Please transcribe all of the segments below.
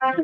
Nice,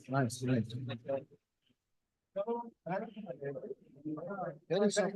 nice, nice. Very soft.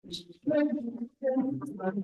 Thank you, Ben. Thank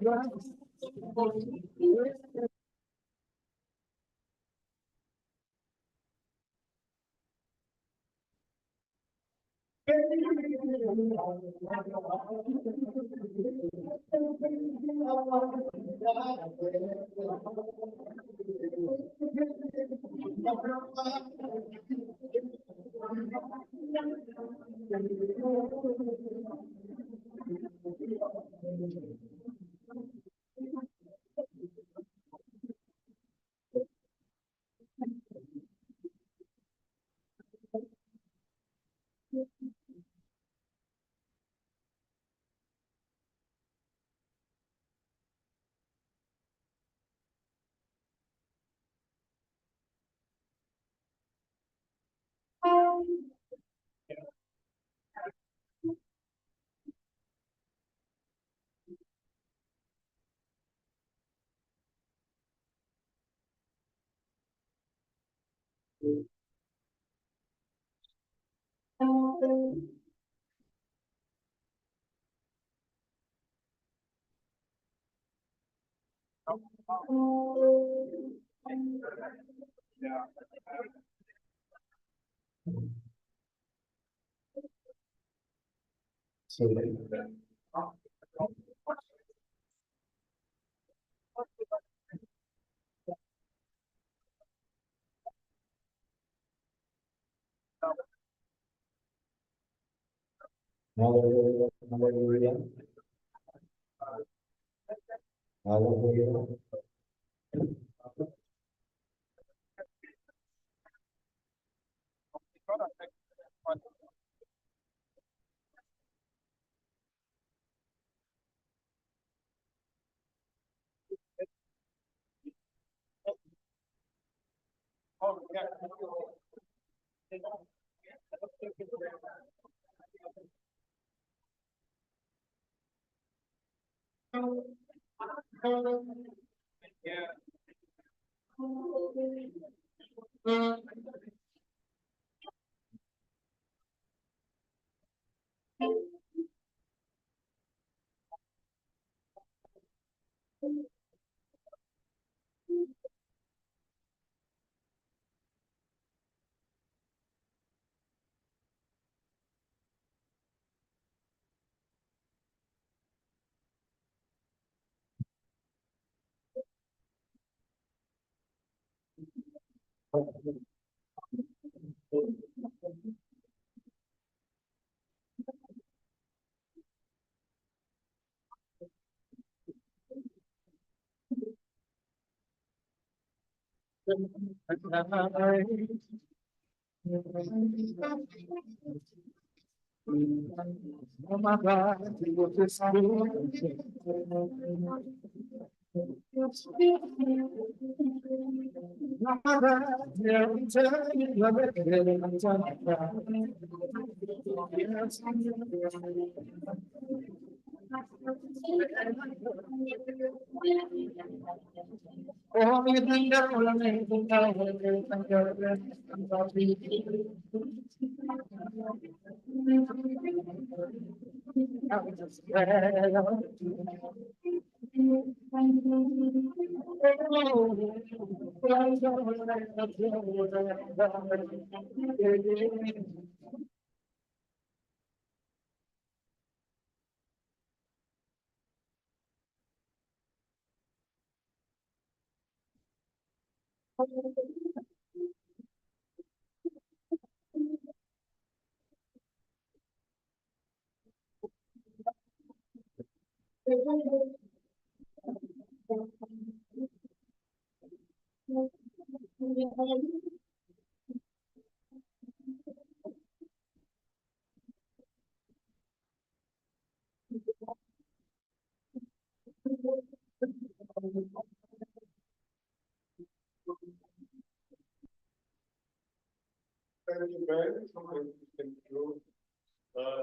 you.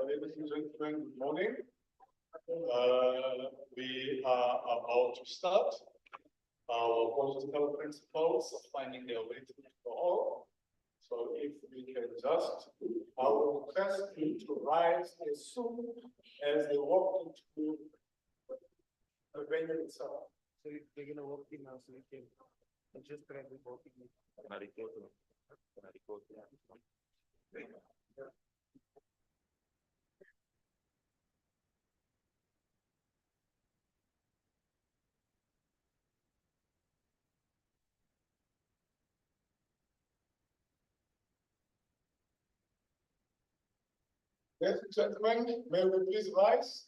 Ladies and gentlemen, good morning. We are about to start our political principles of finding their way to all. So if we can just, I will request you to rise as soon as they walk into the venue itself. So they're gonna walk in now, so we can just grab the walking. Ladies and gentlemen, may we please rise?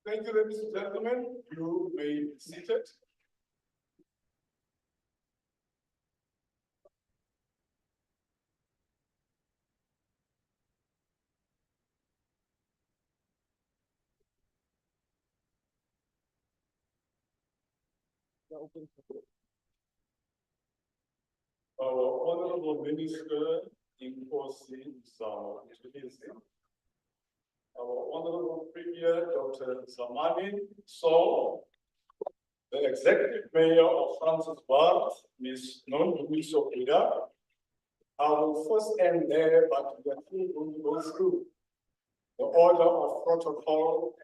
Thank you, ladies and gentlemen. You may be seated. Our Honorable Minister Inkosi Mzamo, our Honorable Premier Dr. Zamani So, the Executive Mayor of Francisburg, Ms. Nondumiso Ida. I will first end there, but we are still going to go through the order of protocol.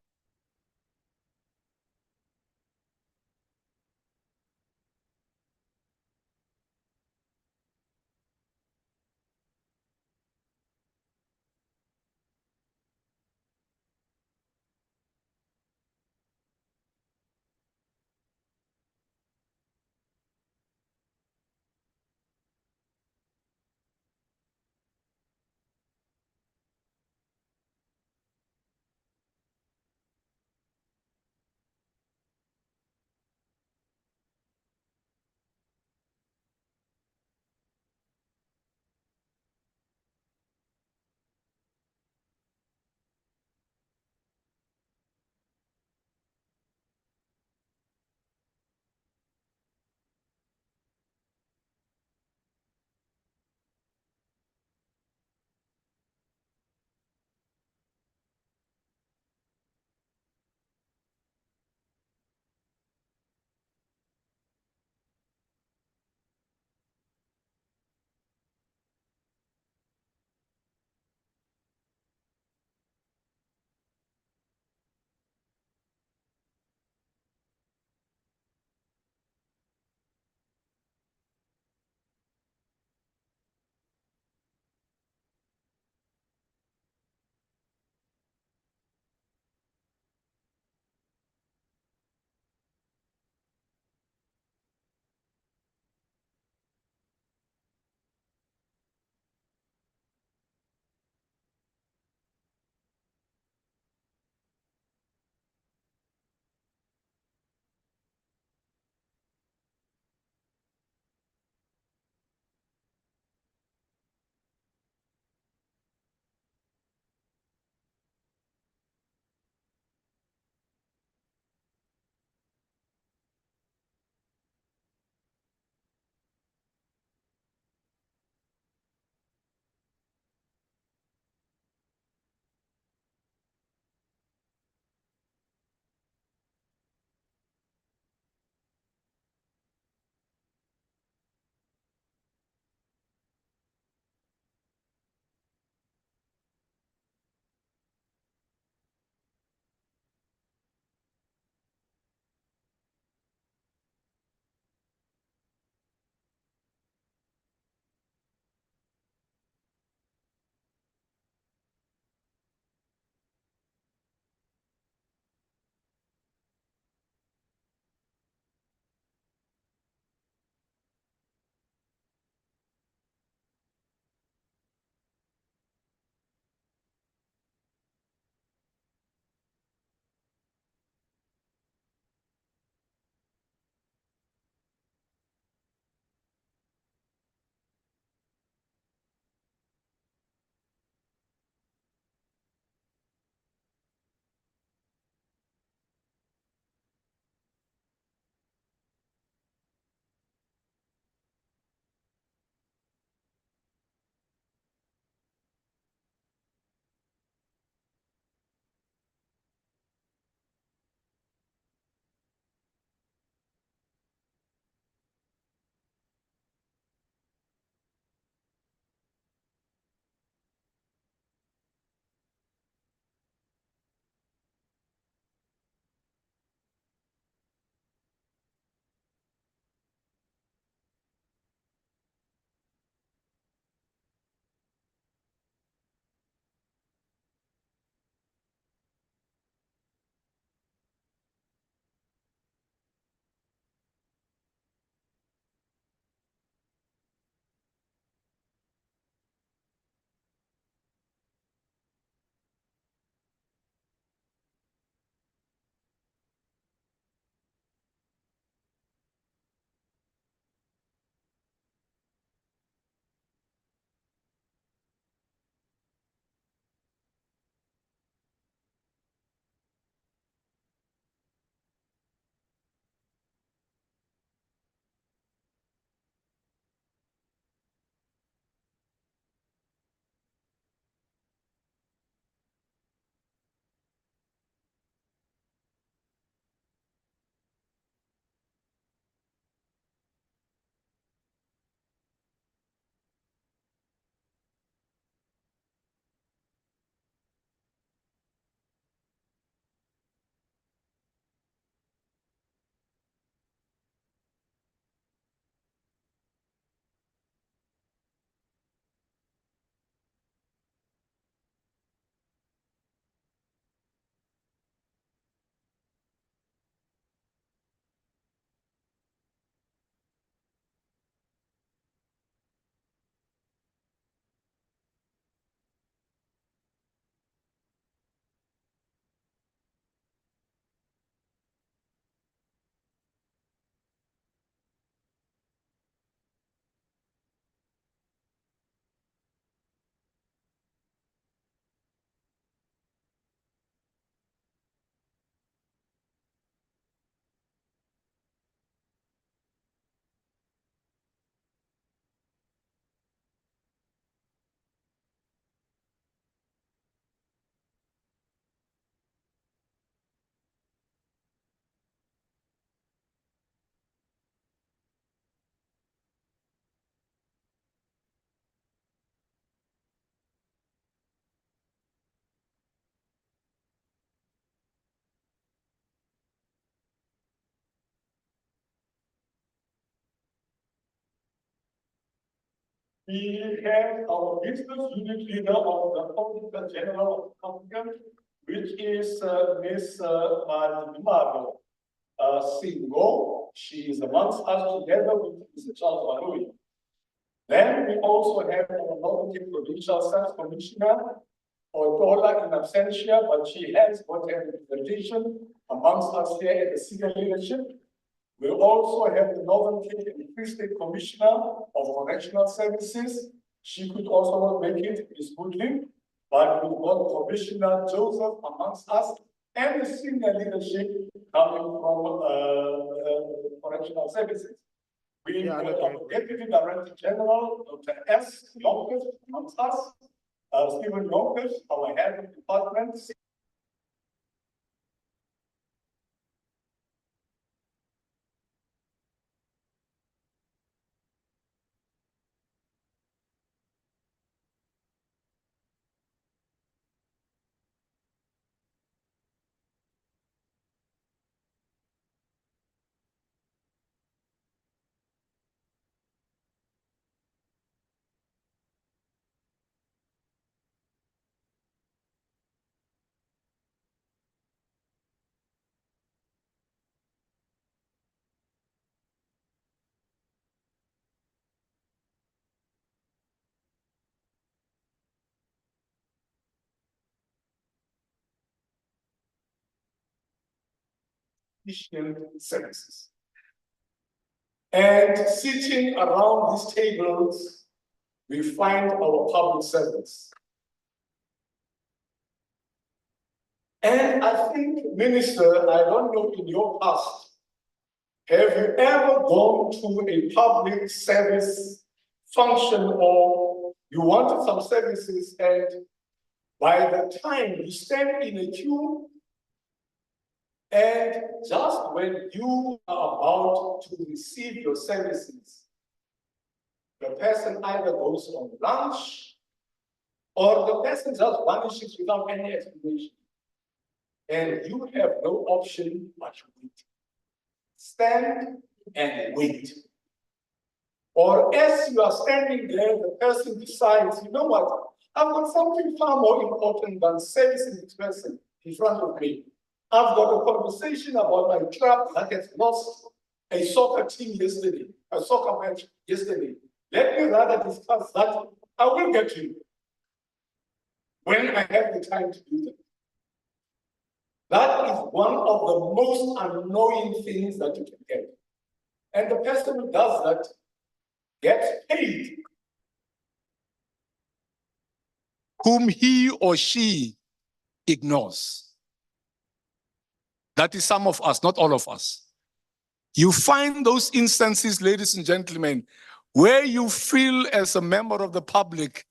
We have our business unit leader of the Auditor General of Africa, which is Ms. Madimaro Singo. She is amongst us together with Mr. Charles Malui. Then we also have our Northern Provincial Science Commissioner, Otola in absentia, but she has got a representation amongst us here at the senior leadership. We also have the Northern Cape and Free State Commissioner of Correctional Services. She could also not make it, Ms. Goodley, but we've got Commissioner Joseph amongst us and the senior leadership coming from Correctional Services. We have our Deputy Director General, Dr. S. Yonkers amongst us, Stephen Yonkers, our head of department. Services. And sitting around these tables, we find our public servants. And I think, Minister, I don't know in your past, have you ever gone to a public service function or you wanted some services and by the time you stand in a queue, and just when you are about to receive your services, the person either goes on lunch or the person just vanishes without any explanation. And you have no option but to wait. Stand and wait. Or as you are standing there, the person decides, you know what, I've got something far more important than servicing this person in front of me. I've got a conversation about my club that has lost a soccer team yesterday, a soccer match yesterday. Let me rather discuss that. I will get to you when I have the time to do that. That is one of the most annoying things that you can get. And the person who does that gets paid. Whom he or she ignores. That is some of us, not all of us. You find those instances, ladies and gentlemen, where you feel as a member of the public,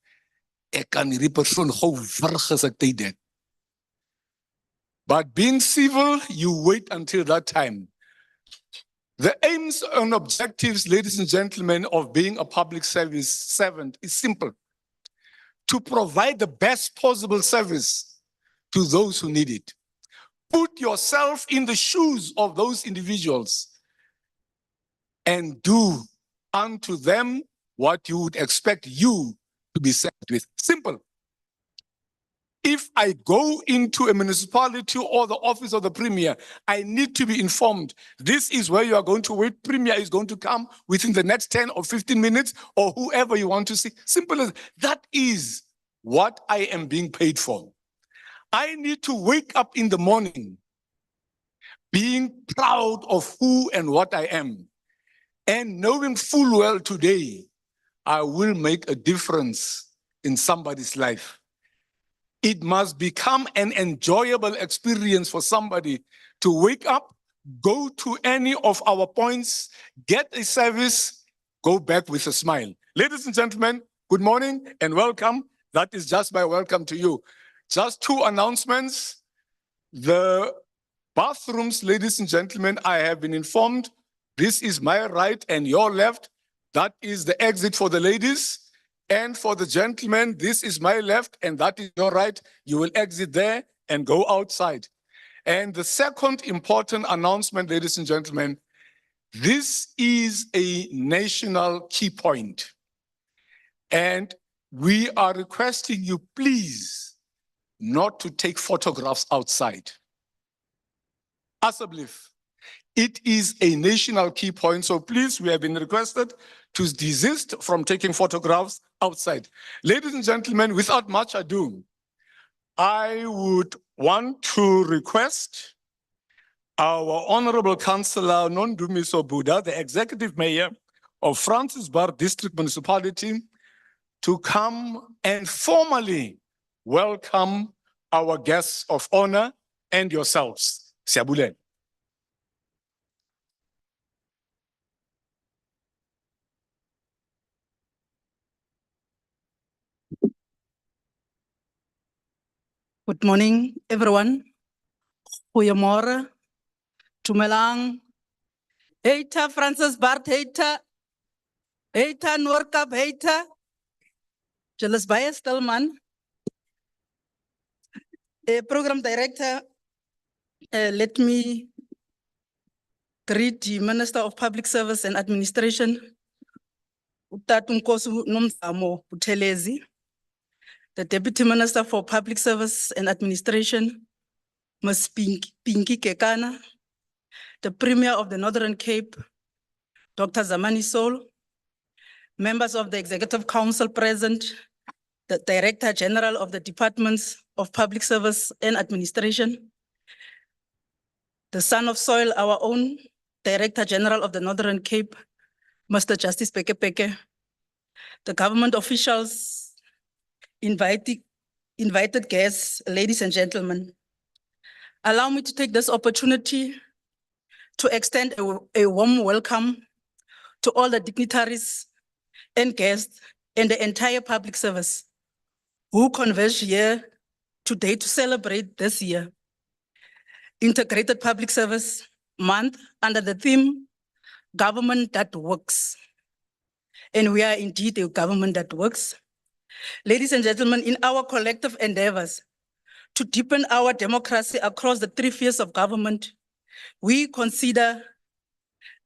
but being civil, you wait until that time. The aims and objectives, ladies and gentlemen, of being a public service servant is simple. To provide the best possible service to those who need it. Put yourself in the shoes of those individuals and do unto them what you would expect you to be served with. Simple. If I go into a municipality or the office of the Premier, I need to be informed. This is where you are going to wait. Premier is going to come within the next 10 or 15 minutes or whoever you want to see. Simple as that is what I am being paid for. I need to wake up in the morning being proud of who and what I am and knowing full well today I will make a difference in somebody's life. It must become an enjoyable experience for somebody to wake up, go to any of our points, get a service, go back with a smile. Ladies and gentlemen, good morning and welcome. That is just my welcome to you. Just two announcements. The bathrooms, ladies and gentlemen, I have been informed, this is my right and your left. That is the exit for the ladies. And for the gentlemen, this is my left and that is your right. You will exit there and go outside. And the second important announcement, ladies and gentlemen, this is a national key point. And we are requesting you, please, not to take photographs outside. Asseblief, it is a national key point, so please, we have been requested to desist from taking photographs outside. Ladies and gentlemen, without much ado, I would want to request our Honorable Councillor Nondumiso Buddha, the Executive Mayor of Francis Bar District Municipality, to come and formally welcome our guests of honor and yourselves. Siyabulela. Good morning, everyone. Goeiemorgen. Tumelang. Heita Francis Bart heita. Heita Noordkap heita. Julle baie stil man. Program director, let me greet the Minister of Public Service and Administration, Utatu Nkosi Nomzamo Buthelezi, the Deputy Minister for Public Service and Administration, Ms. Pinky Kekana, the Premier of the Northern Cape, Dr. Zamani Soul, members of the Executive Council present, the Director General of the Departments of Public Service and Administration, the son of soil, our own Director General of the Northern Cape, Mr. Justice Peke Peke, the government officials, invited guests, ladies and gentlemen. Allow me to take this opportunity to extend a warm welcome to all the dignitaries and guests and the entire public service who converge here today to celebrate this year Integrated Public Service Month under the theme, Government That Works. And we are indeed a government that works. Ladies and gentlemen, in our collective endeavors to deepen our democracy across the 3 spheres of government, we consider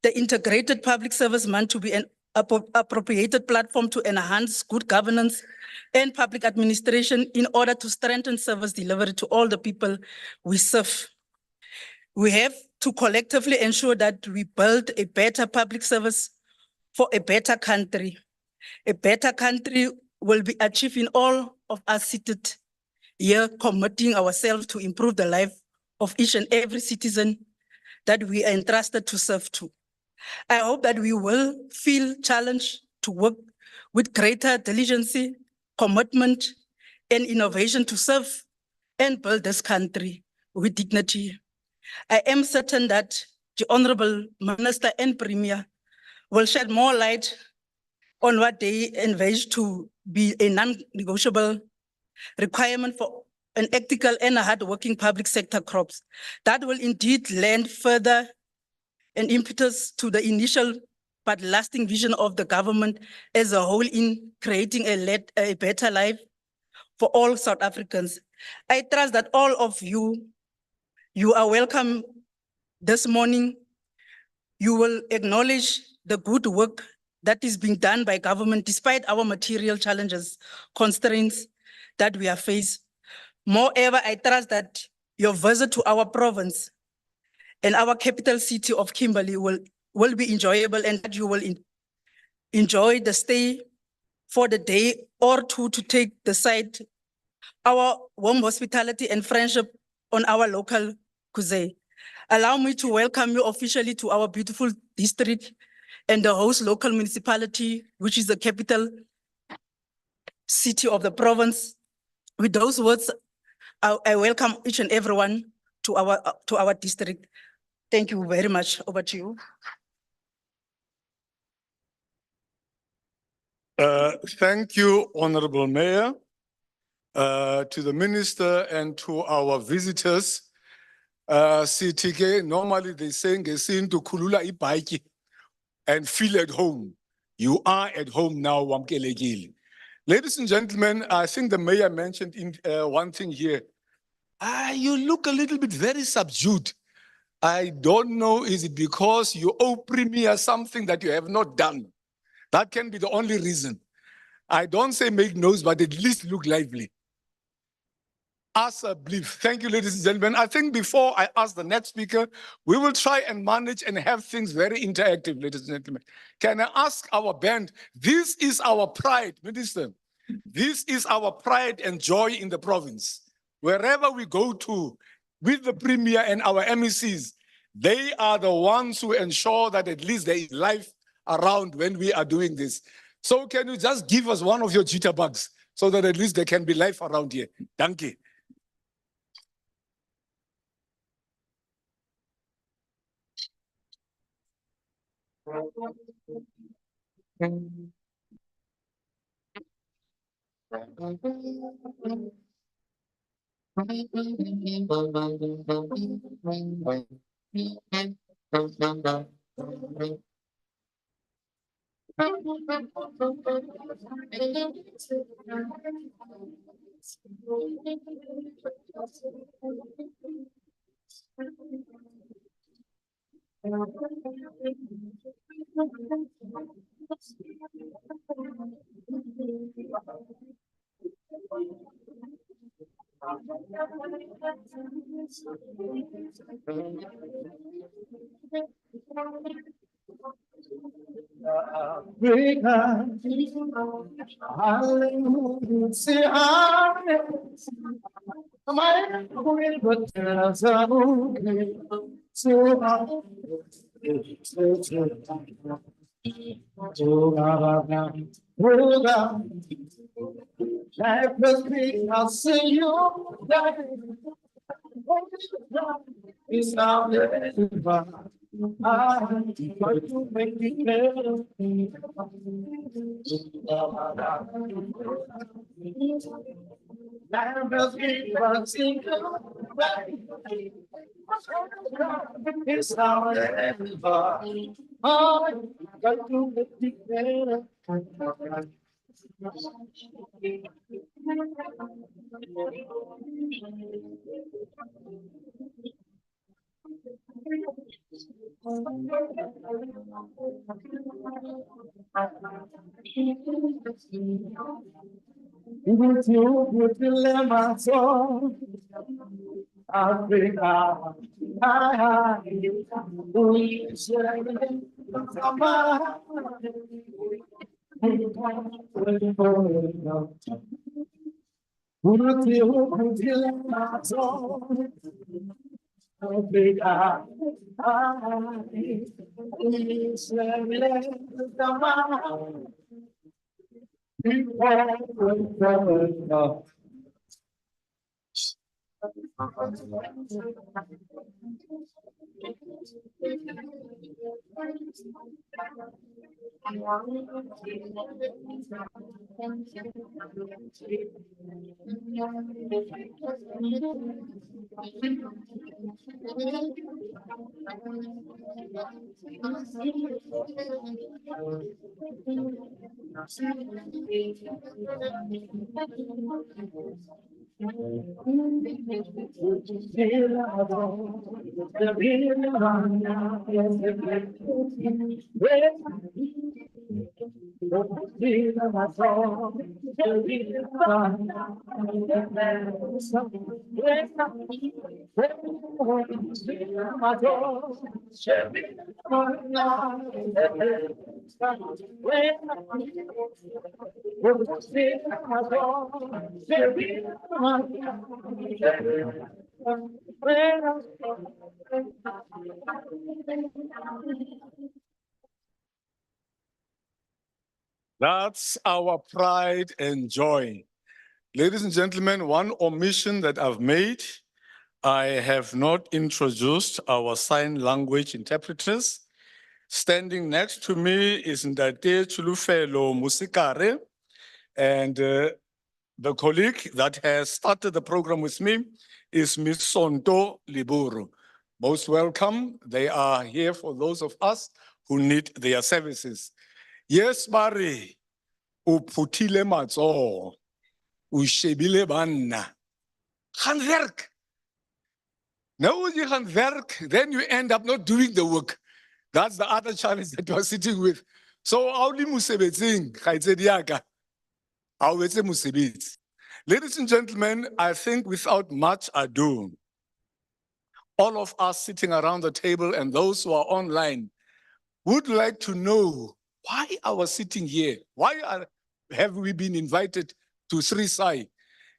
the Integrated Public Service Month to be an appropriated platform to enhance good governance and public administration in order to strengthen service delivery to all the people we serve. We have to collectively ensure that we build a better public service for a better country. A better country will be achieved in all of us seated here, committing ourselves to improve the life of each and every citizen that we are entrusted to serve to. I hope that we will feel challenged to work with greater diligence, commitment, and innovation to serve and build this country with dignity. I am certain that the Honorable Minister and Premier will shed more light on what they envisage to be a non-negotiable requirement for an ethical and hard-working public sector crops. That will indeed lend further an impetus to the initial but lasting vision of the government as a whole in creating a better life for all South Africans. I trust that all of you are welcome this morning. You will acknowledge the good work that is being done by government despite our material challenges, constraints that we are faced. Moreover, I trust that your visit to our province and our capital city of Kimberley will be enjoyable and that you will enjoy the stay for the day or two to take the site, our warm hospitality and friendship on our local cuisine. Allow me to welcome you officially to our beautiful district and the host local municipality, which is the capital city of the province. With those words, I welcome each and everyone to our district. Thank you very much. Over to you. Thank you, Honorable Mayor, to the Minister and to our visitors. CTK, normally they say, to kulula ibaki and feel at home. You are at home now, Wamkelekile. Ladies and gentlemen, I think the mayor mentioned one thing here. You look a little bit very subdued. I don't know, is it because you owe Premier something that you have not done? That can be the only reason. I don't say make noise, but at least look lively. As a belief. Thank you, ladies and gentlemen. I think before I ask the next speaker, we will try and manage and have things very interactive, ladies and gentlemen. Can I ask our band, this is our pride, Minister. This is our pride and joy in the province. Wherever we go to with the Premier and our MECs, they are the ones who ensure that at least there is life around when we are doing this. So can you just give us one of your jitterbugs so that at least there can be life around here? Thank you. Africa, hallelujah, say hallelujah. My will tell us okay. So life must be, I'll see you it's not I try to make it better. Life must be, I'll see you it's not I try to make it better. With you, with the lemon song, Africa, we share That's our pride and joy. Ladies and gentlemen, one omission that I've made, I have not introduced our sign language interpreters. Standing next to me is Ndate Chulufelo Musikare, and the colleague that has started the program with me is Ms. Sonto Liburu. Most welcome. They are here for those of us who need their services. Yes, Barry, uputile matso, ushebile banna. Handwerk. Now you handwerk, then you end up not doing the work. That's the other challenge that you're sitting with. So, auli musebetsing, khaitsedi ya ka. Awetse mosebetsi. Ladies and gentlemen, I think without much ado, all of us sitting around the table and those who are online would like to know why I was sitting here. Have we been invited to Sri Sai?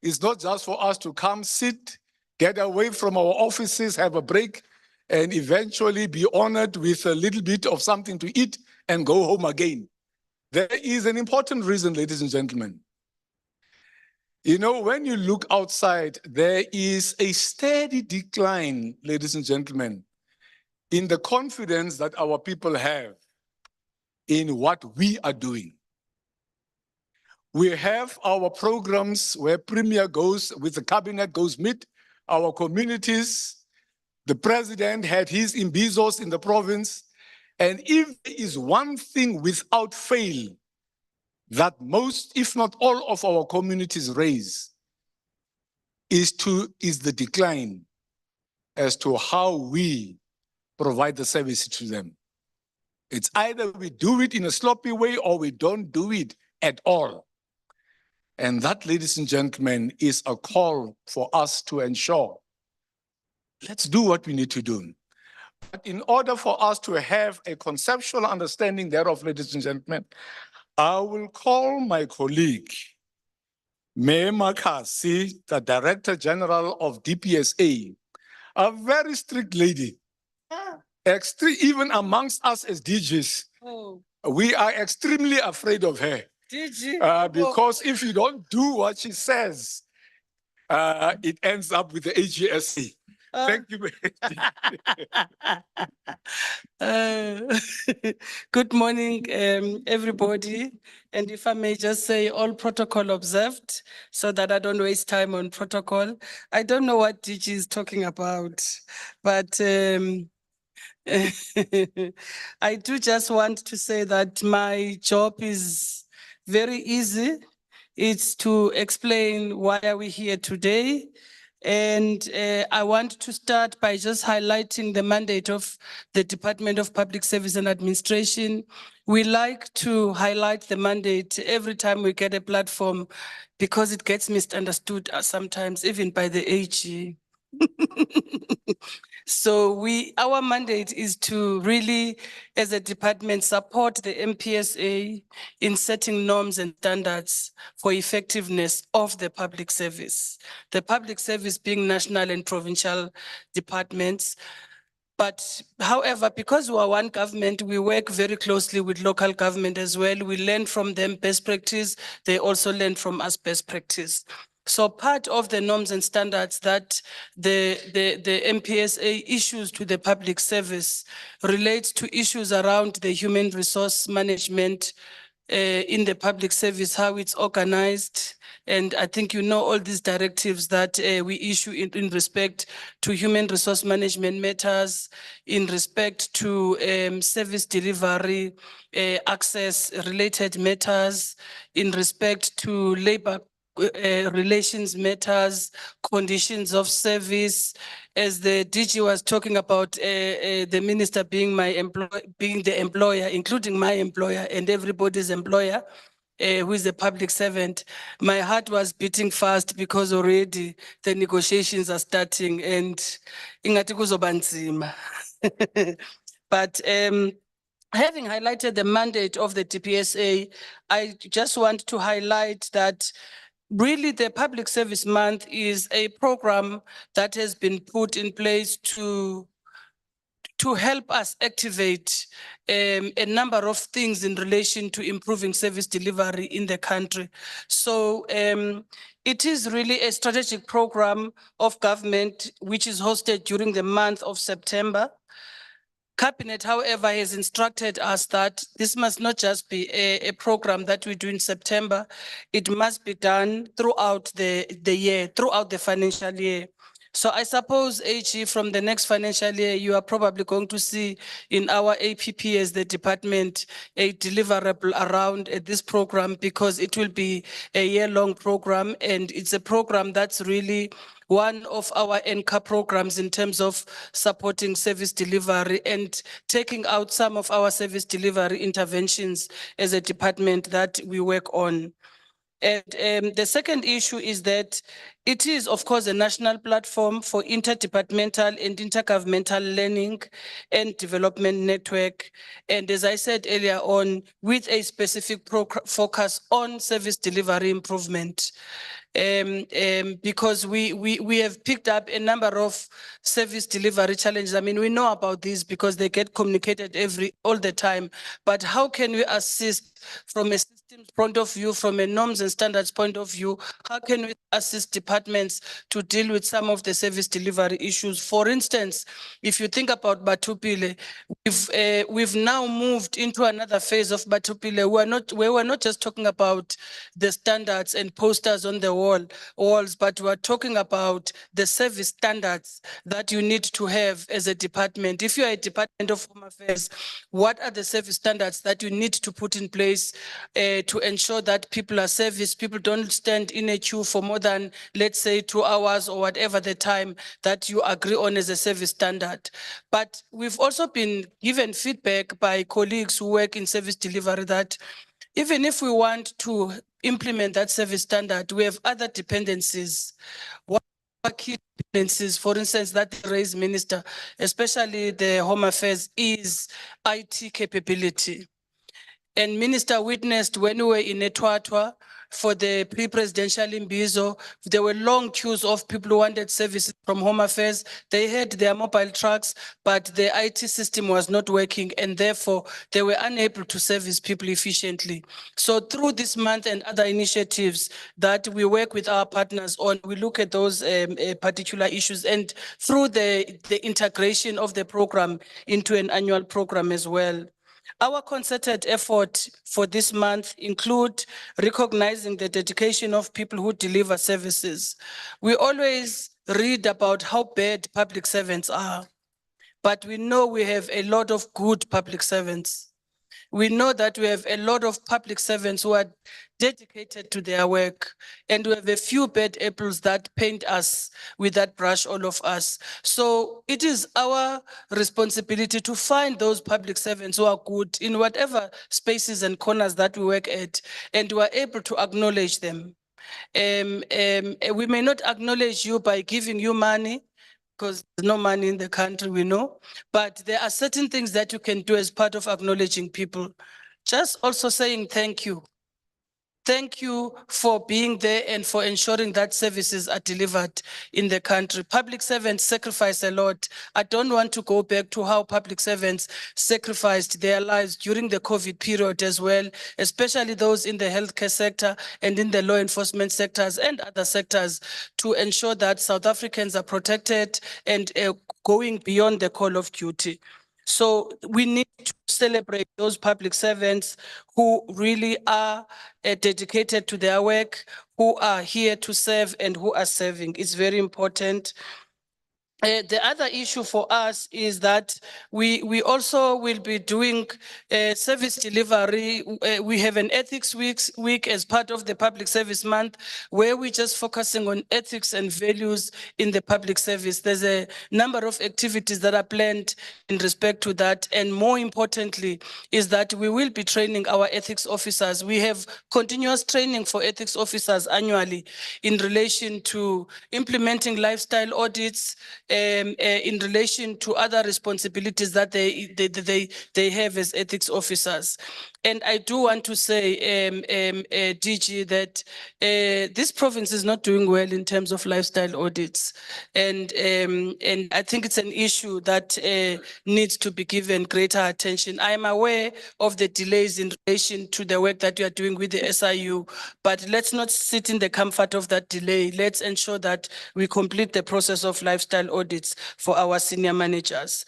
It's not just for us to come, sit, get away from our offices, have a break, and eventually be honored with a little bit of something to eat and go home again. There is an important reason, ladies and gentlemen. You know, when you look outside, there is a steady decline, ladies and gentlemen, in the confidence that our people have in what we are doing. We have our programs where Premier goes with the cabinet, goes meet our communities. The president had his imbizos in the province. And if there is one thing without fail that most, if not all of our communities raise, is the decline as to how we provide the service to them. It's either we do it in a sloppy way or we don't do it at all. And that, ladies and gentlemen, is a call for us to ensure. Let's do what we need to do. But in order for us to have a conceptual understanding thereof, ladies and gentlemen, I will call my colleague, May Makasi, the Director General of DPSA, a very strict lady. Even amongst us as DJs, we are extremely afraid of her. Because if you don't do what she says, it ends up with the AGSC. Thank you. Good morning, everybody. And if I may just say, all protocol observed, so that I don't waste time on protocol. I don't know what DG is talking about, but I do just want to say that my job is very easy. It's to explain why are we here today. And I want to start by just highlighting the mandate of the Department of Public Service and Administration. We like to highlight the mandate every time we get a platform because it gets misunderstood sometimes, even by the AG. So our mandate is to really, as a department, support the MPSA in setting norms and standards for effectiveness of the public service. The public service being national and provincial departments. But however, because we are one government, we work very closely with local government as well. We learn from them best practice. They also learn from us best practice. So part of the norms and standards that the MPSA issues to the public service relates to issues around the human resource management in the public service, how it's organized. And I think you know all these directives that we issue in respect to human resource management matters, in respect to service delivery, access related matters, in respect to labor relations matters, conditions of service. As the DG was talking about the minister being being the employer, including my employer and everybody's employer, who is a public servant, my heart was beating fast because already the negotiations are starting and ingathi kuzoba nzima. But having highlighted the mandate of the DPSA, I just want to highlight that really, the Public Service Month is a program that has been put in place to help us activate a number of things in relation to improving service delivery in the country. So it is really a strategic program of government which is hosted during the month of September. Cabinet, however, has instructed us that this must not just be a program that we do in September. It must be done throughout the year, throughout the financial year. So I suppose, AG, from the next financial year, you are probably going to see in our APP as the department a deliverable around this program because it will be a year-long program and it's a program that's really one of our anchor programs in terms of supporting service delivery and taking out some of our service delivery interventions as a department that we work on. And the second issue is that it is, of course, a national platform for interdepartmental and intergovernmental learning and development network. And as I said earlier on, with a specific focus on service delivery improvement. Because we have picked up a number of service delivery challenges. I mean, we know about these because they get communicated all the time. But how can we assist from a systems point of view, from a norms and standards point of view? How can we assist departments to deal with some of the service delivery issues? For instance, if you think about Batupile, we've now moved into another phase of Batupile. We were not just talking about the standards and posters on the walls, but we're talking about the service standards that you need to have as a department. If you're a Department of Home Affairs, what are the service standards that you need to put in place to ensure that people are serviced, people don't stand in a queue for more than, let's say, 2 hours or whatever the time that you agree on as a service standard. But we've also been given feedback by colleagues who work in service delivery that even if we want to implement that service standard, we have other dependencies. What are key dependencies, for instance, that the raised minister, especially the Home Affairs, is IT capability. And Minister witnessed when we were in Etwatwa for the pre-presidential Imbizo, there were long queues of people who wanted services from Home Affairs. They had their mobile trucks, but the IT system was not working, and therefore they were unable to service people efficiently. So through this month and other initiatives that we work with our partners on, we look at those particular issues, and through the integration of the program into an annual program as well. Our concerted effort for this month include recognizing the dedication of people who deliver services. We always read about how bad public servants are, but we know we have a lot of good public servants. We know that we have a lot of public servants who are dedicated to their work, and we have a few bad apples that paint us with that brush, all of us. So it is our responsibility to find those public servants who are good in whatever spaces and corners that we work at, and we are able to acknowledge them. We may not acknowledge you by giving you money, because there's no money in the country, we know. But there are certain things that you can do as part of acknowledging people. Just also saying thank you. Thank you for being there and for ensuring that services are delivered in the country. Public servants sacrifice a lot. I don't want to go back to how public servants sacrificed their lives during the COVID period as well, especially those in the healthcare sector and in the law enforcement sectors and other sectors, to ensure that South Africans are protected and going beyond the call of duty. So we need to celebrate those public servants who really are dedicated to their work, who are here to serve and who are serving. It's very important. The other issue for us is that we also will be doing service delivery. We have an ethics week as part of the Public Service Month, where we're just focusing on ethics and values in the public service. There's a number of activities that are planned in respect to that. And more importantly, is that we will be training our ethics officers. We have continuous training for ethics officers annually in relation to implementing lifestyle audits, in relation to other responsibilities that they have as ethics officers. And I do want to say, DG, that this province is not doing well in terms of lifestyle audits. And I think it's an issue that needs to be given greater attention. I am aware of the delays in relation to the work that you are doing with the SIU, but let's not sit in the comfort of that delay. Let's ensure that we complete the process of lifestyle audits for our senior managers.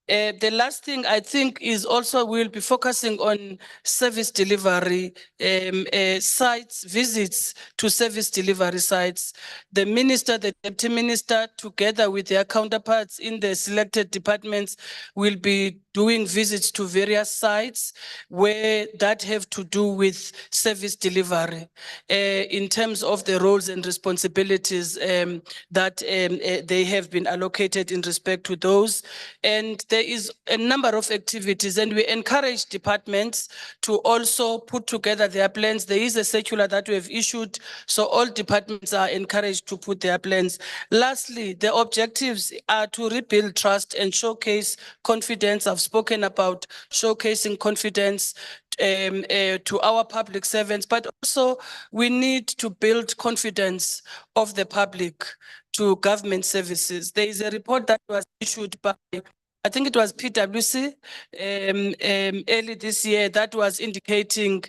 The last thing I think is also we'll be focusing on service delivery sites, visits to service delivery sites. The minister, the deputy minister, together with their counterparts in the selected departments, will be doing visits to various sites where that have to do with service delivery in terms of the roles and responsibilities that they have been allocated in respect to those. And the there is a number of activities, and we encourage departments to also put together their plans. There is a circular that we have issued, so all departments are encouraged to put their plans. Lastly, the objectives are to rebuild trust and showcase confidence. I've spoken about showcasing confidence to our public servants, but also we need to build confidence of the public to government services. There is a report that was issued by, I think it was PwC early this year, that was indicating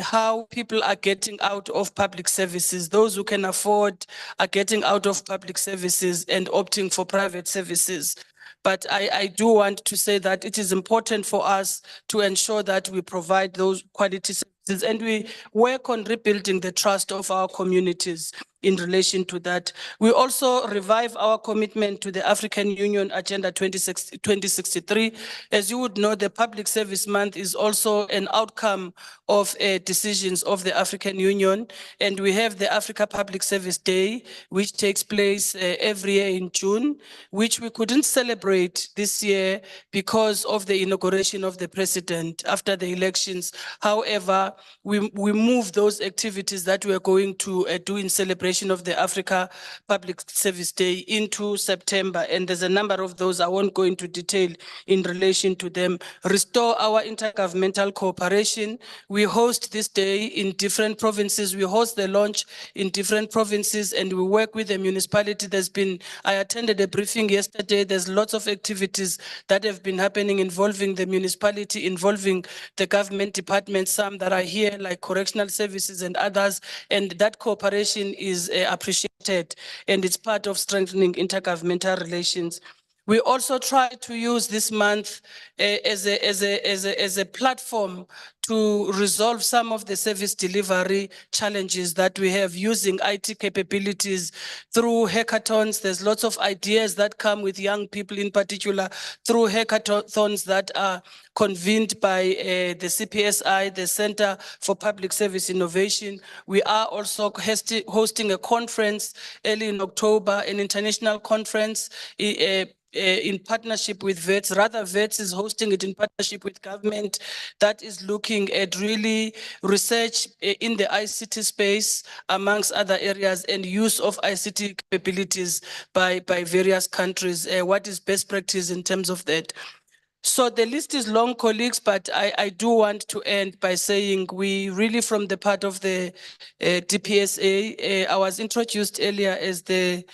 how people are getting out of public services. Those who can afford are getting out of public services and opting for private services. But I do want to say that it is important for us to ensure that we provide those quality services and we work on rebuilding the trust of our communities in relation to that. We also revive our commitment to the African Union Agenda 2063. As you would know, the Public Service Month is also an outcome of decisions of the African Union. And we have the Africa Public Service Day, which takes place every year in June, which we couldn't celebrate this year because of the inauguration of the president after the elections. However, we move those activities that we are going to do in celebration of the Africa Public Service Day into September. And there's a number of those, I won't go into detail in relation to them. Restore our intergovernmental cooperation. We host this day in different provinces. We host the launch in different provinces and we work with the municipality. I attended a briefing yesterday. There's lots of activities that have been happening involving the municipality, involving the government departments, some that are here like correctional services and others. And that cooperation is appreciated and it's part of strengthening intergovernmental relations. We also try to use this month as a platform to resolve some of the service delivery challenges that we have using IT capabilities through hackathons. There's lots of ideas that come with young people in particular through hackathons that are convened by the CPSI, the Center for Public Service Innovation. We are also hosting a conference early in October, an international conference in partnership with VETS. Rather, VETS is hosting it in partnership with government that is looking at really research in the ICT space amongst other areas and use of ICT capabilities by various countries. What is best practice in terms of that? So the list is long, colleagues, but I do want to end by saying we really, from the part of the DPSA, I was introduced earlier as the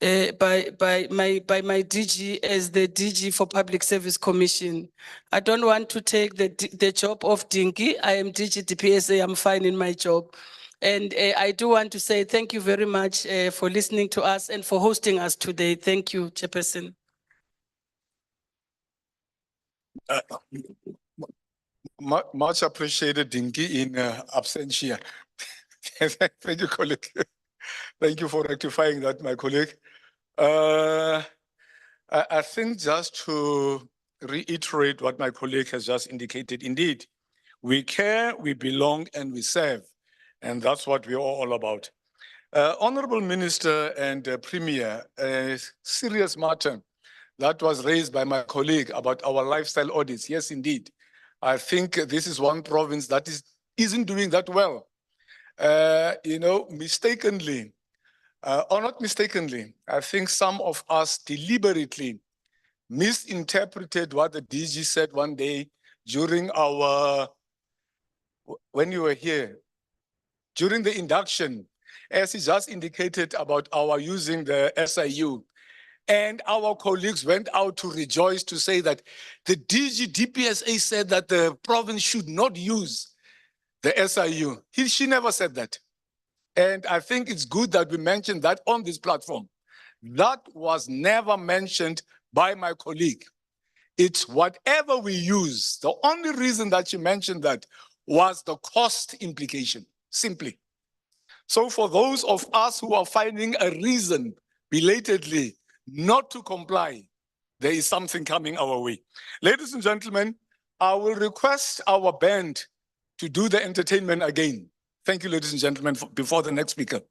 by my DG as the DG for Public Service Commission. I don't want to take the job of Dinky. I am DG DPSA. I'm fine in my job. And I do want to say thank you very much for listening to us and for hosting us today. Thank you, Chairperson. Much appreciated, Dinky, in absentia. Thank you, colleague. Thank you for rectifying that, my colleague. I think just to reiterate what my colleague has just indicated, indeed, we care, we belong, and we serve. And that's what we're all about. Honorable Minister and Premier, a serious matter that was raised by my colleague about our lifestyle audits. Yes, indeed. I think this is one province that isn't doing that well. Mistakenly, or not mistakenly, I think some of us deliberately misinterpreted what the DG said one day during when you were here, during the induction, as he just indicated about our using the SIU. And our colleagues went out to rejoice to say that the DG DPSA said that the province should not use the SIU. She never said that. And I think it's good that we mentioned that on this platform. That was never mentioned by my colleague. It's whatever we use. The only reason that she mentioned that was the cost implication, simply. So for those of us who are finding a reason belatedly not to comply, there is something coming our way. Ladies and gentlemen, I will request our band to do the entertainment again. Thank you, ladies and gentlemen, before the next speaker.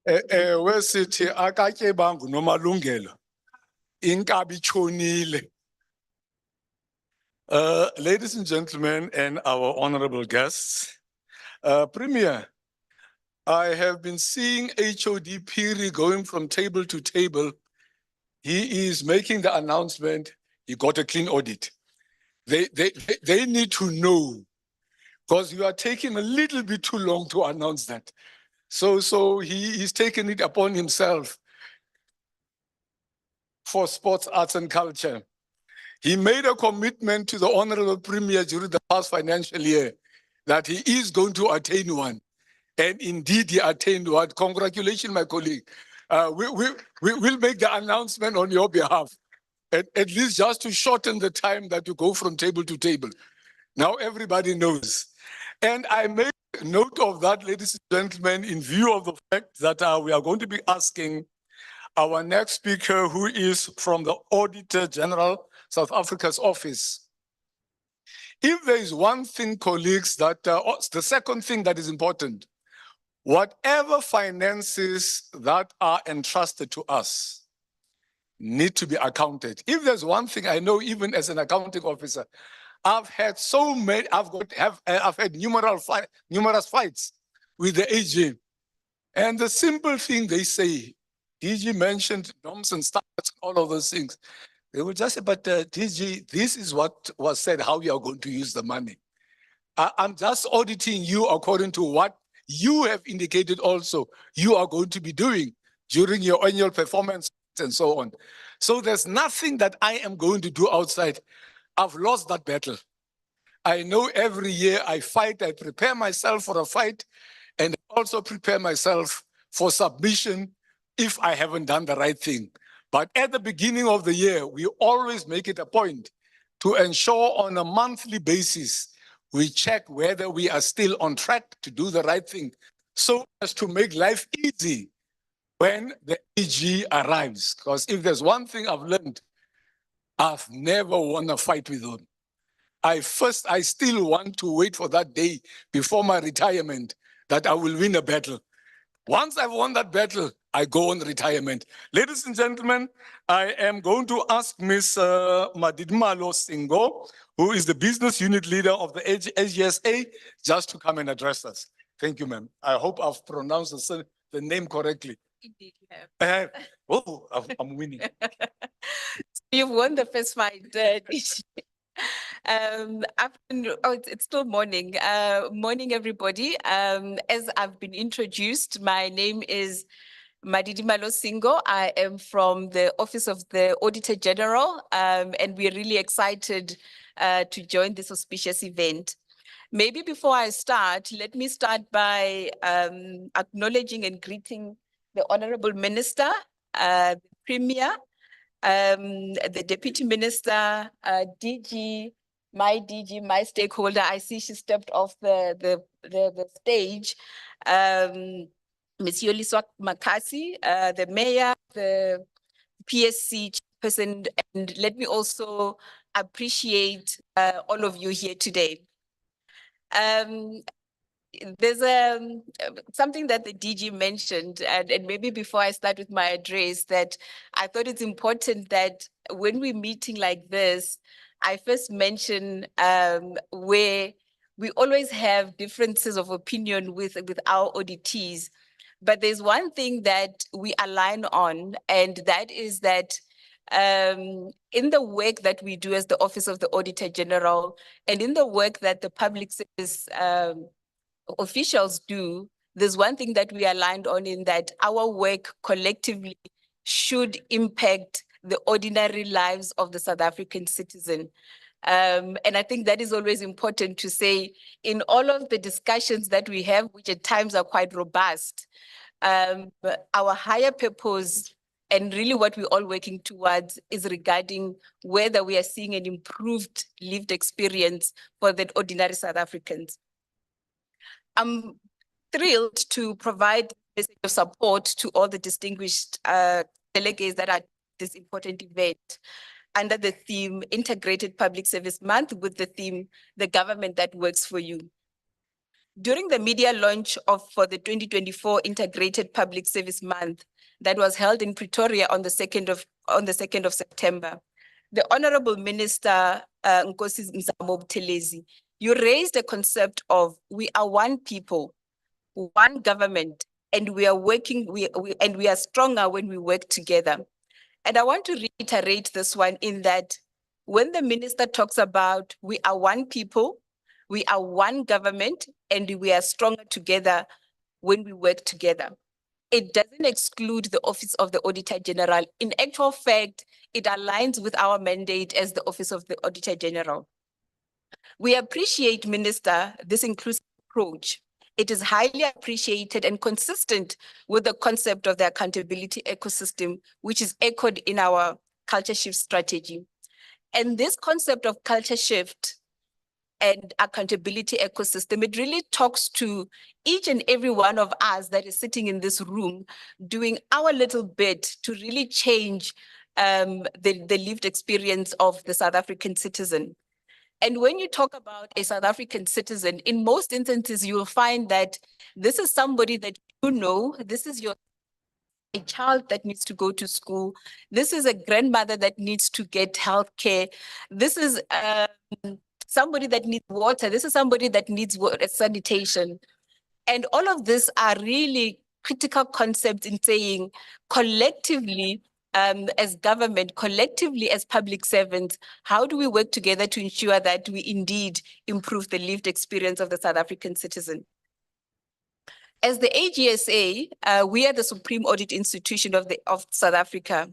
Wesithi akatye bangu nomalungelo inkabi tshonile. Ladies and gentlemen and our honorable guests, Premier, I have been seeing HOD Phiri going from table to table. He is making the announcement, he got a clean audit. They need to know, because you are taking a little bit too long to announce that. So he's taken it upon himself for sports, arts and culture. He made a commitment to the Honorable Premier during the past financial year that he is going to attain one. And indeed he attained one. Congratulations, my colleague. We'll make the announcement on your behalf, at least just to shorten the time that you go from table to table. Now everybody knows. And I make note of that, ladies and gentlemen, in view of the fact that we are going to be asking our next speaker, who is from the Auditor General, South Africa's office. If there is one thing, colleagues, that the second thing that is important, whatever finances that are entrusted to us need to be accounted. If there's one thing I know, even as an accounting officer, I've had so many, I've had numerous fights with the AG. And the simple thing they say, DG mentioned norms and standards, all of those things. They will just say, but DG, this is what was said, how you are going to use the money. I'm just auditing you according to what you have indicated also you are going to be doing during your annual performance and so on. So there's nothing that I am going to do outside. I've lost that battle. I know every year I fight, I prepare myself for a fight, and also prepare myself for submission if I haven't done the right thing. But at the beginning of the year, we always make it a point to ensure on a monthly basis, we check whether we are still on track to do the right thing, so as to make life easy when the AG arrives. Because if there's one thing I've learned, I've never won a fight with them. I still want to wait for that day before my retirement that I will win a battle. Once I've won that battle, I go on retirement. Ladies and gentlemen, I am going to ask Ms. Madidimalo Singo, who is the business unit leader of the AGSA, just to come and address us. Thank you, ma'am. I hope I've pronounced the name correctly. Indeed, you have. I'm winning. You've won the first fight. It's still morning. Morning, everybody. As I've been introduced, my name is Madidimalo Singo. I am from the Office of the Auditor General, and we're really excited to join this auspicious event. Maybe before I start, let me start by acknowledging and greeting the Honorable Minister, the Premier, the Deputy Minister, DG, my stakeholder. I see she stepped off the stage. Ms. Yoliswa Makasi, the Mayor, the PSC person, and let me also appreciate all of you here today. There's something that the DG mentioned, and maybe before I start with my address, that I thought it's important that when we're meeting like this, I first mention where we always have differences of opinion with our auditees. But there's one thing that we align on, and that is that in the work that we do as the Office of the Auditor General, and in the work that the public service officials do, there's one thing that we aligned on, in that our work collectively should impact the ordinary lives of the South African citizen. And I think that is always important to say in all of the discussions that we have, which at times are quite robust, our higher purpose and really what we're all working towards is regarding whether we are seeing an improved lived experience for the ordinary South Africans. I'm thrilled to provide a message of support to all the distinguished delegates that are at this important event under the theme Integrated Public Service Month, with the theme, The Government That Works for You. During the media launch for the 2024 Integrated Public Service Month that was held in Pretoria on the 2nd of September, the Honorable Minister Nkosi Mzamo Buthelezi, you raised a concept of we are one people, one government, and we are working, and we are stronger when we work together. And I want to reiterate this one in that when the minister talks about we are one people, we are one government, and we are stronger together when we work together, it doesn't exclude the Office of the Auditor General. In actual fact, it aligns with our mandate as the Office of the Auditor General. We appreciate, Minister, this inclusive approach. It is highly appreciated and consistent with the concept of the accountability ecosystem, which is echoed in our culture shift strategy. And this concept of culture shift and accountability ecosystem, it really talks to each and every one of us that is sitting in this room doing our little bit to really change the lived experience of the South African citizen. And when you talk about a South African citizen, in most instances, you will find that this is somebody that you know, this is a child that needs to go to school. This is a grandmother that needs to get health care. This is somebody that needs water. This is somebody that needs sanitation. And all of this are really critical concepts in saying collectively, as government, collectively as public servants, how do we work together to ensure that we indeed improve the lived experience of the South African citizen? As the AGSA, we are the supreme audit institution of South Africa.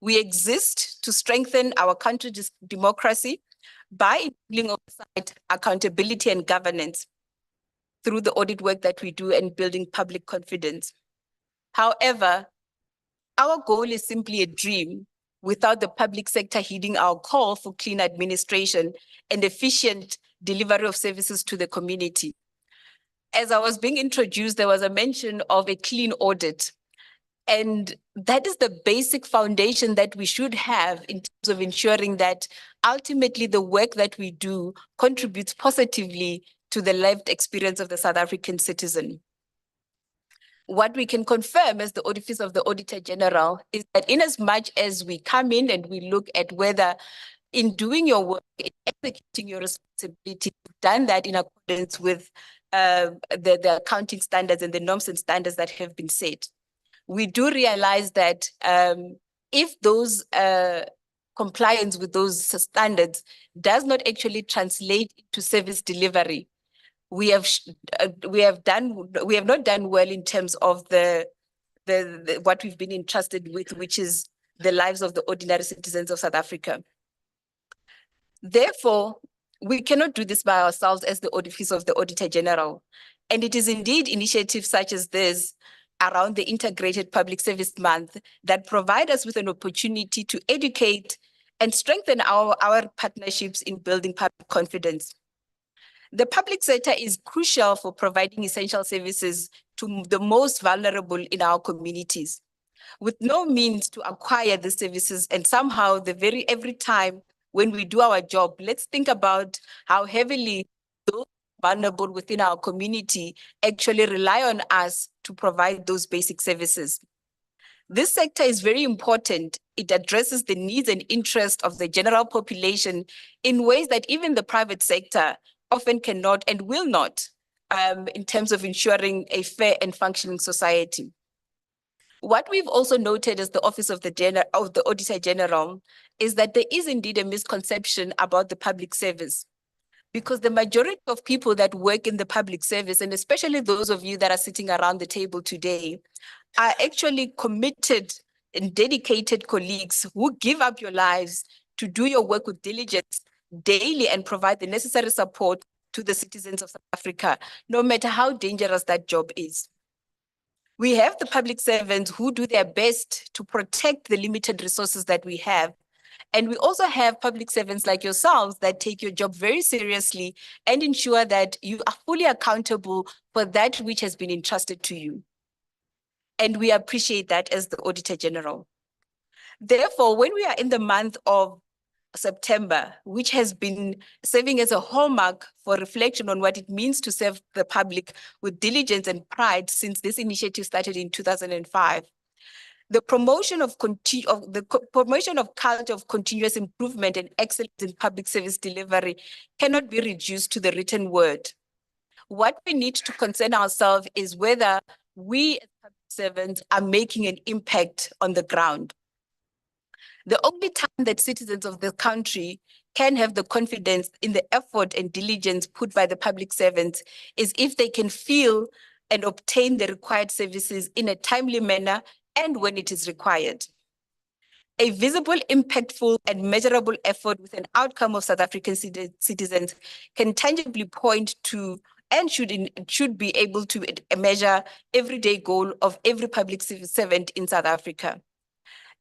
We exist to strengthen our country's democracy by enabling oversight, accountability, and governance through the audit work that we do and building public confidence. However, our goal is simply a dream without the public sector heeding our call for clean administration and efficient delivery of services to the community. As I was being introduced, there was a mention of a clean audit. And that is the basic foundation that we should have in terms of ensuring that ultimately the work that we do contributes positively to the lived experience of the South African citizen. What we can confirm as the Office of the Auditor General is that in as much as we come in and we look at whether in doing your work, in executing your responsibility, you've done that in accordance with the accounting standards and the norms and standards that have been set. We do realize that if those compliance with those standards does not actually translate into service delivery, we have not done well in terms of the what we've been entrusted with, which is the lives of the ordinary citizens of South Africa. Therefore, we cannot do this by ourselves as the Office of the Auditor General. And it is indeed initiatives such as this around the Integrated Public Service Month that provide us with an opportunity to educate and strengthen our partnerships in building public confidence. The public sector is crucial for providing essential services to the most vulnerable in our communities. With no means to acquire the services, and somehow every time when we do our job, let's think about how heavily those vulnerable within our community actually rely on us to provide those basic services. This sector is very important. It addresses the needs and interests of the general population in ways that even the private sector often cannot and will not, in terms of ensuring a fair and functioning society. What we've also noted as the Office of the Auditor General is that there is indeed a misconception about the public service, because the majority of people that work in the public service, and especially those of you that are sitting around the table today, are actually committed and dedicated colleagues who give up your lives to do your work with diligence daily and provide the necessary support to the citizens of South Africa, no matter how dangerous that job is. We have the public servants who do their best to protect the limited resources that we have. And we also have public servants like yourselves that take your job very seriously and ensure that you are fully accountable for that which has been entrusted to you. And we appreciate that as the Auditor General. Therefore, when we are in the month of September, which has been serving as a hallmark for reflection on what it means to serve the public with diligence and pride since this initiative started in 2005, the promotion of culture of continuous improvement and excellence in public service delivery cannot be reduced to the written word. What we need to concern ourselves is whether we as public servants are making an impact on the ground. The only time that citizens of the country can have the confidence in the effort and diligence put by the public servants is if they can feel and obtain the required services in a timely manner and when it is required. A visible, impactful, and measurable effort with an outcome of South African citizens can tangibly point to and should be able to measure everyday goal of every public servant in South Africa.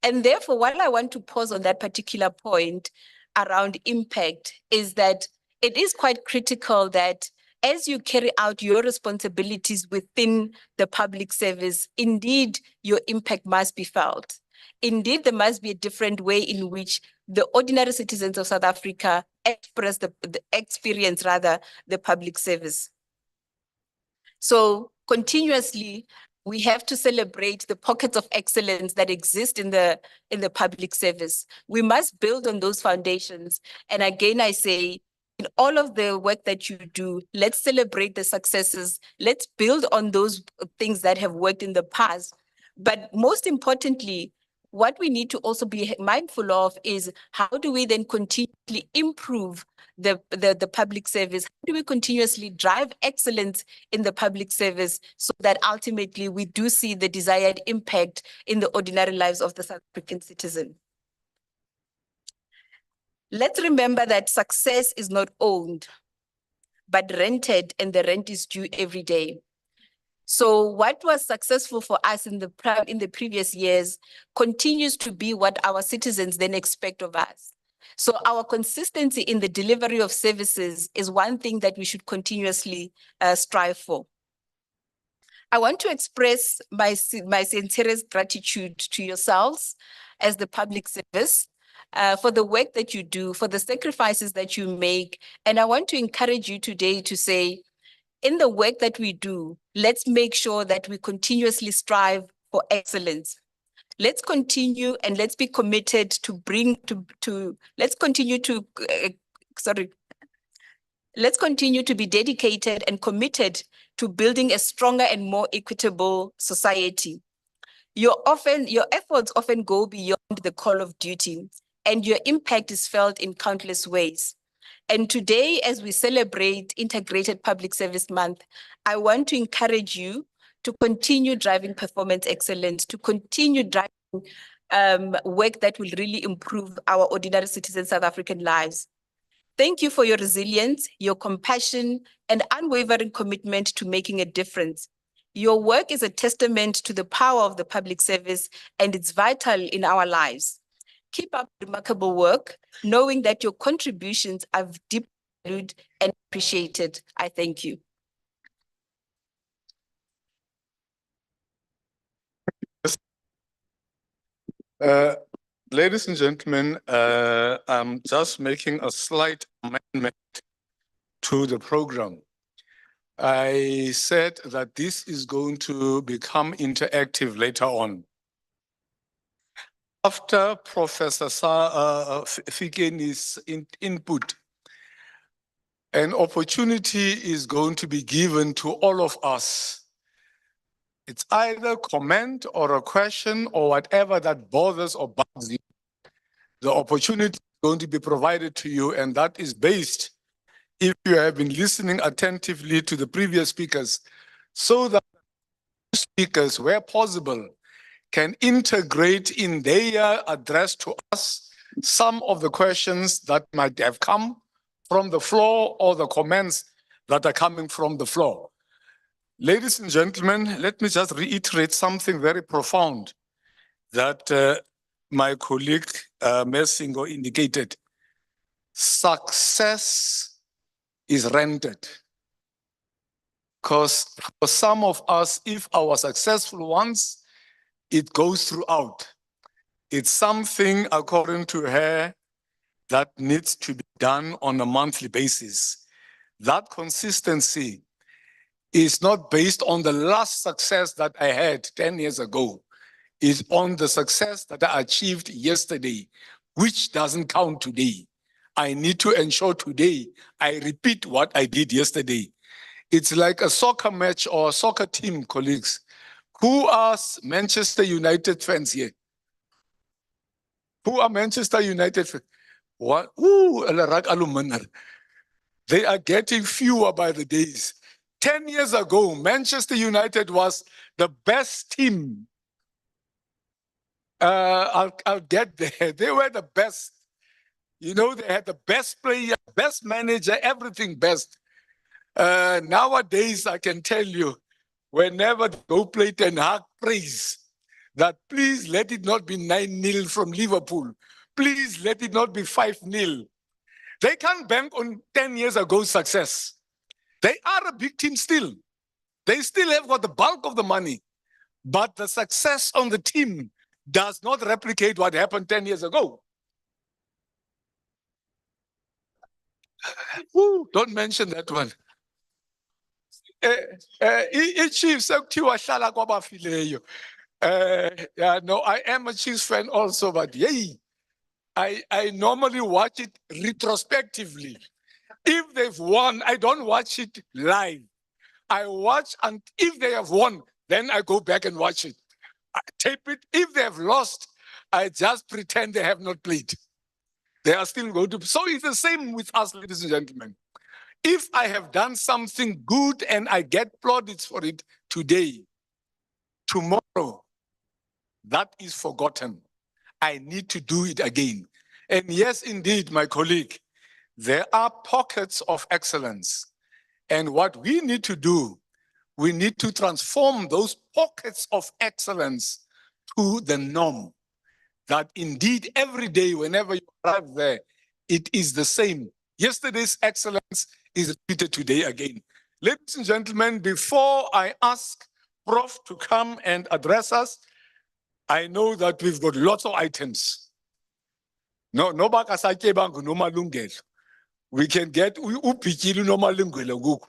And therefore, while I want to pause on that particular point around impact, is that it is quite critical that as you carry out your responsibilities within the public service, indeed, your impact must be felt. Indeed, there must be a different way in which the ordinary citizens of South Africa experience the public service. So continuously, we have to celebrate the pockets of excellence that exist in the public service. We must build on those foundations. And again, I say, in all of the work that you do, let's celebrate the successes. Let's build on those things that have worked in the past. But most importantly, what we need to also be mindful of is how do we then continually improve the public service? How do we continuously drive excellence in the public service so that ultimately we do see the desired impact in the ordinary lives of the South African citizen? Let's remember that success is not owned, but rented, and the rent is due every day. So what was successful for us in the previous years continues to be what our citizens then expect of us. So our consistency in the delivery of services is one thing that we should continuously strive for. I want to express my sincerest gratitude to yourselves as the public service for the work that you do, for the sacrifices that you make. And I want to encourage you today to say, in the work that we do, let's make sure that we continuously strive for excellence. Let's continue and let's be committed to let's continue to be dedicated and committed to building a stronger and more equitable society. Your efforts often go beyond the call of duty, and your impact is felt in countless ways. And today, as we celebrate Integrated Public Service Month, I want to encourage you to continue driving performance excellence, to continue driving work that will really improve our ordinary citizen South African lives. Thank you for your resilience, your compassion, and unwavering commitment to making a difference. Your work is a testament to the power of the public service, and it's vital in our lives. Keep up remarkable work, knowing that your contributions are deeply valued and appreciated. I thank you. Ladies and gentlemen, I'm just making a slight amendment to the program. I said that this is going to become interactive later on. After Professor Fikeni's input, an opportunity is going to be given to all of us. It's either comment or a question or whatever that bothers or bugs you. The opportunity is going to be provided to you, and that is based, if you have been listening attentively to the previous speakers, so that speakers, where possible, can integrate in their address to us some of the questions that might have come from the floor or the comments that are coming from the floor. Ladies and gentlemen, let me just reiterate something very profound that my colleague Messingo indicated. Success is rented. Because for some of us, if our successful ones, it goes throughout. It's something, according to her, that needs to be done on a monthly basis. That consistency is not based on the last success that I had 10 years ago. It's on the success that I achieved yesterday, which doesn't count today. I need to ensure today I repeat what I did yesterday. It's like a soccer match or a soccer team, colleagues. Who are Manchester United fans here? Who are Manchester United fans? What? Ooh, they are getting fewer by the days. 10 years ago, Manchester United was the best team. I'll get there. They were the best. You know, they had the best player, best manager, everything best. Nowadays, I can tell you, whenever they go play Ten Hag, praise that please let it not be 9-0 from Liverpool. Please let it not be 5-0. They can't bank on 10 years ago's success. They are a big team still. They still have got the bulk of the money. But the success on the team does not replicate what happened 10 years ago. Ooh, don't mention that one. Chiefs, yeah, no, I am a Chiefs fan also, but yay, I normally watch it retrospectively. If they've won, I don't watch it live. I watch, and if they have won, then I go back and watch it. I tape it. If they have lost, I just pretend they have not played. They are still going to. So it's the same with us, ladies and gentlemen. If I have done something good and I get plaudits for it today, tomorrow, that is forgotten. I need to do it again. And yes, indeed, my colleague, there are pockets of excellence. And what we need to do, we need to transform those pockets of excellence to the norm. That indeed, every day, whenever you arrive there, it is the same. Yesterday's excellence is repeated today again. Ladies and gentlemen, before I ask Prof to come and address us. I know that we've got lots of items. No, no bakasake bangu no malungelo. We can get upikilu no malungelo guku.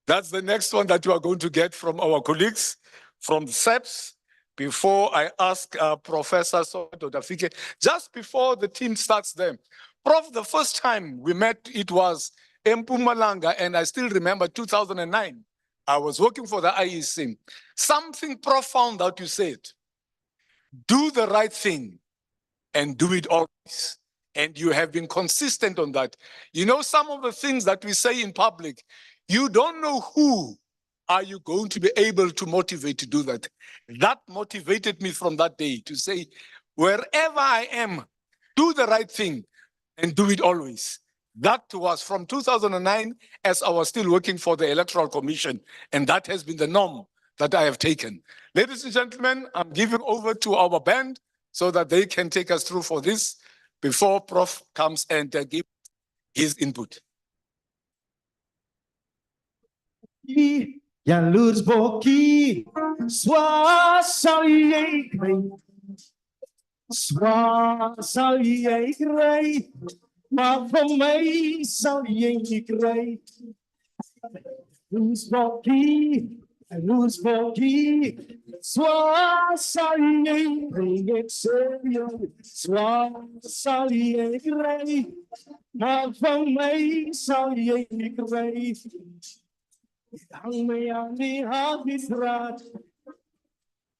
That's the next one that you are going to get from our colleagues from SEPS. Before I ask Professor Soto Dafike, just before the team starts them. Prof, the first time we met, it was in Mpumalanga, and I still remember 2009. I was working for the IEC. Something profound that you said. Do the right thing and do it always. And you have been consistent on that. You know, some of the things that we say in public, you don't know who are you going to be able to motivate to do that. That motivated me from that day to say, wherever I am, do the right thing and do it always. That was from 2009 as I was still working for the Electoral Commission. And that has been the norm that I have taken. Ladies and gentlemen, I'm giving over to our band so that they can take us through for this before Prof comes and give his input. Jaloers bokkie, zwaar sal jy kry. Zwaar sal jy kry, maar vir my sal jy nie kry. Jaloers bokkie, zwaar sal jy kry. Ek sê jou, zwaar sal jy kry, maar vir my sal jy nie kry. Hang my aan die Haviesstraat.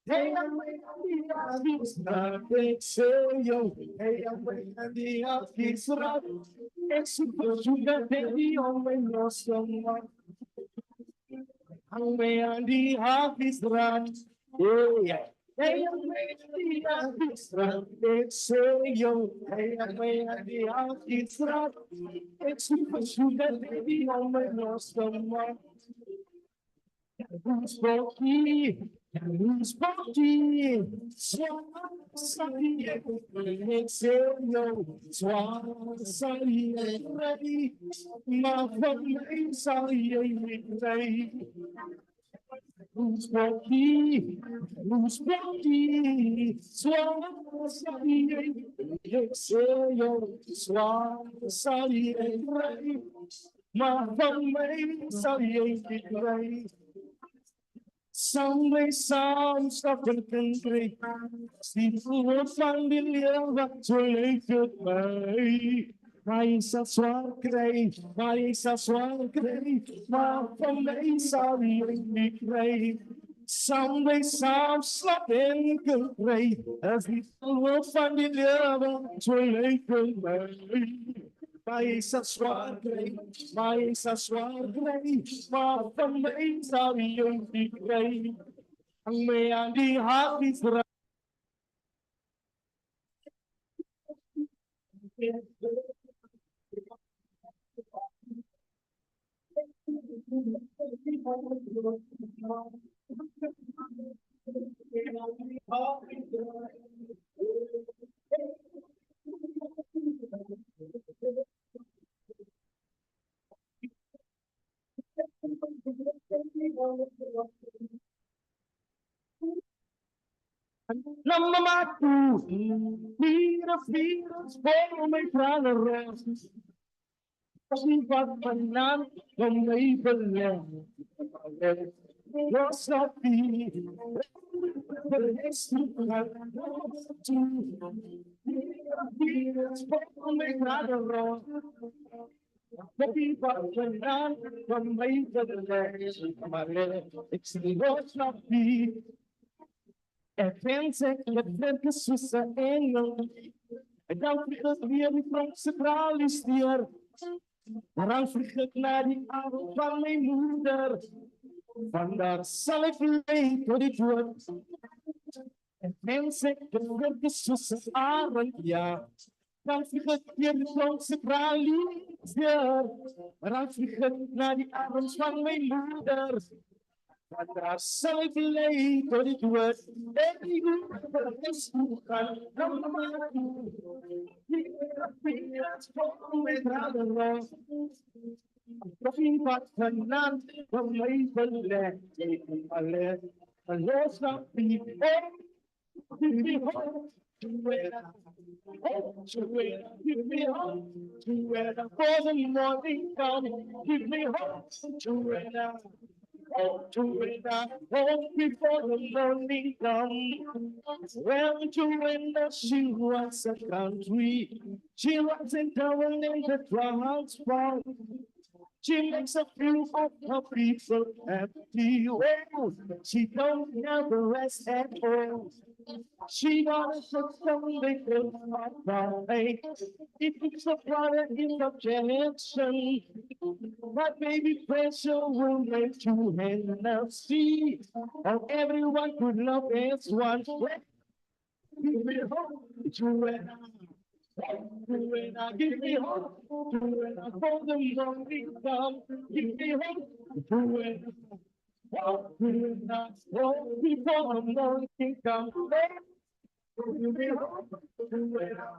Hey, hang my aan die Haviesstraat. Ek sê jou, hey, hang my aan die Haviesstraat. Ek soek dat ek die om my los kan maak. Hang my aan die Haviesstraat. Hey, hang my aan die Haviesstraat. Ek sê jou, hey, hang my aan die Haviesstraat. Ek soek dat ek die om my los kan maak. Jaloers bokkie, zwaar sal jy kry. Ek sê jou, zwaar sal jy kry, maar vir my sal jy nie kry. Jaloers bokkie, zwaar sal jy kry. Ek sê jou, zwaar sal jy kry, maar vir my sal jy nie kry. Someday some stuff can creep. Sleep voor van die lewe, so leef het my. Maar jy sal swaar kry, maar van my sal jy nie kry. Someday some slap en kan kry. As die voor van die lewe, so leef het my. Maar jy sal swaar kry, maar van my sal jy nie kry. Hang my aan die Haviesstraat. Namamatu, vira, voor my tranen rus. As nie wat vandaan, van my belem. Los op die, vira, voor my tranen rus. As nie wat vandaan, van my belem. Ek sê los op die. Ek wens ek het soos 'n engel. Ek dan vlieg weer die Franse tralies deur. Dan vlieg ek na die arm van my moeder. Vandaar sal ek leef tot die dood. Ek wens ek het soos 'n arend, ja. Dan vlieg ek weer die Franse tralies deur. Dan vlieg ek na die arms van my moeder. Vandaar sal ek leef tot die dood. Ek die dood is toegaan. Voor my tranen rus. Nog nie wat vandaan, van my belem. Ek alleen. and lost not be. Give me hope to where give me hope to where for the morning come. Give me hope to where hope to where hope before the morning come. Well, to where she was a country, she wasn't down in the transport. She makes a few of her people happy. Oh, she don't have the rest at all. She wants to something about me. It puts a product in the connection. But baby pressure will make you and see. How everyone could love as one. Give me hope to it. Give me hope to it. For the morning come. Give me hope to it. Hope before the morning come. Give me hope to it.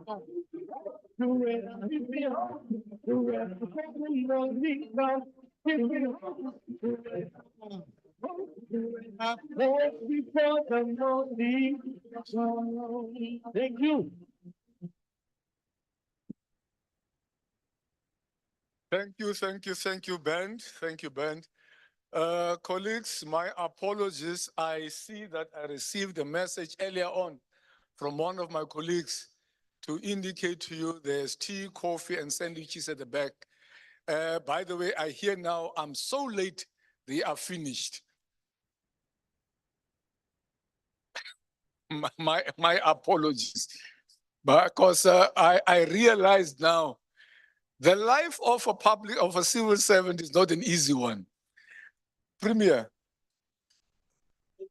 Give me hope to it. For the morning come. Give me hope to it. Hope before the morning come. Thank you. Thank you, Ben. Thank you, Ben. Colleagues, my apologies. I see that I received a message earlier on from one of my colleagues to indicate to you there's tea, coffee, and sandwiches at the back. By the way, I hear now I'm so late, they are finished. My apologies. Because I realize now the life of a civil servant is not an easy one. Premier,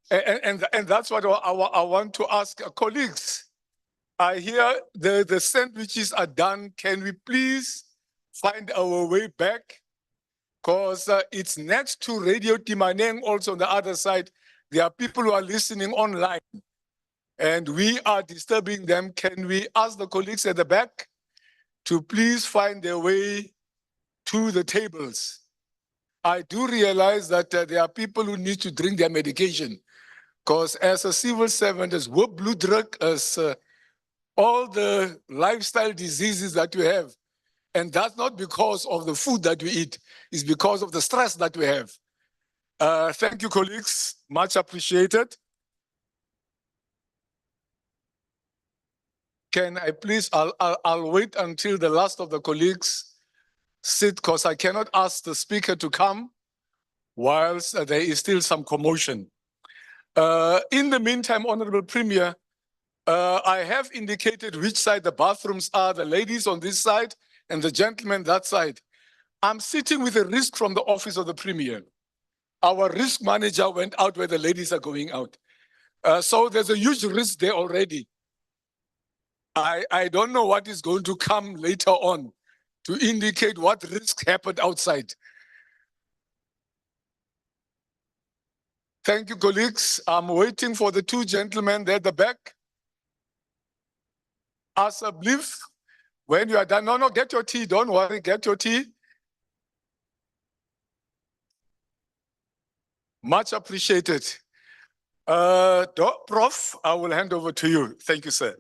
and that's what I want to ask colleagues. I hear the sandwiches are done. Can we please find our way back? Because it's next to Radio Timaneng, also on the other side. There are people who are listening online, and we are disturbing them. Can we ask the colleagues at the back to please find their way to the tables? I do realize that there are people who need to drink their medication, because as a civil servant, as low blood drug, as all the lifestyle diseases that we have, and that's not because of the food that we eat, it's because of the stress that we have. Thank you, colleagues, much appreciated. Can I please, I'll wait until the last of the colleagues sit, because I cannot ask the speaker to come whilst there is still some commotion. In the meantime, Honorable Premier, I have indicated which side the bathrooms are, the ladies on this side and the gentlemen that side. I'm sitting with a risk from the office of the Premier. Our risk manager went out where the ladies are going out. So there's a huge risk there already. I don't know what is going to come later on to indicate what risk happened outside. Thank you, colleagues. I'm waiting for the two gentlemen there at the back. Asableef, when you are done, no, get your tea, don't worry, get your tea. Much appreciated. Prof, I will hand over to you. Thank you, sir.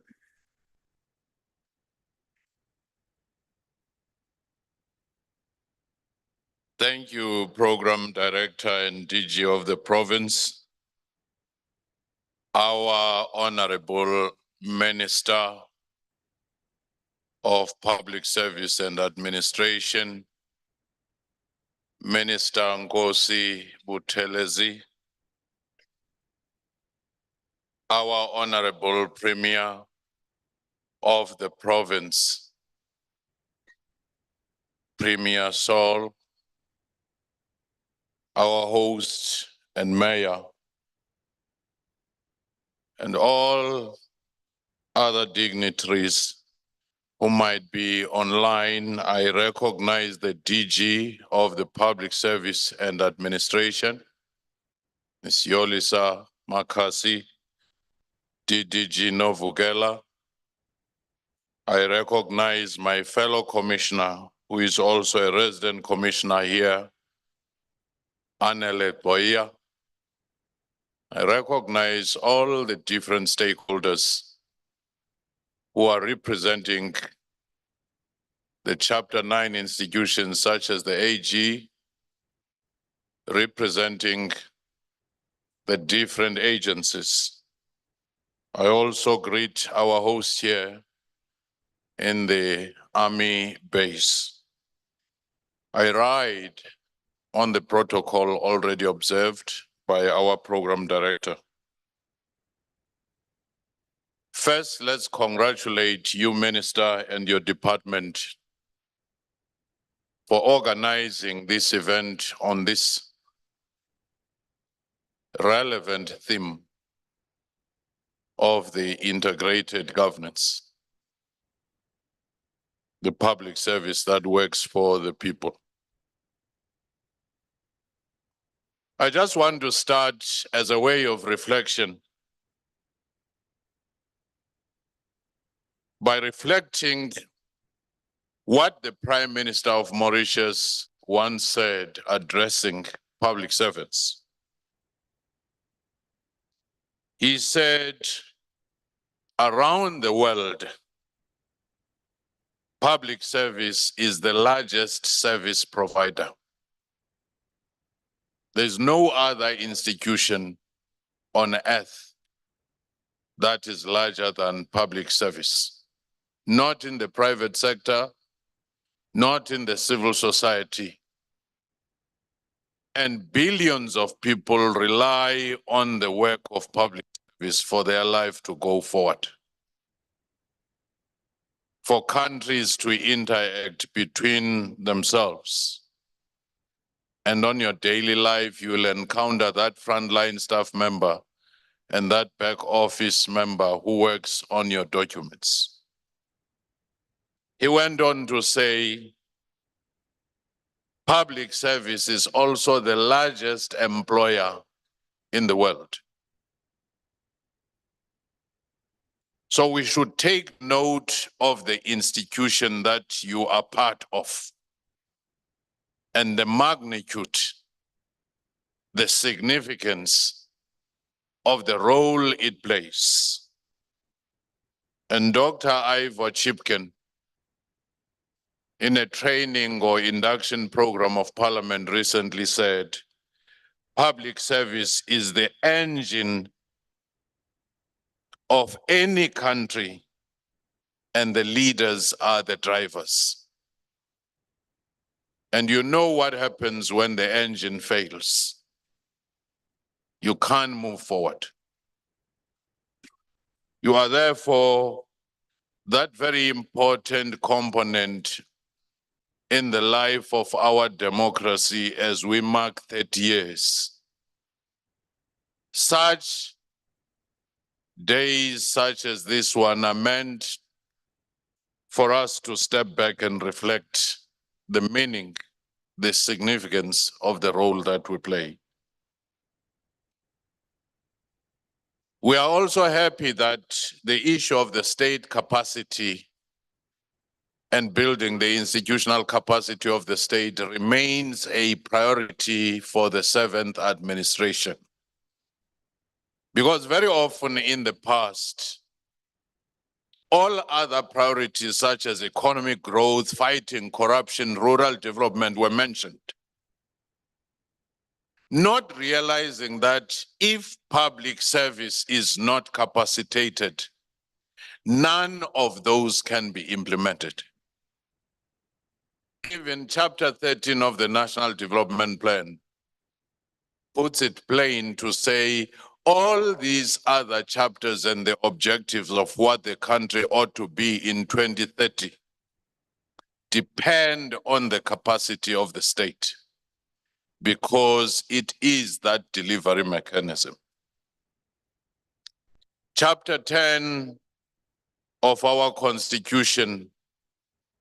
Thank you, Program Director and DG of the province. Our Honorable Minister of Public Service and Administration, Minister Nkosi Buthelezi, our Honorable Premier of the province, Premier Saul, our host and mayor, and all other dignitaries who might be online. I recognize the DG of the Public Service and Administration, Ms. Yolisa Makasi, DDG Novugela. I recognize my fellow commissioner, who is also a resident commissioner here, Anele Boya. I recognize all the different stakeholders who are representing the Chapter 9 institutions such as the AG, representing the different agencies. I also greet our host here in the Army base. I ride on the protocol already observed by our program director. First, let's congratulate you, Minister, and your department for organizing this event on this relevant theme of the integrated governance, the public service that works for the people. I just want to start as a way of reflection by reflecting what the Prime Minister of Mauritius once said addressing public servants. He said, around the world, public service is the largest service provider. There's no other institution on earth that is larger than public service. Not in the private sector, not in the civil society. And billions of people rely on the work of public service for their life to go forward. For countries to interact between themselves. And on your daily life, you will encounter that frontline staff member and that back office member who works on your documents. He went on to say, public service is also the largest employer in the world. So we should take note of the institution that you are part of and the magnitude, the significance of the role it plays. And Dr. Ivor Chipkin, in a training or induction program of Parliament recently said, public service is the engine of any country and the leaders are the drivers. And you know what happens when the engine fails. You can't move forward. You are therefore that very important component in the life of our democracy as we mark 30 years. Such days such as this one are meant for us to step back and reflect the meaning, the significance of the role that we play. We are also happy that the issue of the state capacity and building the institutional capacity of the state remains a priority for the 7th administration. Because very often in the past, all other priorities such as economic growth, fighting corruption, rural development were mentioned. Not realizing that if public service is not capacitated, none of those can be implemented. Even Chapter 13 of the National Development Plan puts it plain to say all these other chapters and the objectives of what the country ought to be in 2030 depend on the capacity of the state because it is that delivery mechanism. Chapter 10 of our Constitution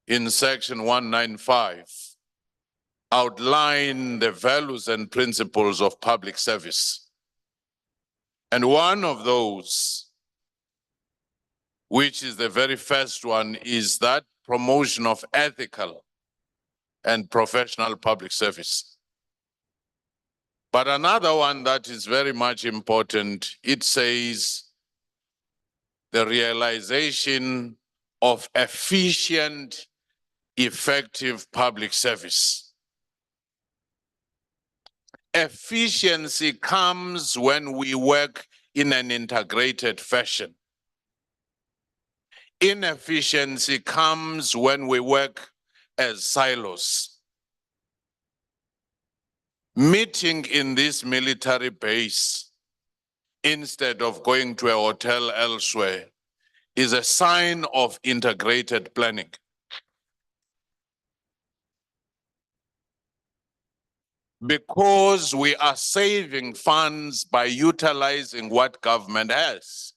in Section 195 outline the values and principles of public service. And one of those, which is the very first one, is that promotion of ethical and professional public service. But another one that is very much important, it says the realization of efficient, effective public service. Efficiency comes when we work in an integrated fashion. Inefficiency comes when we work as silos. Meeting in this military base instead of going to a hotel elsewhere is a sign of integrated planning. Because we are saving funds by utilizing what government has.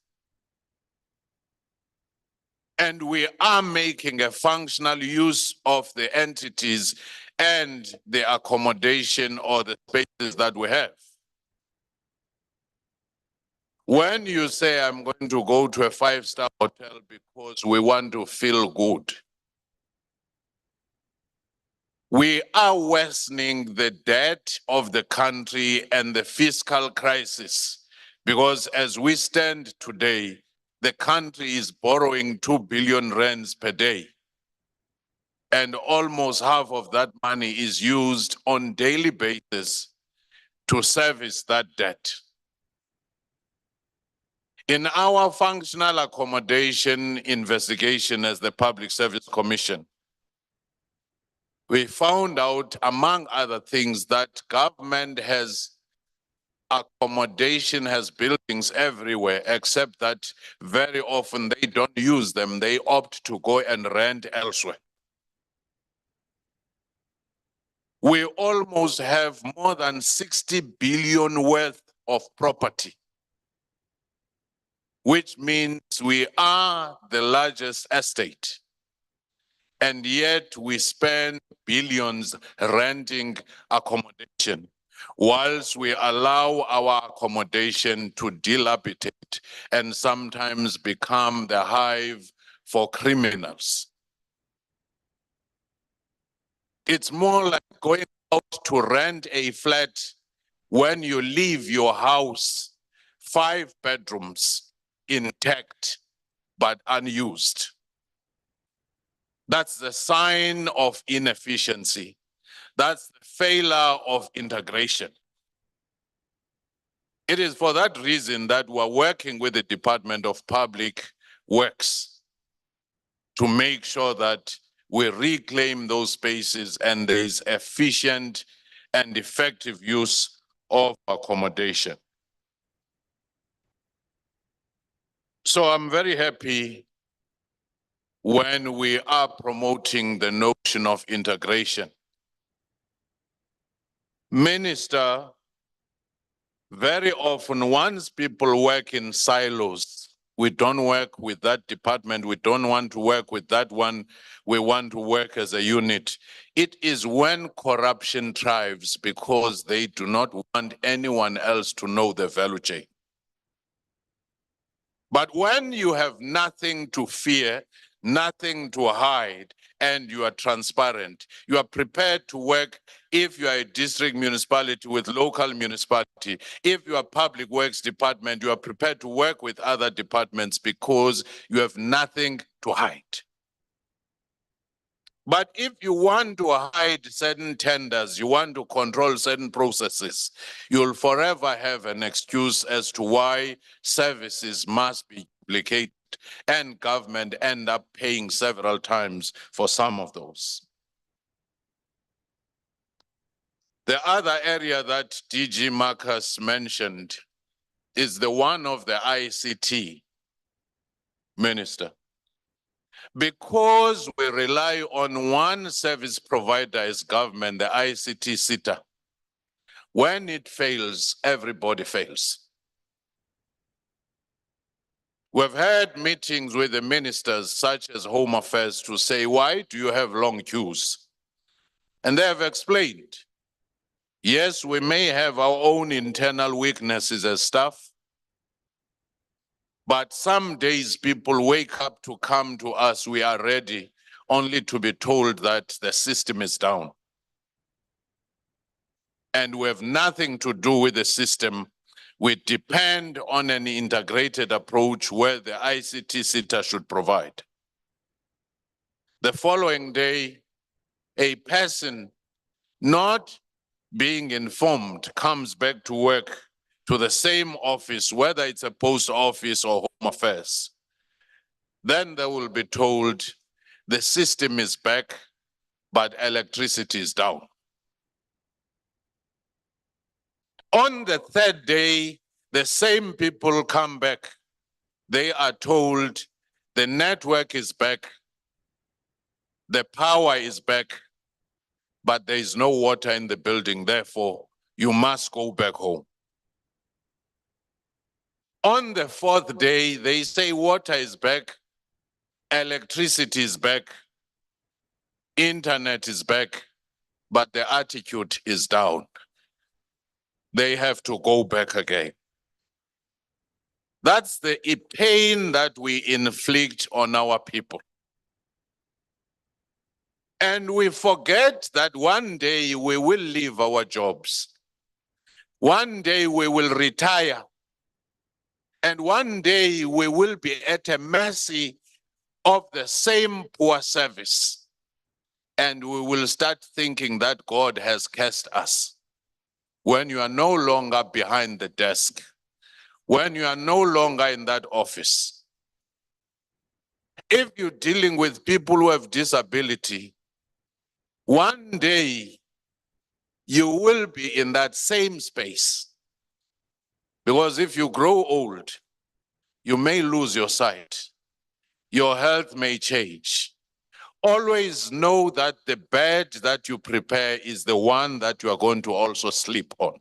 And we are making a functional use of the entities and the accommodation or the spaces that we have. When you say I'm going to go to a 5-star hotel because we want to feel good, we are worsening the debt of the country and the fiscal crisis. Because as we stand today, the country is borrowing 2 billion rands per day. And almost half of that money is used on daily basis to service that debt. In our functional accommodation investigation as the Public Service Commission, we found out, among other things, that government has accommodation, has buildings everywhere, except that very often they don't use them. They opt to go and rent elsewhere. We almost have more than 60 billion worth of property, which means we are the largest estate. And yet we spend billions renting accommodation, whilst we allow our accommodation to dilapidate and sometimes become the hive for criminals. It's more like going out to rent a flat when you leave your house, 5 bedrooms intact but unused. That's the sign of inefficiency. That's the failure of integration. It is for that reason that we're working with the Department of Public Works to make sure that we reclaim those spaces and there is efficient and effective use of accommodation. So I'm very happy when we are promoting the notion of integration. Minister, very often once people work in silos, we don't work with that department, we don't want to work with that one, we want to work as a unit. It is when corruption thrives because they do not want anyone else to know the value chain. But when you have nothing to fear, nothing to hide, and you are transparent, you are prepared to work. If you are a district municipality with local municipality, if you are public works department, you are prepared to work with other departments because you have nothing to hide. But if you want to hide certain tenders, you want to control certain processes, you'll forever have an excuse as to why services must be duplicated and government end up paying several times for some of those. The other area that DG Marcus mentioned is the one of the ICT minister. Because we rely on one service provider as government, the ICT SITA, when it fails, everybody fails. We've had meetings with the ministers, such as Home Affairs, to say, why do you have long queues? And they have explained, yes, we may have our own internal weaknesses as staff, but some days people wake up to come to us, we are ready, only to be told that the system is down. and we have nothing to do with the system. We depend on an integrated approach where the ICT SETA should provide. The following day, a person not being informed comes back to work to the same office, whether it's a post office or home affairs. Then they will be told the system is back, but electricity is down. On the third day, the same people come back. They are told the network is back, the power is back, but there is no water in the building. Therefore, you must go back home. On the fourth day, they say water is back, electricity is back, internet is back, but the attitude is down. They have to go back again. That's the pain that we inflict on our people. And we forget that one day we will leave our jobs. One day we will retire. And one day we will be at a mercy of the same poor service. And we will start thinking that God has cast us. When you are no longer behind the desk, when you are no longer in that office. If you're dealing with people who have disability, one day you will be in that same space. Because if you grow old, you may lose your sight. Your health may change. Always know that the bed that you prepare is the one that you are going to also sleep on.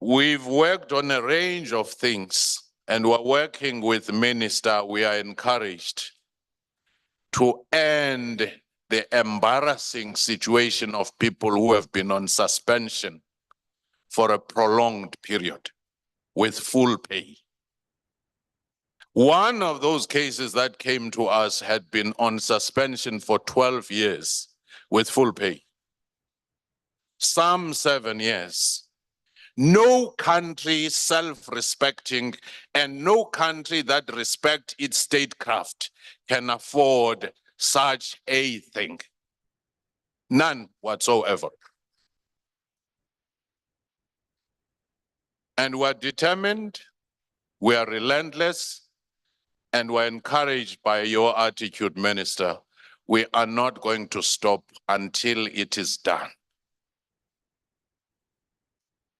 We've worked on a range of things, and we're working with the minister. We are encouraged to end the embarrassing situation of people who have been on suspension for a prolonged period with full pay. One of those cases that came to us had been on suspension for 12 years with full pay. Some 7 years. No country self-respecting and no country that respects its statecraft can afford such a thing. None whatsoever. And we're determined, we are relentless, and we're encouraged by your attitude, Minister. We are not going to stop until it is done.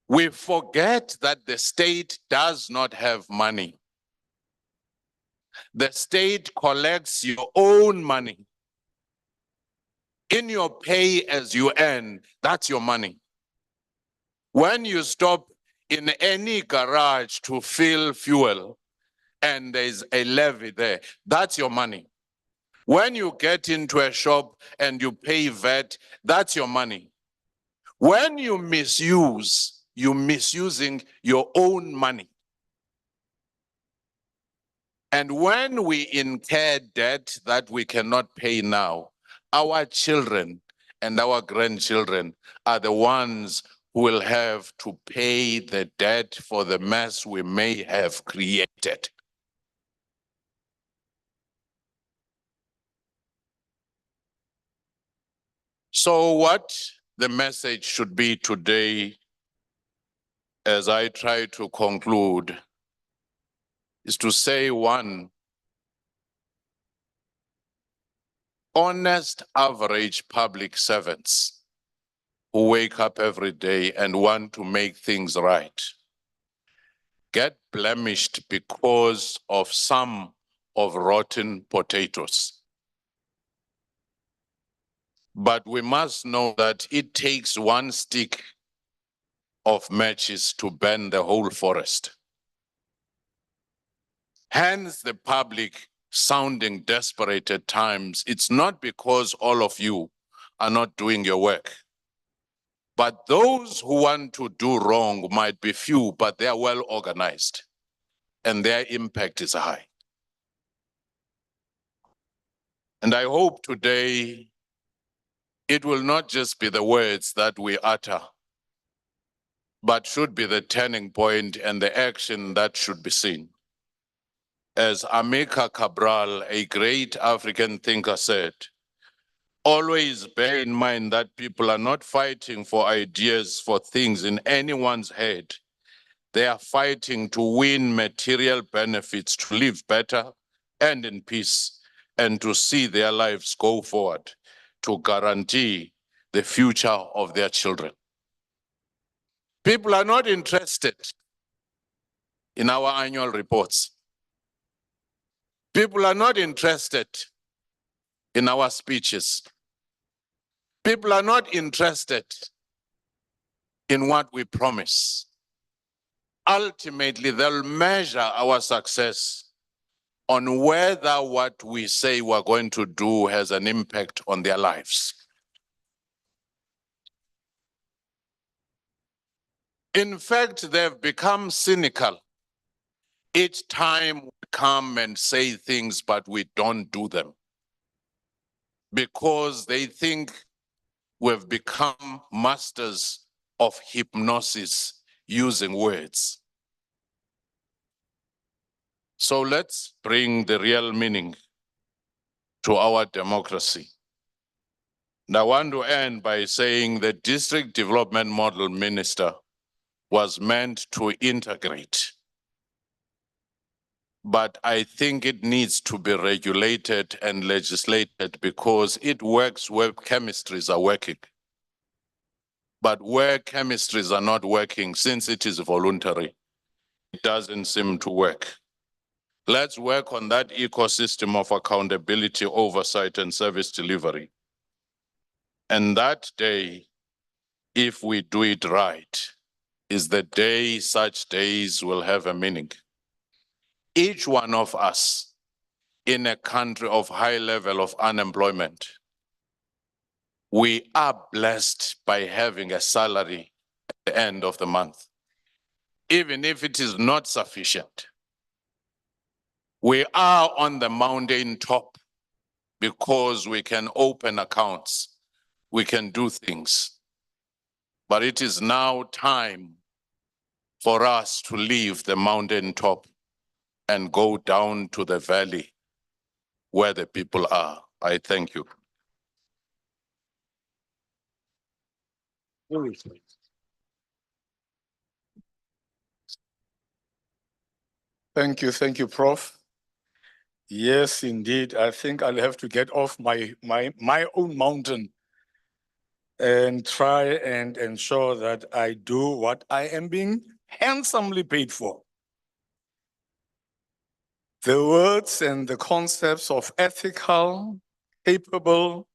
We forget that the state does not have money. The state collects your own money. In your pay as you earn, that's your money. When you stop in any garage to fill fuel and there's a levy there, that's your money. When you get into a shop and you pay VAT, that's your money. When you misuse, you're misusing your own money. And when we incur debt that we cannot pay now, our children and our grandchildren are the ones who will have to pay the debt for the mess we may have created. So what the message should be today, as I try to conclude, is to say, one, honest average public servants who wake up every day and want to make things right get blemished because of some of rotten potatoes. But we must know that it takes one stick of matches to burn the whole forest. Hence the public sounding desperate at times. It's not because all of you are not doing your work. But those who want to do wrong might be few, but they are well organized and their impact is high. And I hope today it will not just be the words that we utter, but should be the turning point and the action that should be seen. As Amilcar Cabral, a great African thinker, said, always bear in mind that people are not fighting for ideas, for things in anyone's head. They are fighting to win material benefits, to live better and in peace, and to see their lives go forward, to guarantee the future of their children. People are not interested in our annual reports. People are not interested in our speeches. People are not interested in what we promise. Ultimately, they'll measure our success on whether what we say we're going to do has an impact on their lives. In fact, they've become cynical. Each time we come and say things, but we don't do them, because they think we've become masters of hypnosis using words. So let's bring the real meaning to our democracy. And I want to end by saying the district development model, Minister, was meant to integrate. But I think it needs to be regulated and legislated because it works where chemistries are working. But where chemistries are not working, since it is voluntary, it doesn't seem to work. Let's work on that ecosystem of accountability, oversight, and service delivery. And that day, if we do it right, is the day such days will have a meaning. Each one of us in a country of high level of unemployment, we are blessed by having a salary at the end of the month, even if it is not sufficient. We are on the mountain top because we can open accounts, we can do things. But it is now time for us to leave the mountain top and go down to the valley where the people are. I thank you. Thank you, Prof. Yes, indeed. I think I'll have to get off my own mountain and try and ensure that I do what I am being handsomely paid for. The words and the concepts of ethical, capable,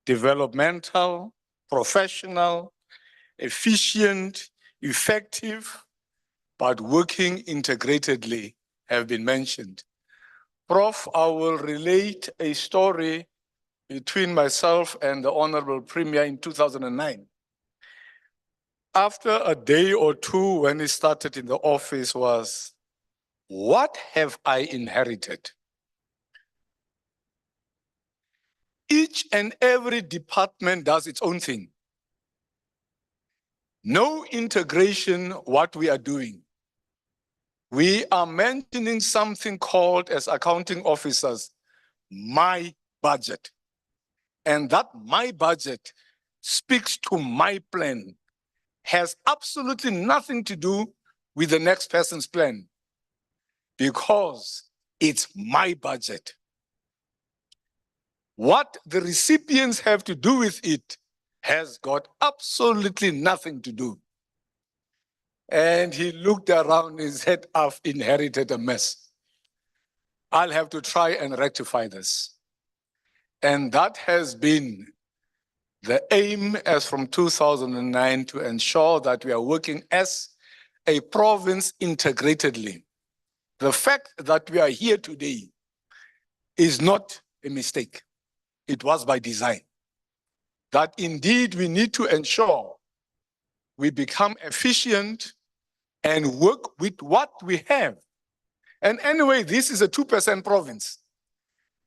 developmental, professional, efficient, effective, but working integratedly have been mentioned. Prof, I will relate a story between myself and the Honorable Premier in 2009. After a day or two when he started in the office was, what have I inherited? Each and every department does its own thing. No integration what we are doing. We are mentioning something called, as accounting officers, my budget. And that my budget speaks to my plan, has absolutely nothing to do with the next person's plan, because it's my budget. What the recipients have to do with it has got absolutely nothing to do. And he looked around and said, I've inherited a mess. I'll have to try and rectify this. And that has been the aim as from 2009 to ensure that we are working as a province integratedly. The fact that we are here today is not a mistake. It was by design. That indeed we need to ensure we become efficient and work with what we have. And anyway, this is a 2% province.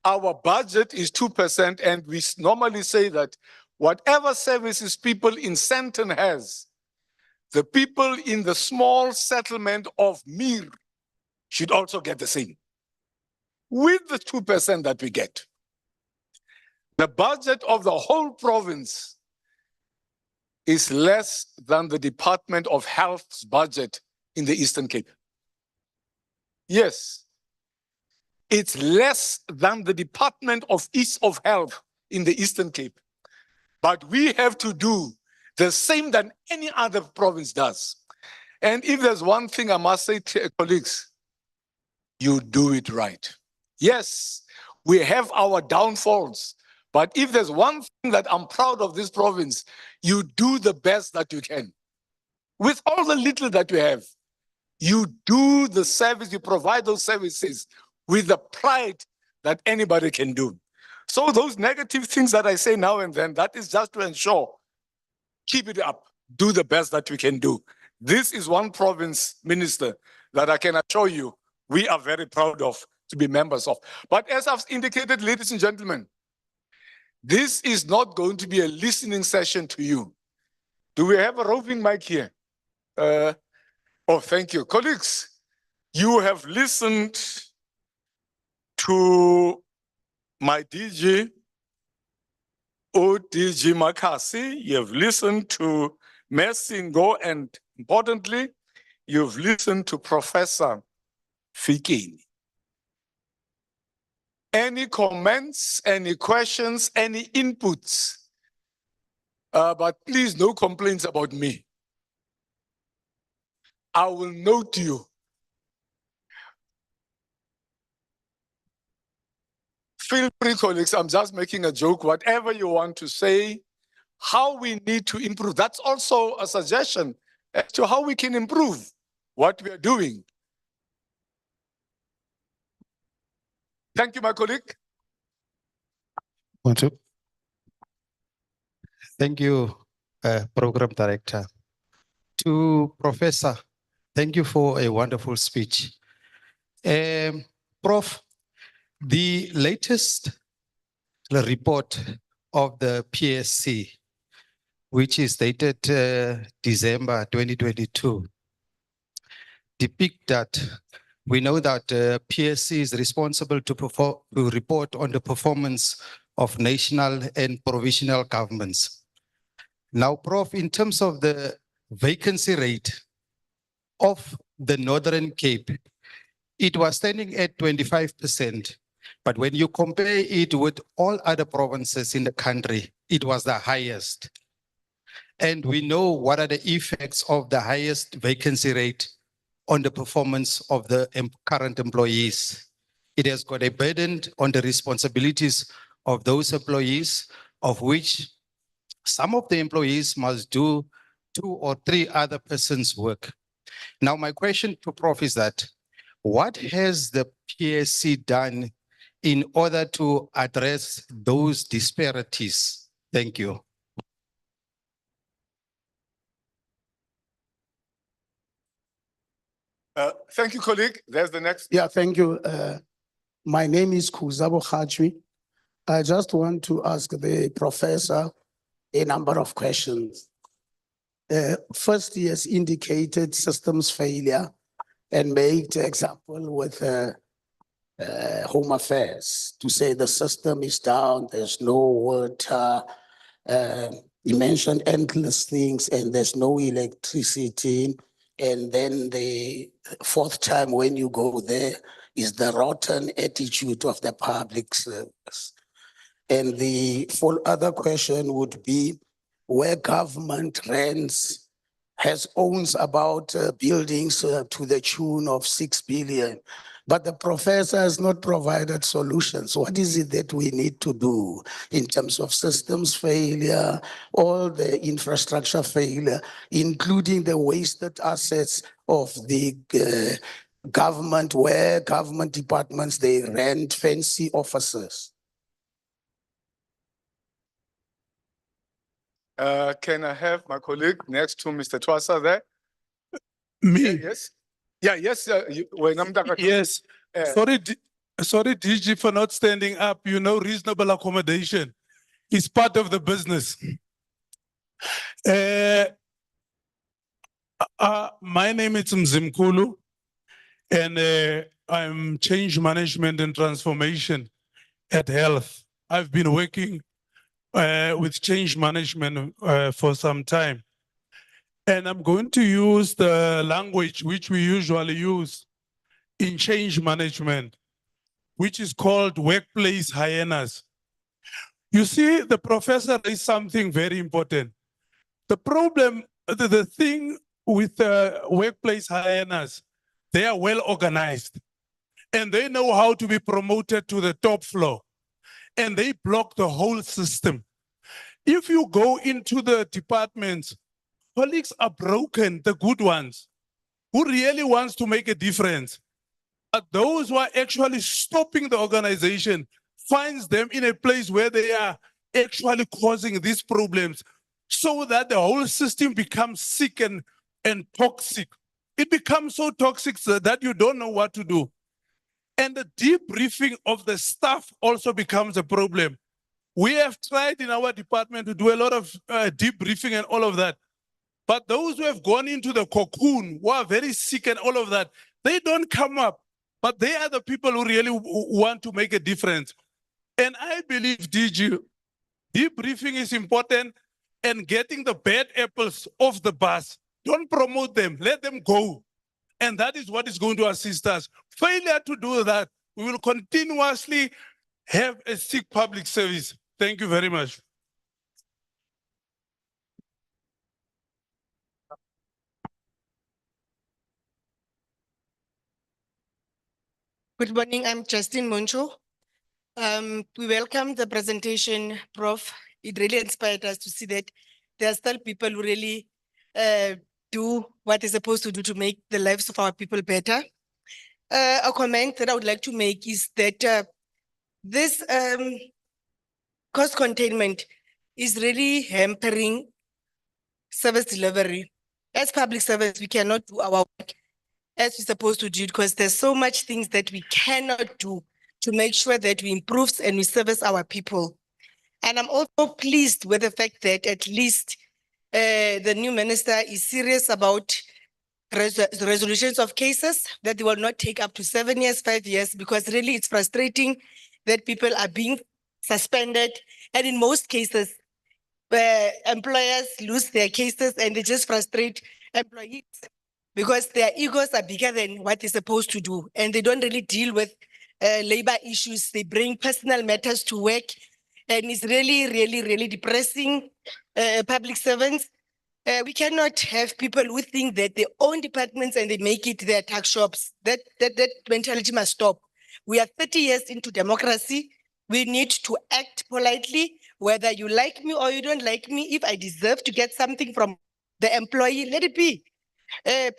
Our budget is 2%, and we normally say that Whatever services people in Sandton has, the people in the small settlement of Mir should also get the same. With the 2% that we get, the budget of the whole province is less than the Department of Health's budget in the Eastern Cape. Yes, it's less than the Department of Health in the Eastern Cape. But we have to do the same that any other province does. And if there's one thing I must say to colleagues, you do it right. Yes, we have our downfalls, but if there's one thing that I'm proud of this province, you do the best that you can. With all the little that you have, you do the service, you provide those services with the pride that anybody can do. So those negative things that I say now and then, that is just to ensure, keep it up, do the best that we can do. This is one province, Minister, that I can assure you, we are very proud of to be members of. But as I've indicated, ladies and gentlemen, this is not going to be a listening session to you. Do we have a roving mic here? Oh, thank you. Colleagues, you have listened to my DG, ODG Makasi. You have listened to Messingo, and importantly, you've listened to Professor Fikeni. Any comments, any questions, any inputs? But please, no complaints about me. I will note you. Feel free, colleagues, I'm just making a joke. Whatever you want to say, how we need to improve, that's also a suggestion as to how we can improve what we are doing. Thank you, my colleague. Thank you, Program Director. To Professor, thank you for a wonderful speech. Prof, the latest report of the PSC, which is dated December 2022, depict that we know that PSC is responsible to report on the performance of national and provincial governments. Now, Prof, in terms of the vacancy rate of the Northern Cape, it was standing at 25%. But when you compare it with all other provinces in the country, it was the highest. And we know what are the effects of the highest vacancy rate on the performance of the current employees. It has got a burden on the responsibilities of those employees, of which some of the employees must do 2 or 3 other persons' work. Now, my question to Prof is that, what has the PSC done in order to address those disparities? Thank you. Thank you, colleague. There's the next. Yeah, thank you. My name is Kuzabo Khajwi. I just want to ask the professor a number of questions. First, he has indicated systems failure and made example with Home Affairs to say the system is down, there's no water. He mentioned endless things and there's no electricity. And then the 4th time when you go there is the rotten attitude of the public service. And the other question would be where government owns about buildings to the tune of 6 billion. But the professor has not provided solutions. What is it that we need to do in terms of systems failure, all the infrastructure failure, including the wasted assets of the government, where government departments, they rent fancy offices? Can I have my colleague next to Mr. Twasa there? Me? Yes. Yeah, yes. Yes. Sorry, DG, for not standing up, reasonable accommodation. It's part of the business. My name is Mzimkulu, and I'm change management and transformation at Health. I've been working with change management for some time. And I'm going to use the language which we usually use in change management, which is called workplace hyenas. You see, the professor is something very important. The problem, the thing with workplace hyenas, they are well organized and they know how to be promoted to the top floor and they block the whole system. If you go into the departments, colleagues are broken, the good ones, who really wants to make a difference. But those who are actually stopping the organization finds them in a place where they are actually causing these problems so that the whole system becomes sick and toxic. It becomes so toxic that you don't know what to do. And the debriefing of the staff also becomes a problem. We have tried in our department to do a lot of debriefing and all of that. But those who have gone into the cocoon, who are very sick and all of that, they don't come up. But they are the people who really want to make a difference. And I believe, DG, debriefing is important and getting the bad apples off the bus. Don't promote them, let them go. And that is what is going to assist us. Failure to do that, we will continuously have a sick public service. Thank you very much. Good morning, I'm Justine Moncho. We welcome the presentation, Prof. It really inspired us to see that there are still people who really do what they're supposed to do to make the lives of our people better. A comment that I would like to make is that this cost containment is really hampering service delivery. As public service, we cannot do our work as we're supposed to do because there's so much things that we cannot do to make sure that we improve and we service our people. And I'm also pleased with the fact that at least the new minister is serious about the resolutions of cases, that they will not take up to 7 years, 5 years, because really it's frustrating that people are being suspended. And in most cases, employers lose their cases and they just frustrate employees because their egos are bigger than what they're supposed to do. And they don't really deal with labor issues. They bring personal matters to work. And it's really, really, really depressing public servants. We cannot have people who think that they own departments and they make it their tax shops. That mentality must stop. We are 30 years into democracy. We need to act politely, whether you like me or you don't like me. If I deserve to get something from the employee, let it be. The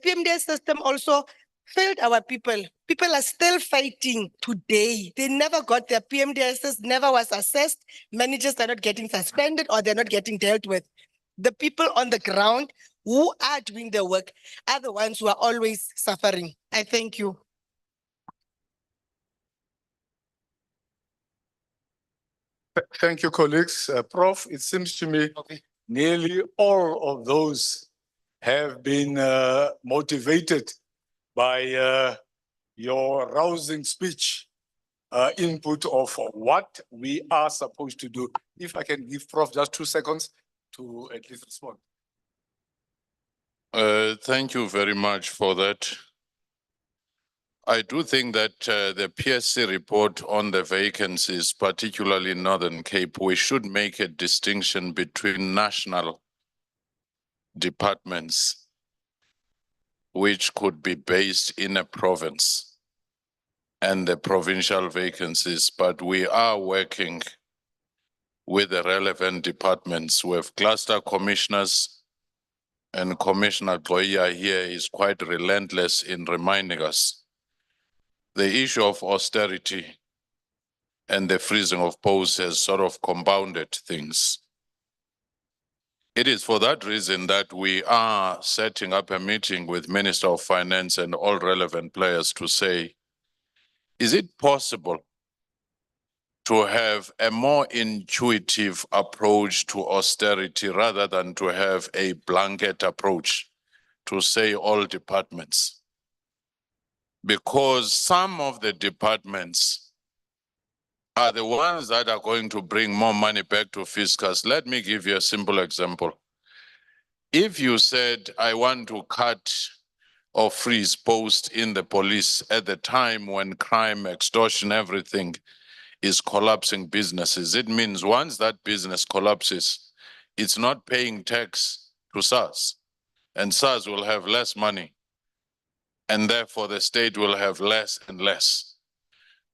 PMDS system also failed our people. People are still fighting today. They never got their PMDSs, never was assessed. Managers are not getting suspended or they're not getting dealt with. The people on the ground who are doing the work are the ones who are always suffering. I thank you. Thank you, colleagues. Prof, it seems to me nearly all of those have been motivated by your rousing speech, input of what we are supposed to do. If I can give Prof just 2 seconds to at least respond. Thank you very much for that. I do think that the PSC report on the vacancies, particularly in Northern Cape, we should make a distinction between national departments, which could be based in a province, and the provincial vacancies. But we are working with the relevant departments. We have cluster commissioners, and Commissioner Goya here is quite relentless in reminding us the issue of austerity and the freezing of posts has sort of compounded things. It is for that reason that we are setting up a meeting with Minister of Finance and all relevant players to say, is it possible to have a more intuitive approach to austerity rather than to have a blanket approach to say all departments. Because some of the departments are the ones that are going to bring more money back to fiscus. Let me give you a simple example. If you said, I want to cut or freeze posts in the police at the time when crime, extortion, everything is collapsing businesses, it means once that business collapses, it's not paying tax to SARS, and SARS will have less money, and therefore the state will have less and less.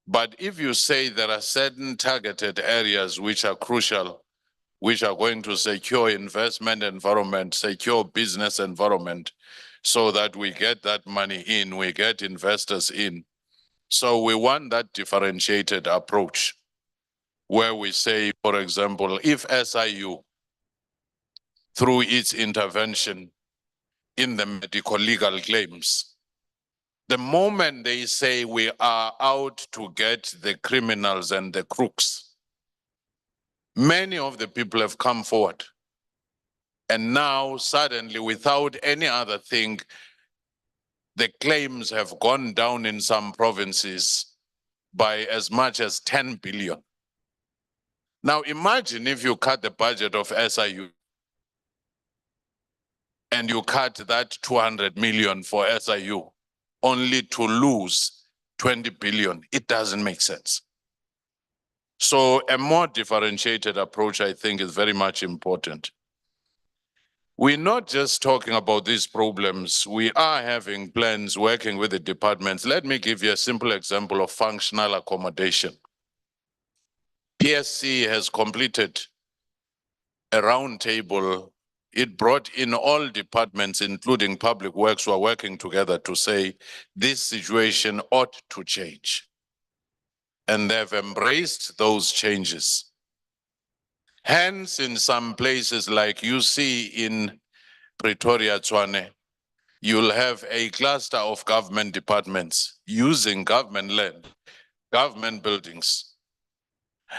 But if you say there are certain targeted areas which are crucial, which are going to secure investment environment, secure business environment, so that we get that money in, we get investors in. So we want that differentiated approach where we say, for example, if SIU, through its intervention in the medical legal claims, the moment they say we are out to get the criminals and the crooks, many of the people have come forward. And now suddenly, without any other thing, the claims have gone down in some provinces by as much as 10 billion. Now imagine if you cut the budget of SIU and you cut that 200 million for SIU only to lose 20 billion. It doesn't make sense. So a more differentiated approach, I think, is very much important. We're not just talking about these problems. We are having plans working with the departments. Let me give you a simple example of functional accommodation. PSC has completed a roundtable. It brought in all departments, including public works, who are working together to say this situation ought to change. And they've embraced those changes. Hence, in some places like you see in Pretoria, Tshwane, you'll have a cluster of government departments using government land, government buildings.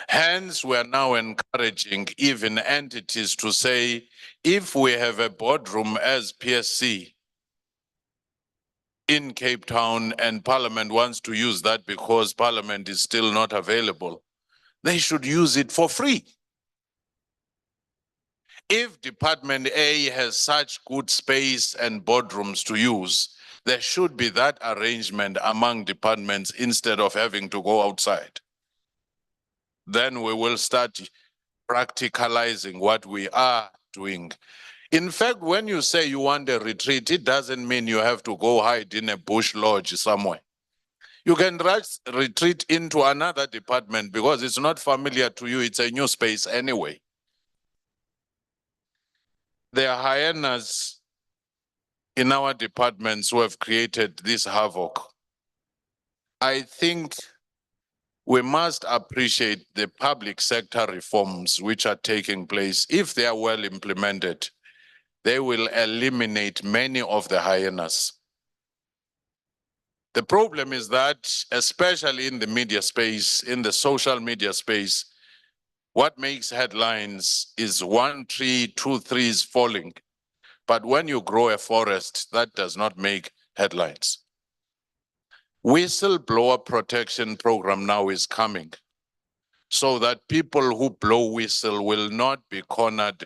Hence, we are now encouraging even entities to say, if we have a boardroom as PSC in Cape Town and Parliament wants to use that because Parliament is still not available, they should use it for free. If Department A has such good space and boardrooms to use, there should be that arrangement among departments instead of having to go outside. Then we will start practicalizing what we are doing. In fact, when you say you want a retreat, it doesn't mean you have to go hide in a bush lodge somewhere. You can retreat into another department because it's not familiar to you. It's a new space anyway. There are hyenas in our departments who have created this havoc. I think we must appreciate the public sector reforms which are taking place. If they are well implemented, they will eliminate many of the hyenas. The problem is that, especially in the media space, in the social media space, what makes headlines is 1 tree, 2 trees falling. But when you grow a forest, that does not make headlines. Whistleblower protection program now is coming so that people who blow whistle will not be cornered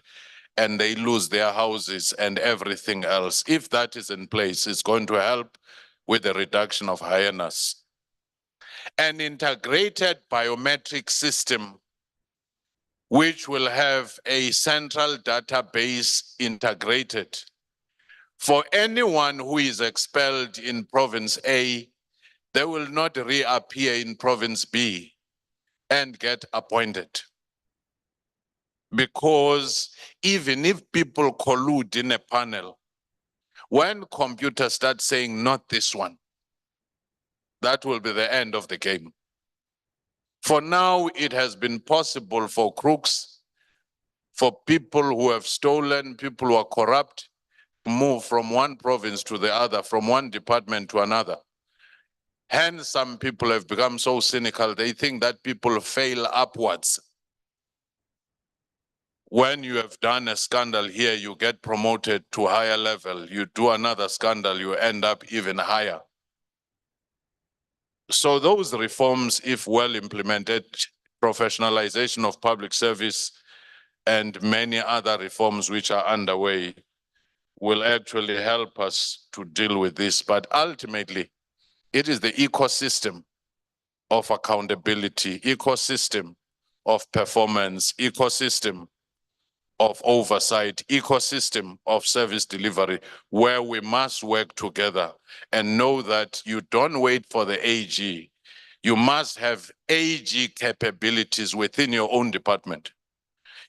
and they lose their houses and everything else. If that is in place, it's going to help with the reduction of hyenas. An integrated biometric system which will have a central database integrated for anyone who is expelled in province A, they will not reappear in province B and get appointed. Because even if people collude in a panel, when computers start saying not this one, that will be the end of the game. For now, it has been possible for crooks, for people who have stolen, people who are corrupt, to move from one province to the other, from one department to another. Hence, some people have become so cynical, they think that people fail upwards. When you have done a scandal here, you get promoted to higher level. You do another scandal, you end up even higher. So those reforms, if well implemented, professionalization of public service and many other reforms which are underway will actually help us to deal with this. But ultimately, it is the ecosystem of accountability, ecosystem of performance, ecosystem of oversight, ecosystem of service delivery, where we must work together and know that you don't wait for the AG. You must have AG capabilities within your own department.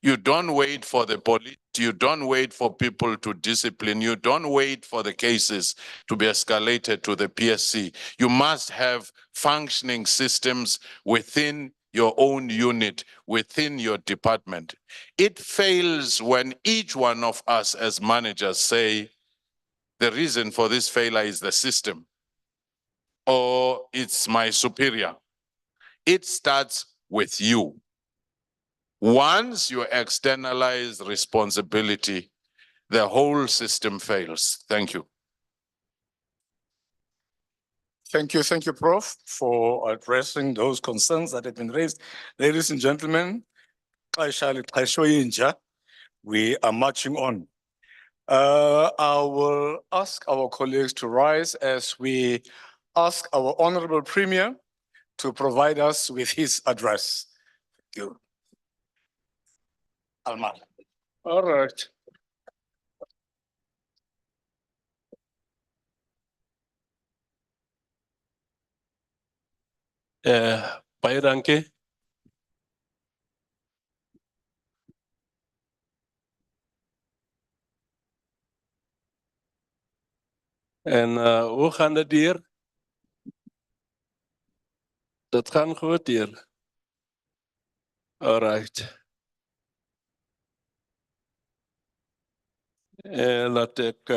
You don't wait for the police, you don't wait for people to discipline, you don't wait for the cases to be escalated to the PSC. You must have functioning systems within your own unit, within your department. It fails when each one of us as managers say, the reason for this failure is the system, or it's my superior. It starts with you. Once you externalize responsibility, the whole system fails. Thank you. Thank you, Prof, for addressing those concerns that have been raised. Ladies and gentlemen, we are marching on. I will ask our colleagues to rise as we ask our Honorable Premier to provide us with his address. Thank you. Alma. All right. Baie dankie. En hoe gaan dit hier? Dit gaan goed hier. All right. Laat ek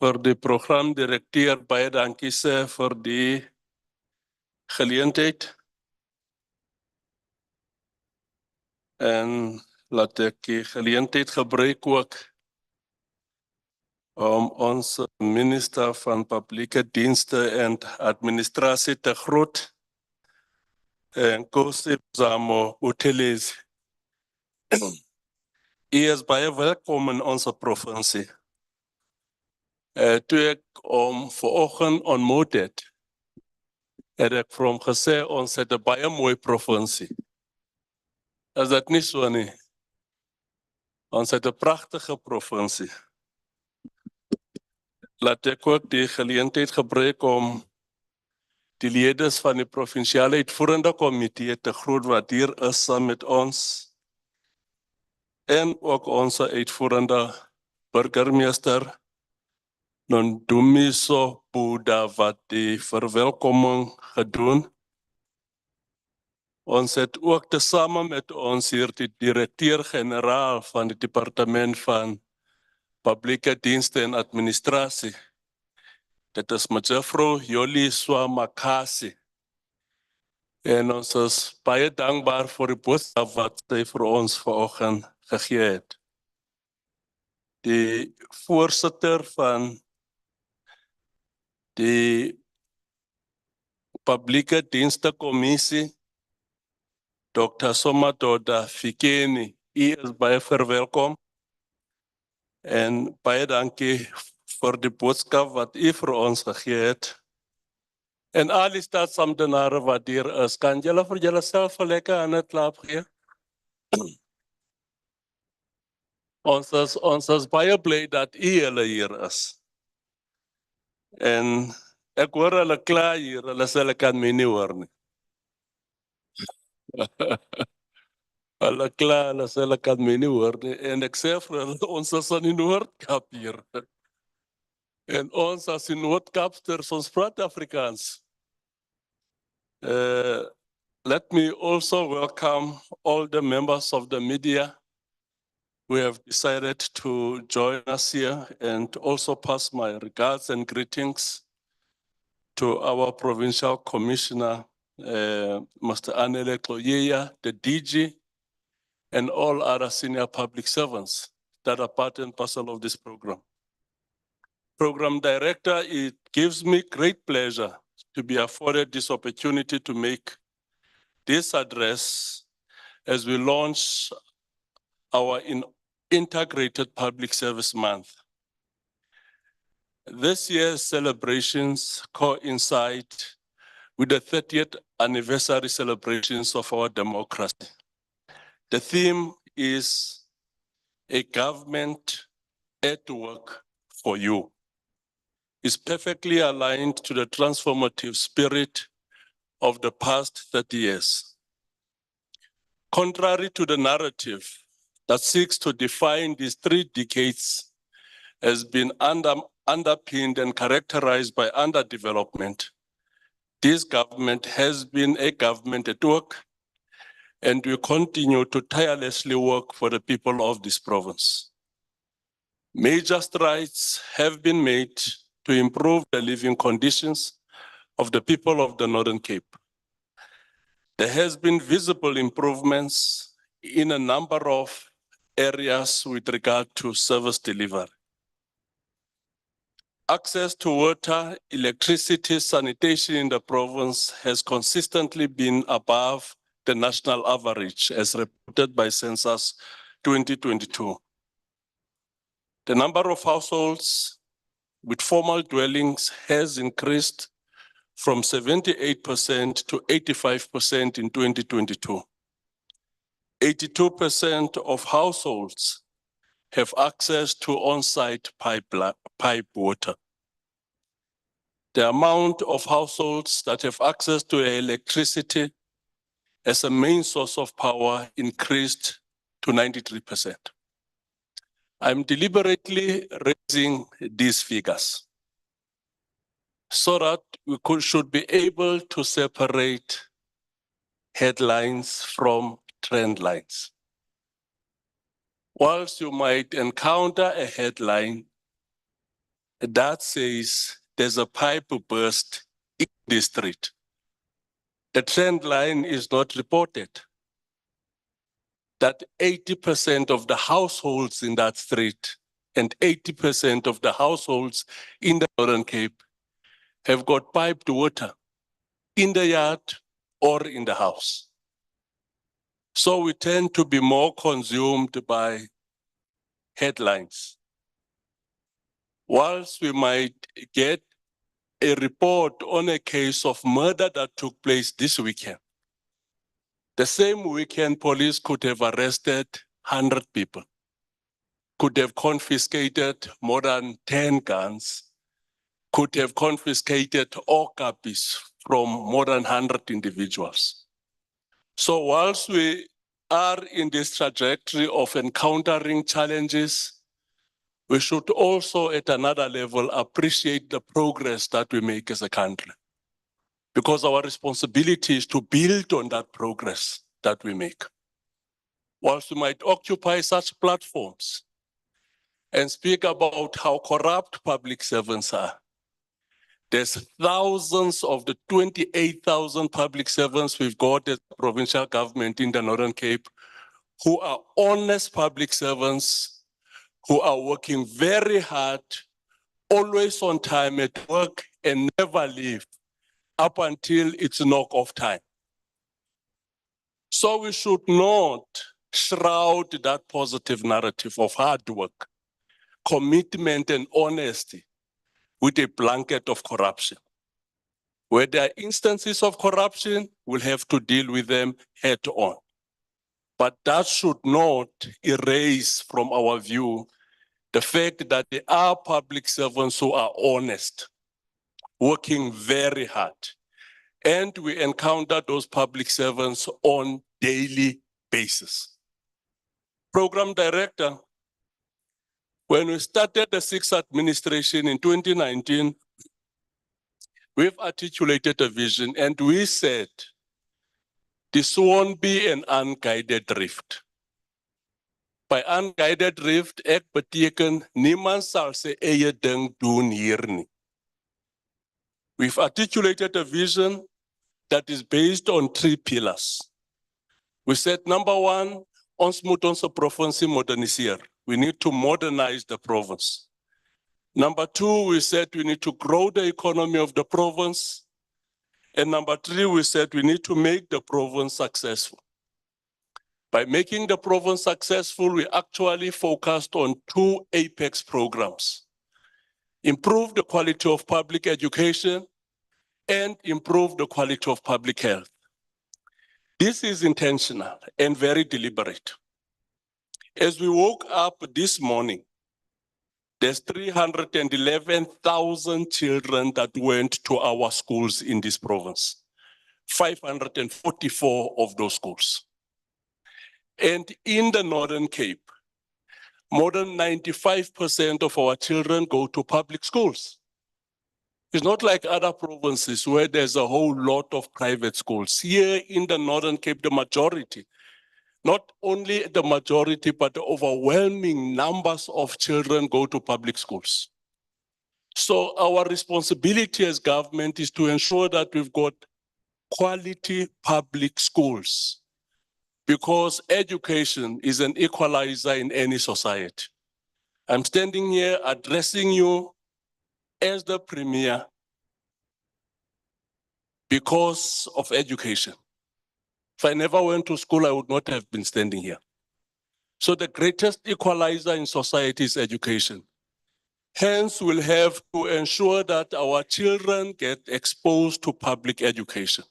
vir die programdirekteur baie dankie sê vir die geleentheid. En laat ek die geleentheid gebruik ook om ons minister van publieke dienste en administrasie te groet. En Nkosi Zamo Buthelezi. U is baie welkom in onze provincie. Toe ek vanoggend ontmoet het ek vir hom gesê ons het 'n baie mooi provinsie. Is dit nie so nie? Ons het 'n pragtige provinsie. Laat ek ook die geleentheid gebruik om die lede van die provinsiale uitvoerende komitee te groet wat hier is saam met ons. En ook onze uitvoerende burgemeester Nondumiso Buda wat die verwelkoming gedoen. Ons het ook tesame met ons hier die direkteur-generaal van die departement van publieke dienste en administrasie. Dit is mevrou Yoliswa Makasi. En ons is baie dankbaar vir die boodskap wat sy vir ons vanoggend gegee het. Die voorsitter van die publieke dienste kommissie, Dr. Somadoda Fikeni, u is baie verwelkom. En baie dankie vir die boodskap wat u vir ons gegee het. En al die staatsamptenare wat hier is, kan julle vir julleself 'n lekker hande klap gee? Ons is baie bly dat u hier is. En ek hoor hulle klaar hier, hulle sê hulle kan my nie hoor nie. Hulle klaar, hulle sê hulle kan my nie hoor nie. En ek sê vir hulle, ons is aan die Noordkap hier. En ons as die Noordkapsters, ons praat Afrikaans. Let me also welcome all the members of the media who have decided to join us here and also pass my regards and greetings to our provincial commissioner, Mr. Anele Tloyeya, the DG, and all other senior public servants that are part and parcel of this program. Program Director, it gives me great pleasure to be afforded this opportunity to make this address as we launch our Integrated Public Service Month. This year's celebrations coincide with the 30th anniversary celebrations of our democracy. The theme is a government at work for you. It's perfectly aligned to the transformative spirit of the past 30 years. Contrary to the narrative that seeks to define these 3 decades as being underpinned and characterized by underdevelopment, this government has been a government at work, and we continue to tirelessly work for the people of this province. Major strides have been made to improve the living conditions of the people of the Northern Cape. There has been visible improvements in a number of areas with regard to service delivery. Access to water, electricity, sanitation in the province has consistently been above the national average as reported by Census 2022. The number of households with formal dwellings has increased from 78% to 85% in 2022. 82% of households have access to on-site pipe water. The amount of households that have access to electricity as a main source of power increased to 93%. I'm deliberately raising these figures so that we should be able to separate headlines from trend lines. Whilst you might encounter a headline that says there's a pipe burst in the street, the trend line is not reported. That 80% of the households in that street and 80% of the households in the Northern Cape have got piped water in the yard or in the house. So we tend to be more consumed by headlines. Whilst we might get a report on a case of murder that took place this weekend, the same weekend police could have arrested 100 people, could have confiscated more than 10 guns, could have confiscated okapis from more than 100 individuals. So whilst we are in this trajectory of encountering challenges, we should also at another level appreciate the progress that we make as a country, because our responsibility is to build on that progress that we make. Whilst we might occupy such platforms and speak about how corrupt public servants are, there's thousands of the 28,000 public servants we've got as provincial government in the Northern Cape who are honest public servants, who are working very hard, always on time at work and never leave up until it's knock-off time. So we should not shroud that positive narrative of hard work, commitment and honesty with a blanket of corruption. Where there are instances of corruption, we'll have to deal with them head on. But that should not erase from our view the fact that there are public servants who are honest, working very hard. And we encounter those public servants on daily basis. Program Director, when we started the 6th administration in 2019, we've articulated a vision and we said, this won't be an unguided drift. By unguided drift, ek beteken niemand sal sy eie ding doen hier nie. We've articulated a vision that is based on 3 pillars. We said, number one, ons moet onze provincie moderniseer. We need to modernize the province. Number two, we said we need to grow the economy of the province. And number three, we said we need to make the province successful. By making the province successful, we actually focused on 2 apex programs. Improve the quality of public education and improve the quality of public health. This is intentional and very deliberate. As we woke up this morning, there's 311,000 children that went to our schools in this province. 544 of those schools. And in the Northern Cape, more than 95% of our children go to public schools. It's not like other provinces where there's a whole lot of private schools. Here in the Northern Cape, the majority, not only the majority, but the overwhelming numbers of children go to public schools. So our responsibility as government is to ensure that we've got quality public schools, because education is an equalizer in any society. I'm standing here addressing you as the Premier because of education. If I never went to school, I would not have been standing here. So the greatest equalizer in society is education. Hence, we'll have to ensure that our children get exposed to public education.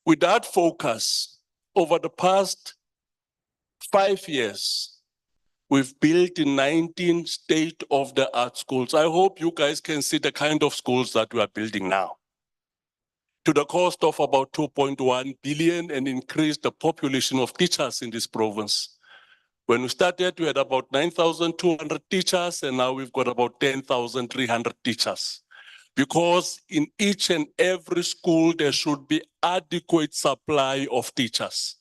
With that focus, over the past 5 years, we've built 19 state-of-the-art schools. I hope you guys can see the kind of schools that we are building now, to the cost of about 2.1 billion, and increase the population of teachers in this province. When we started, we had about 9,200 teachers, and now we've got about 10,300 teachers. Because in each and every school, there should be adequate supply of teachers.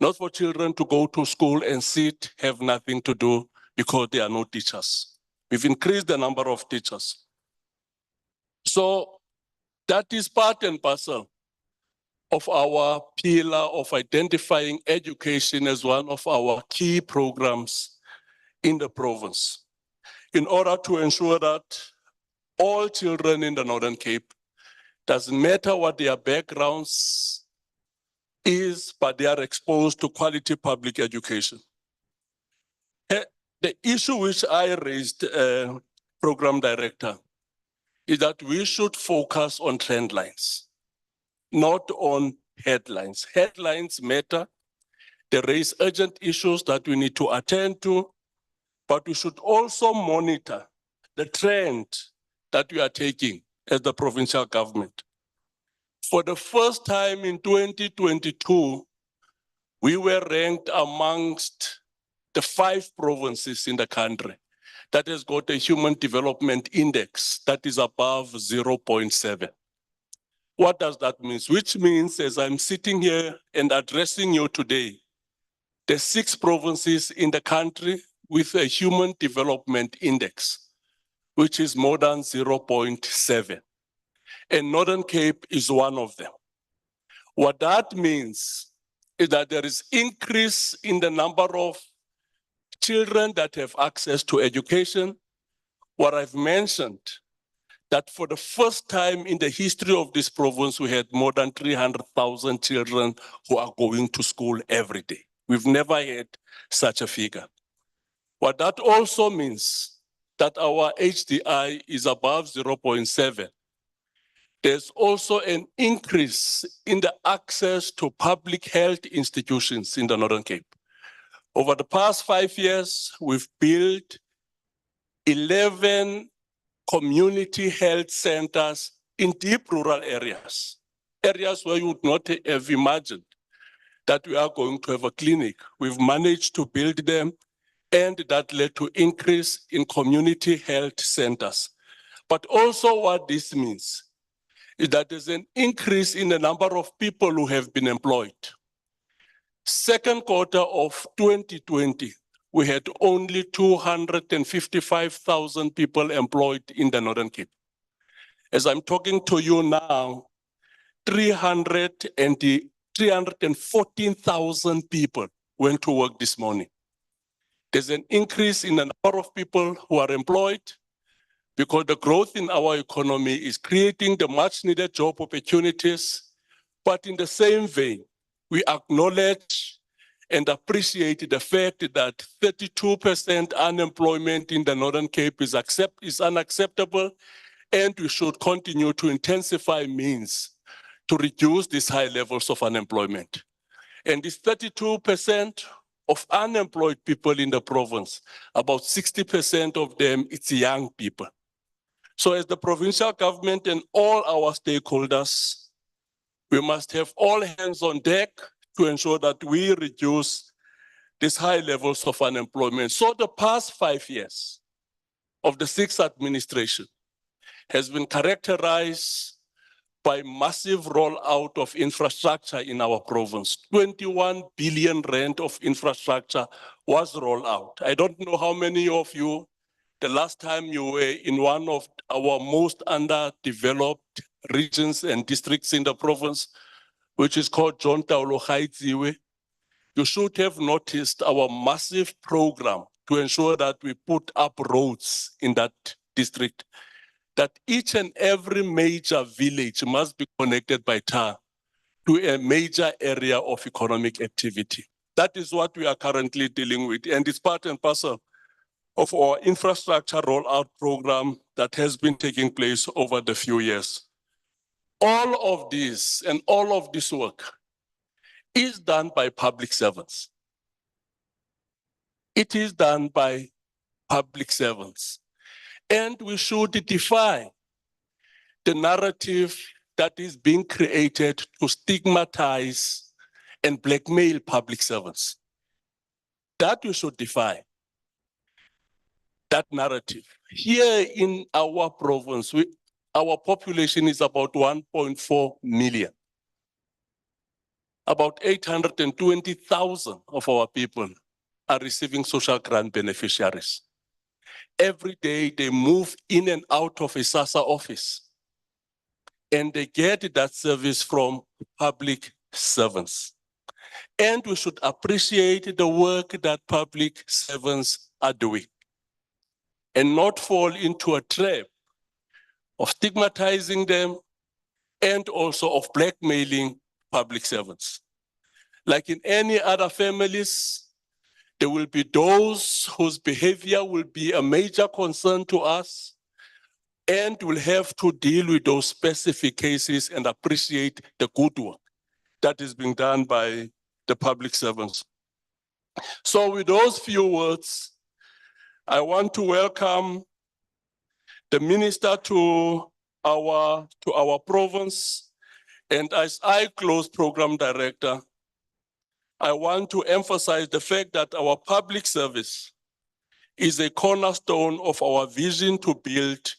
Not for children to go to school and sit, have nothing to do because there are no teachers. We've increased the number of teachers. So that is part and parcel of our pillar of identifying education as one of our key programs in the province, in order to ensure that all children in the Northern Cape, doesn't matter what their backgrounds is, but they are exposed to quality public education. The issue which I raised, Program Director, is that we should focus on trend lines, not on headlines. Headlines matter. They raise urgent issues that we need to attend to, but we should also monitor the trend that we are taking as the provincial government. For the first time in 2022, we were ranked amongst the 5 provinces in the country that has got a human development index that is above 0.7. What does that mean? Which means, as I'm sitting here and addressing you today, the 6 provinces in the country with a human development index, which is more than 0.7. And Northern Cape is one of them. What that means is that there is increase in the number of children that have access to education. What I've mentioned, that for the first time in the history of this province, we had more than 300,000 children who are going to school every day. We've never had such a figure. What that also means, that our HDI is above 0.7. There's also an increase in the access to public health institutions in the Northern Cape. Over the past 5 years, we've built 11 community health centers in deep rural areas, areas where you would not have imagined that we are going to have a clinic. We've managed to build them, and that led to increase in community health centers. But also what this means is that there's an increase in the number of people who have been employed. Second quarter of 2020, we had only 255,000 people employed in the Northern Cape. As I'm talking to you now, 314,000 people went to work this morning. There's an increase in the number of people who are employed because the growth in our economy is creating the much needed job opportunities. But in the same vein, we acknowledge and appreciate the fact that 32% unemployment in the Northern Cape is unacceptable, and we should continue to intensify means to reduce these high levels of unemployment. And this 32% of unemployed people in the province, about 60% of them, it's young people. So as the provincial government and all our stakeholders, we must have all hands on deck to ensure that we reduce these high levels of unemployment. So the past 5 years of the sixth administration has been characterized by massive rollout of infrastructure in our province. 21 billion rand of infrastructure was rolled out. I don't know how many of you, the last time you were in one of our most underdeveloped regions and districts in the province, which is called John Taulo Khaidziwe, you should have noticed our massive program to ensure that we put up roads in that district, that each and every major village must be connected by tar to a major area of economic activity. That is what we are currently dealing with, and it's part and parcel of our infrastructure rollout program that has been taking place over the few years. All of this and all of this work is done by public servants. It is done by public servants. And we should defy the narrative that is being created to stigmatize and blackmail public servants. That we should defy, that narrative. Here in our province, our population is about 1.4 million. About 820,000 of our people are receiving social grant beneficiaries. Every day they move in and out of a SASSA office, and they get that service from public servants. And we should appreciate the work that public servants are doing and not fall into a trap of stigmatizing them and also of blackmailing public servants. Like in any other families, there will be those whose behavior will be a major concern to us, and we'll have to deal with those specific cases and appreciate the good work that is being done by the public servants. So with those few words, I want to welcome the minister to our province. And as I close program director, I want to emphasize the fact that our public service is a cornerstone of our vision to build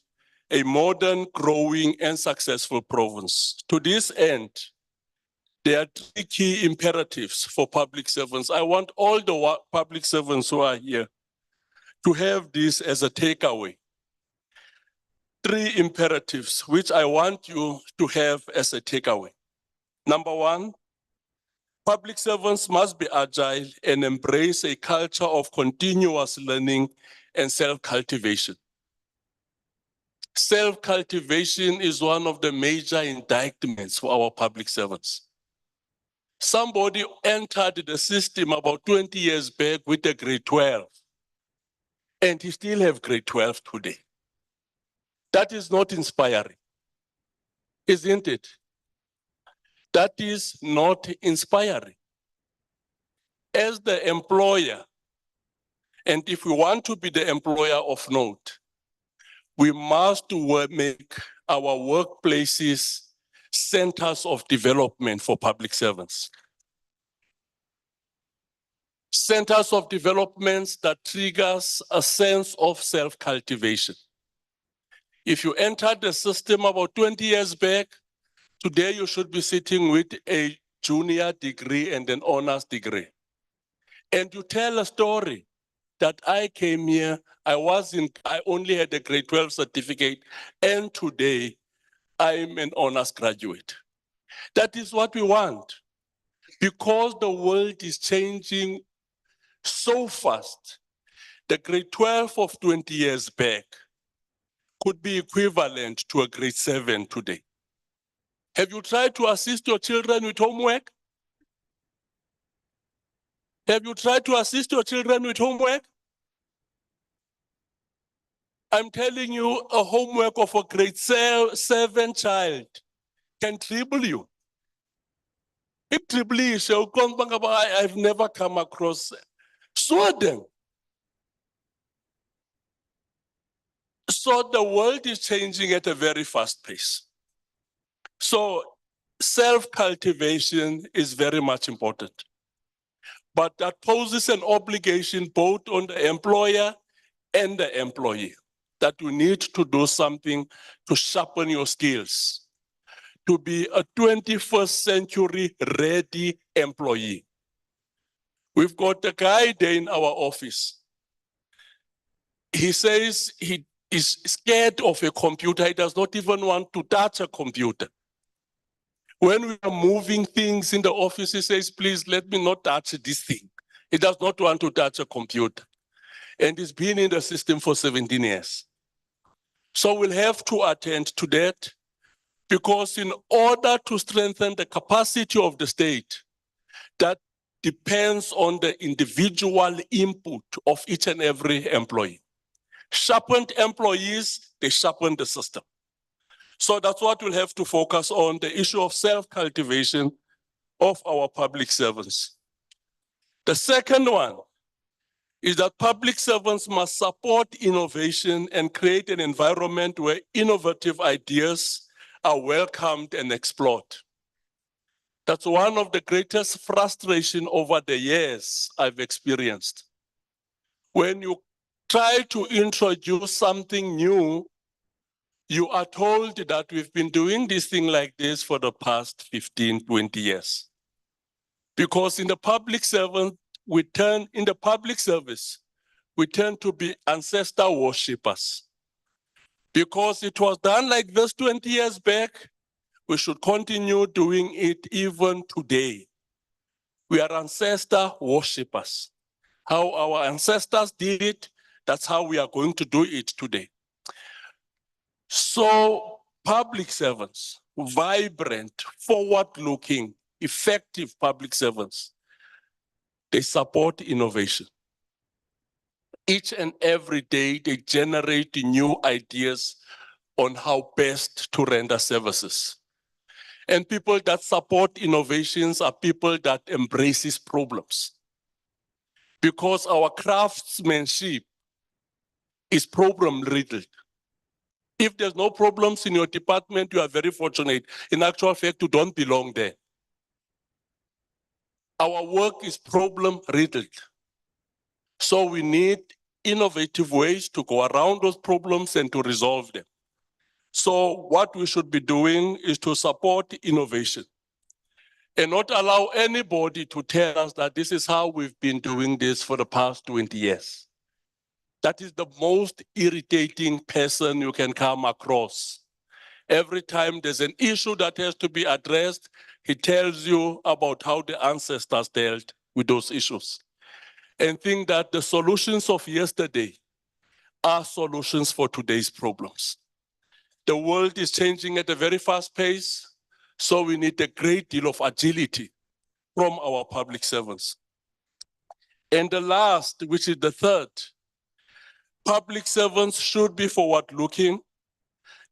a modern, growing, and successful province. To this end, there are 3 key imperatives for public servants. I want all the public servants who are here to have this as a takeaway. 3 imperatives, which I want you to have as a takeaway. Number 1, public servants must be agile and embrace a culture of continuous learning and self-cultivation. Self-cultivation is one of the major indictments for our public servants. Somebody entered the system about 20 years back with a grade 12, and he still have grade 12 today. That is not inspiring, isn't it? That is not inspiring. As the employer, and if we want to be the employer of note, we must make our workplaces centers of development for public servants. Centers of development that triggers a sense of self-cultivation. If you entered the system about 20 years back, today you should be sitting with a junior degree and an honors degree. And you tell a story that I came here, I only had a grade 12 certificate, and today I'm an honors graduate. That is what we want. Because the world is changing so fast, the grade 12 of 20 years back could be equivalent to a grade 7 today. Have you tried to assist your children with homework? Have you tried to assist your children with homework? I'm telling you, a homework of a grade 7 child can triple you. It triple you, so I've never come across Sweden. So the world is changing at a very fast pace. So self-cultivation is very much important. But that poses an obligation both on the employer and the employee, that you need to do something to sharpen your skills, to be a 21st century ready employee. We've got a guy there in our office. He says he is scared of a computer. He does not even want to touch a computer. When we are moving things in the office, he says, please let me not touch this thing. He does not want to touch a computer. And he's been in the system for 17 years. So we'll have to attend to that, because in order to strengthen the capacity of the state, that depends on the individual input of each and every employee. Sharpened employees, they sharpen the system. So that's what we'll have to focus on, the issue of self-cultivation of our public servants. The second one is that public servants must support innovation and create an environment where innovative ideas are welcomed and explored. That's one of the greatest frustration over the years I've experienced. When you try to introduce something new, you are told that we've been doing this thing like this for the past 15, 20 years. Because in the public service, we turn to be ancestor worshippers. Because it was done like this 20 years back, we should continue doing it even today. We are ancestor worshippers. How our ancestors did it, that's how we are going to do it today. So public servants, vibrant, forward-looking, effective public servants, they support innovation. Each and every day, they generate new ideas on how best to render services. And people that support innovations are people that embraces problems. Because our craftsmanship is problem-riddled. If there's no problems in your department, you are very fortunate. In actual fact, you don't belong there. Our work is problem-riddled. So we need innovative ways to go around those problems and to resolve them. So what we should be doing is to support innovation and not allow anybody to tell us that this is how we've been doing this for the past 20 years. That is the most irritating person you can come across. Every time there's an issue that has to be addressed, he tells you about how the ancestors dealt with those issues. And think that the solutions of yesterday are solutions for today's problems. The world is changing at a very fast pace, so we need a great deal of agility from our public servants. And the last, which is the third, public servants should be forward-looking.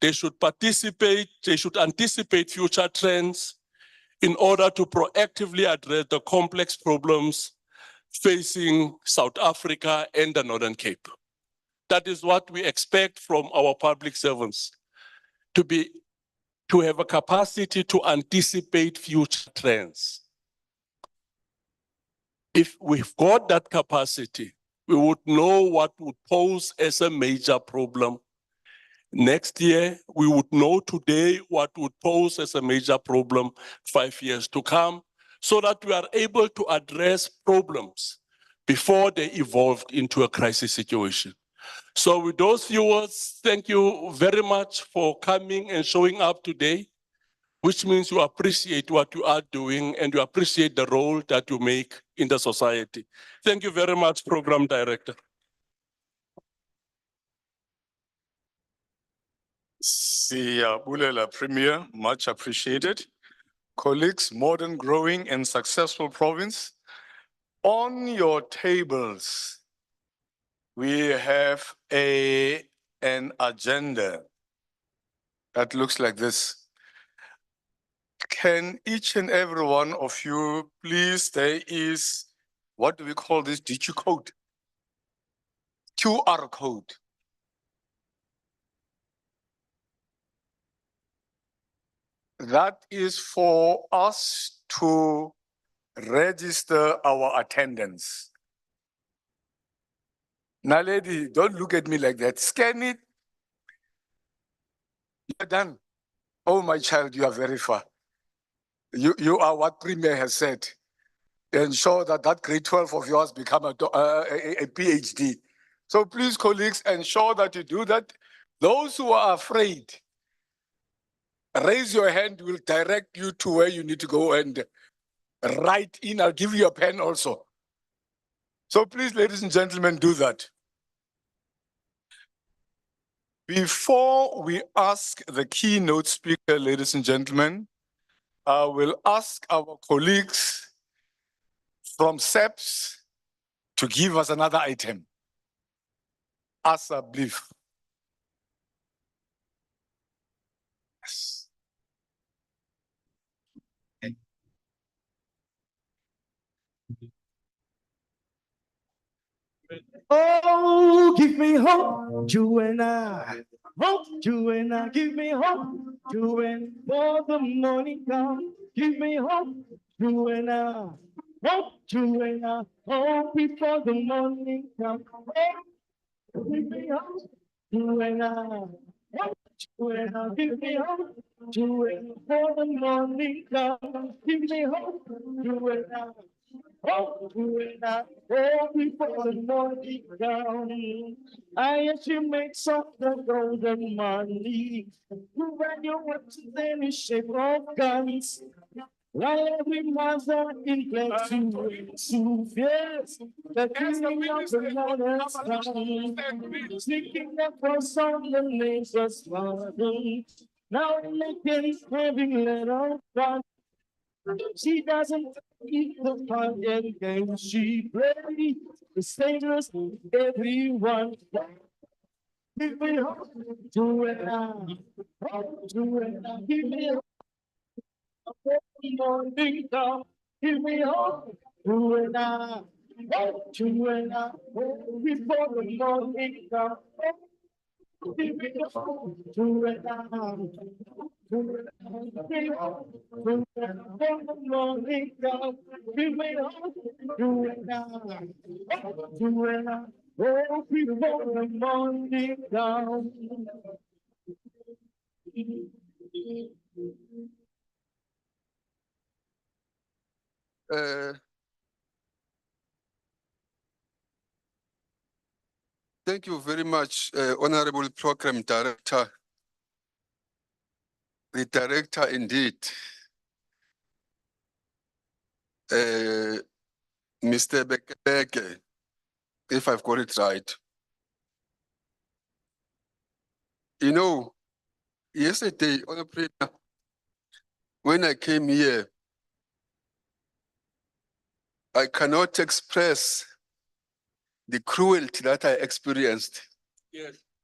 They should participate, they should anticipate future trends in order to proactively address the complex problems facing South Africa and the Northern Cape. That is what we expect from our public servants, to have a capacity to anticipate future trends. If we've got that capacity, we would know what would pose as a major problem. Next year, we would know today what would pose as a major problem 5 years to come, so that we are able to address problems before they evolved into a crisis situation. So with those few words, thank you very much for coming and showing up today, which means you appreciate what you are doing and you appreciate the role that you make in the society. Thank you very much, Program Director. Siyabulela Premier, much appreciated. Colleagues, modern, growing and successful province. On your tables, we have an agenda that looks like this. Can each and every one of you, please, there is, what do we call this, DQ code? QR code. That is for us to register our attendance. Now, lady, don't look at me like that. Scan it. You're done. Oh, my child, you are very far. You are what Premier has said. Ensure that that grade 12 of yours become a PhD. So please, colleagues, ensure that you do that. Those who are afraid, raise your hand, we'll direct you to where you need to go and write in. I'll give you a pen also. So please, ladies and gentlemen, do that. Before we ask the keynote speaker, ladies and gentlemen, I will ask our colleagues from SEPS to give us another item. Asa Bliff. Yes. Oh, give me hope, Joanna. Hope, Joanna, give me hope, Joanna. For the morning come, give me hope, Joanna. Hope, Joanna. Hope before the morning come. Hope, give me hope, Joanna. Hope, Joanna, give me hope, Joanna. For the morning come, give me hope, Joanna. Oh, Joanna, oh, before the morning comes, I as you make some the golden money. You ran your works in the shape of guns. Like every mother in place to yes, the king of the Lord has come. Sneaking across on the nation's garden. Now making having little fun. She doesn't eat the fun and games she plays. It's dangerous, everyone. Give me hope, Joanna. Hope, Joanna. Give me hope. Morning come. Give me hope, Joanna. Hope, Joanna. Hope before the morning come. Give me hope, Joanna. Thank you very much, Honorable Program Director. The director indeed, Mr. Bekeke, if I've got it right. You know, yesterday on a prayer, when I came here, I cannot express the cruelty that I experienced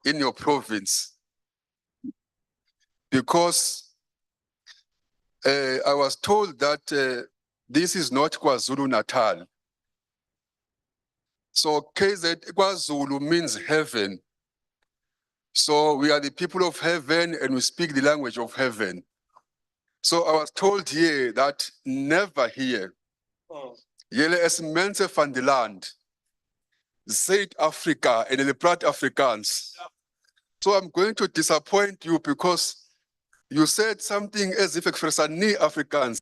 in your province. Because I was told that this is not KwaZulu-Natal. So KwaZulu means heaven. So we are the people of heaven and we speak the language of heaven. So I was told here that never here. Julle is mense van die land. Zuid-Afrika en hulle praat Afrikaans. So I'm going to disappoint you because you said something as if ek verstaan nie Afrikaans.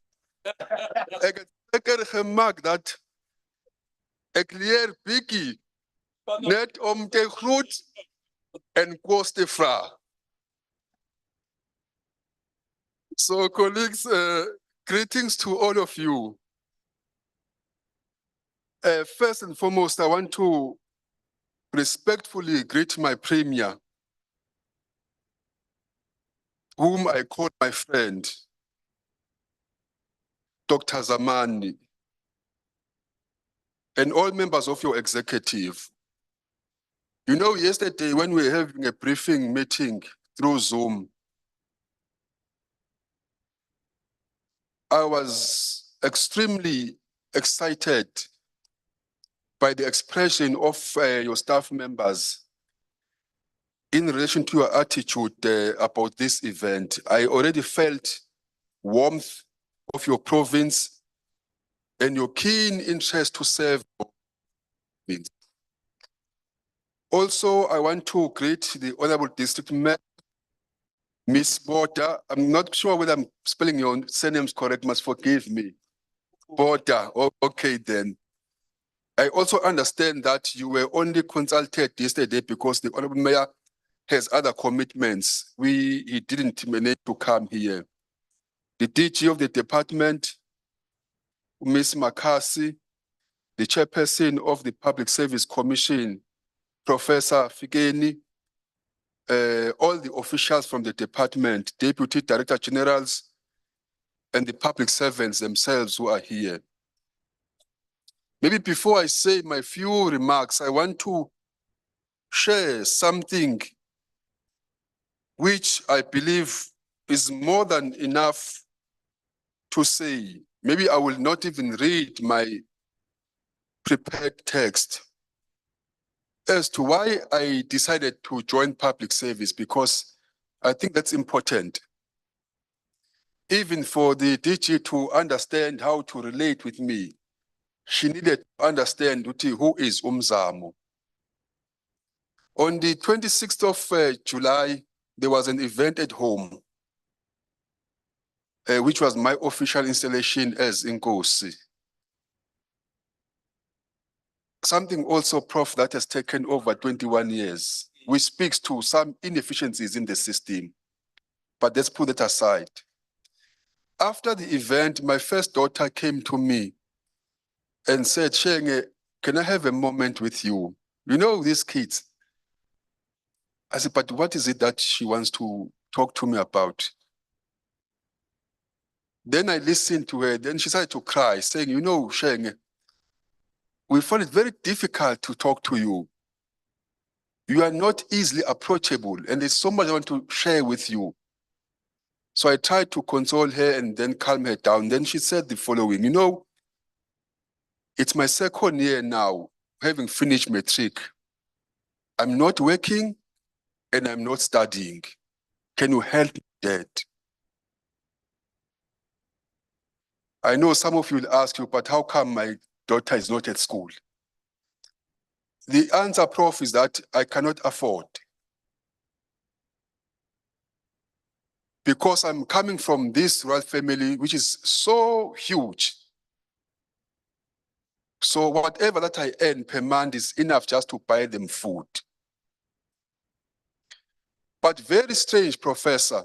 Ek het seker gemaak dat ek leer bietjie net om te groet en koste fra. So colleagues, greetings to all of you. First and foremost, I want to respectfully greet my premier, whom I call my friend, Dr. Zamani, and all members of your executive. You know, yesterday when we were having a briefing meeting through Zoom, I was extremely excited by the expression of your staff members in relation to your attitude about this event. I already felt warmth of your province and your keen interest to serve. Also, I want to greet the Honorable District Mayor, Miss Border. I'm not sure whether I'm spelling your surnames correct, must forgive me. Border, okay then. I also understand that you were only consulted yesterday because the Honorable Mayor has other commitments. He didn't manage to come here. The DG of the department, Ms. Makasi, the chairperson of the Public Service Commission, Professor Fikeni, all the officials from the department, deputy director generals, and the public servants themselves who are here. Maybe before I say my few remarks, I want to share something which I believe is more than enough to say. Maybe I will not even read my prepared text as to why I decided to join public service, because I think that's important. Even for the DG to understand how to relate with me, she needed to understand who is Umzamo. On the 26th of July, there was an event at home, which was my official installation as Inkosi. Something also, Prof, that has taken over 21 years, which speaks to some inefficiencies in the system. But let's put it aside. After the event, my first daughter came to me and said, Shenge, can I have a moment with you? You know, these kids. I said, but what is it that she wants to talk to me about? Then I listened to her, then she started to cry, saying, you know, Shenge, we find it very difficult to talk to you. You are not easily approachable, and there's so much I want to share with you. So I tried to console her and then calm her down. Then she said the following, you know, it's my second year now, having finished matric. I'm not working and I'm not studying. Can you help me, Dad? I know some of you will ask you, but how come my daughter is not at school? The answer, Prof, is that I cannot afford. Because I'm coming from this royal family, which is so huge. So whatever that I earn per month is enough just to buy them food. But very strange, Professor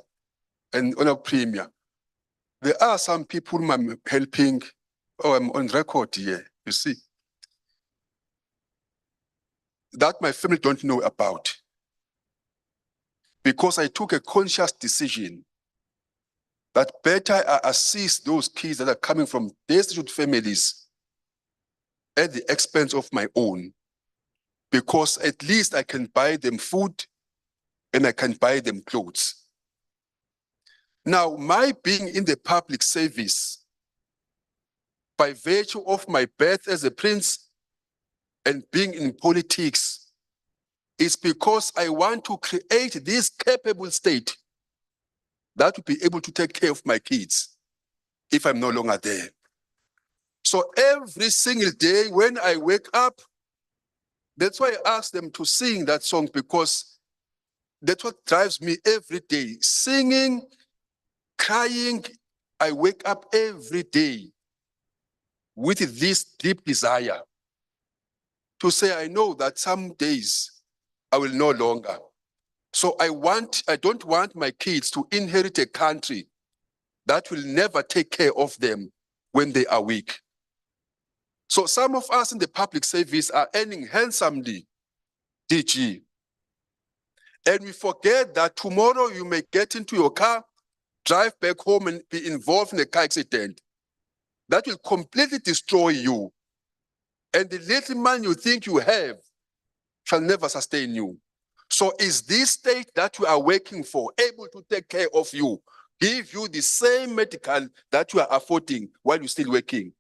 and Honorable Premier, there are some people whom I'm helping, I'm on record here, you see, that my family don't know about. Because I took a conscious decision that better I assist those kids that are coming from destitute families at the expense of my own, because at least I can buy them food and I can buy them clothes. Now, my being in the public service, by virtue of my birth as a prince and being in politics, is because I want to create this capable state that will be able to take care of my kids if I'm no longer there. So every single day when I wake up, that's why I ask them to sing that song, because that's what drives me every day. Singing, crying, I wake up every day with this deep desire to say, I know that some days I will no longer. So I don't want my kids to inherit a country that will never take care of them when they are weak. So some of us in the public service are earning handsomely, DG. And we forget that tomorrow you may get into your car, drive back home and be involved in a car accident. That will completely destroy you. And the little money you think you have shall never sustain you. So is this state that you are working for able to take care of you, give you the same medical that you are affording while you're still working?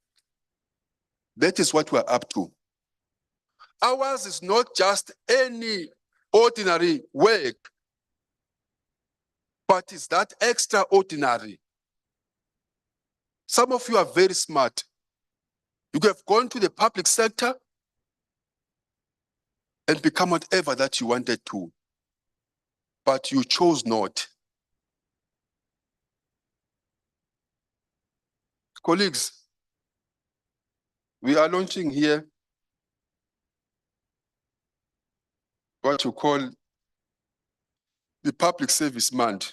That is what we are up to. Ours is not just any ordinary work, but it's that extraordinary. Some of you are very smart. You could have gone to the public sector and become whatever that you wanted to, but you chose not. Colleagues, we are launching here what you call the Public Service Month.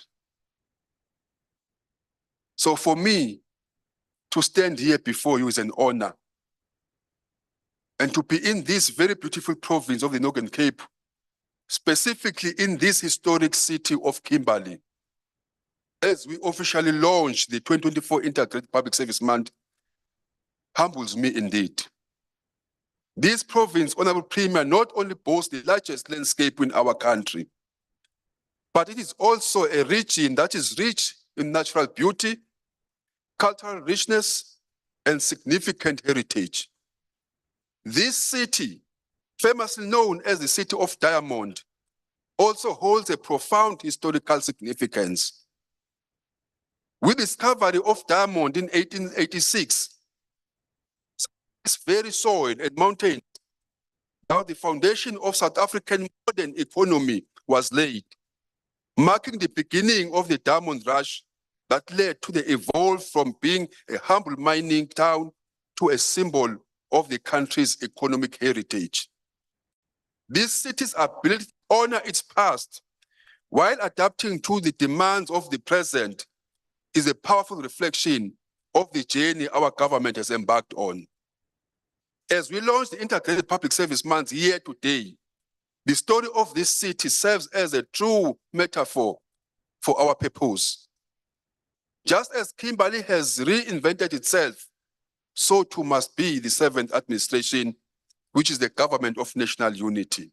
So for me, to stand here before you is an honor. And to be in this very beautiful province of the Northern Cape, specifically in this historic city of Kimberley, as we officially launch the 2024 Integrated Public Service Month, humbles me indeed. This province, Honorable Premier, not only boasts the largest landscape in our country, but it is also a region that is rich in natural beauty, cultural richness, and significant heritage. This city, famously known as the City of Diamond, also holds a profound historical significance. With the discovery of diamond in 1886, this very soil and mountain, now the foundation of South African modern economy was laid, marking the beginning of the diamond rush that led to the evolve from being a humble mining town to a symbol of the country's economic heritage. These cities are built to honor its past while adapting to the demands of the present is a powerful reflection of the journey our government has embarked on. As we launch the Integrated Public Service Month here today, the story of this city serves as a true metaphor for our purpose. Just as Kimberley has reinvented itself, so too must be the 7th administration, which is the government of national unity.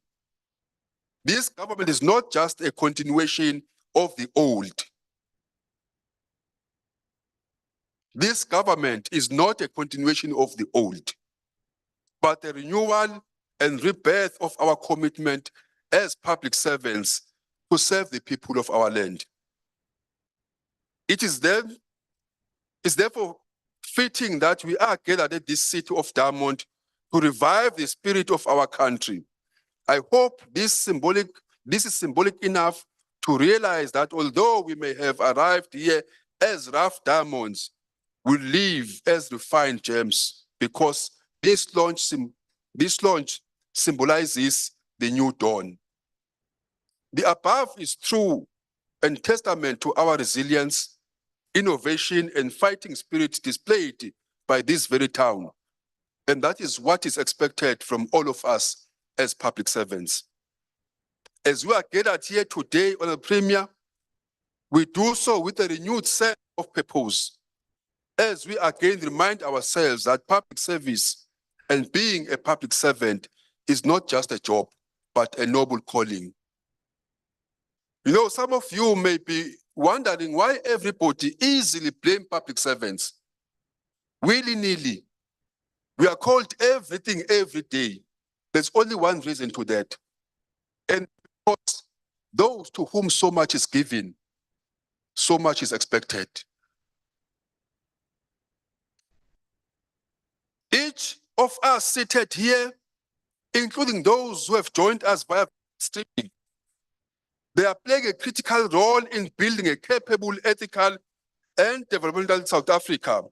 This government is not just a continuation of the old. This government is not a continuation of the old, but a renewal and rebirth of our commitment as public servants to serve the people of our land. It is therefore fitting that we are gathered at this City of Diamond to revive the spirit of our country. I hope this is symbolic enough to realize that although we may have arrived here as rough diamonds, we live as refined gems, because this launch symbolizes the new dawn. The above is true and testament to our resilience, innovation, and fighting spirit displayed by this very town. And that is what is expected from all of us as public servants. As we are gathered here today on the Premier, we do so with a renewed sense of purpose, as we again remind ourselves that public service and being a public servant is not just a job, but a noble calling. You know, some of you may be wondering why everybody easily blame public servants. Willy-nilly. We are called everything every day. There's only one reason to that. And because those to whom so much is given, so much is expected. Each of us seated here, including those who have joined us via streaming, they are playing a critical role in building a capable, ethical, and developmental South Africa.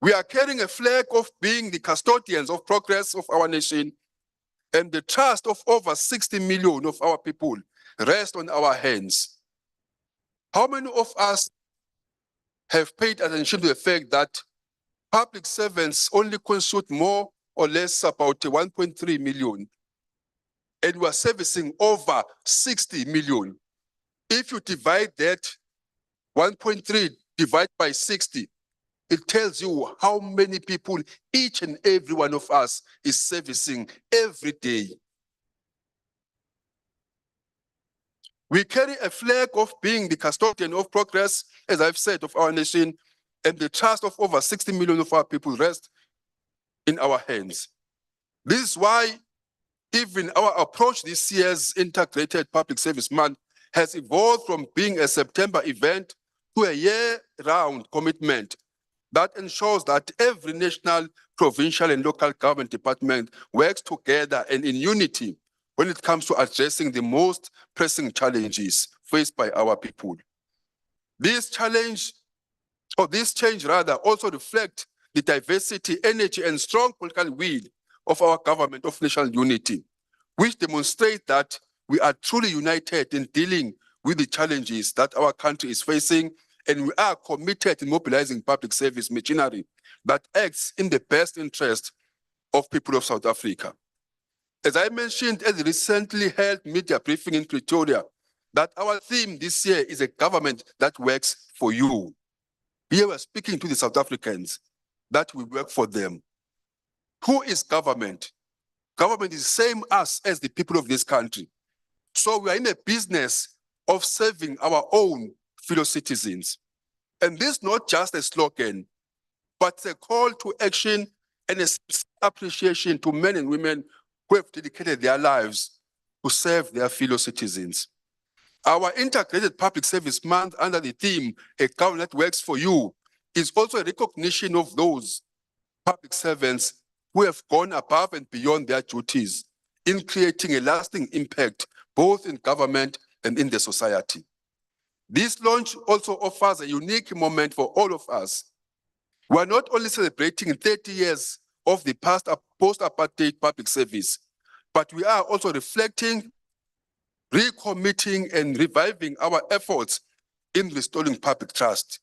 We are carrying a flag of being the custodians of progress of our nation, and the trust of over 60 million of our people rests on our hands. How many of us have paid attention to the fact that public servants only consume more or less about 1.3 million, and we are servicing over 60 million? If you divide that 1.3 divided by 60, it tells you how many people each and every one of us is servicing every day. We carry a flag of being the custodian of progress, as I've said, of our nation, and the trust of over 60 million of our people rests in our hands. This is why even our approach this year's Integrated Public Service Month has evolved from being a September event to a year-round commitment that ensures that every national, provincial, and local government department works together and in unity when it comes to addressing the most pressing challenges faced by our people. This change also reflect the diversity, energy, and strong political will of our government of national unity, which demonstrate that we are truly united in dealing with the challenges that our country is facing, and we are committed in mobilizing public service machinery that acts in the best interest of people of South Africa. As I mentioned at the recently held media briefing in Pretoria, that our theme this year is a government that works for you. Here we're speaking to the South Africans, that we work for them. Who is government? Government is the same as the people of this country. So we are in a business of serving our own fellow citizens. And this is not just a slogan, but a call to action and a appreciation to men and women who have dedicated their lives to serve their fellow citizens. Our Integrated Public Service Month under the theme, A Government That Works for You, is also a recognition of those public servants who have gone above and beyond their duties in creating a lasting impact both in government and in the society. This launch also offers a unique moment for all of us. We are not only celebrating 30 years of the past post-apartheid public service, but we are also reflecting, recommitting, and reviving our efforts in restoring public trust.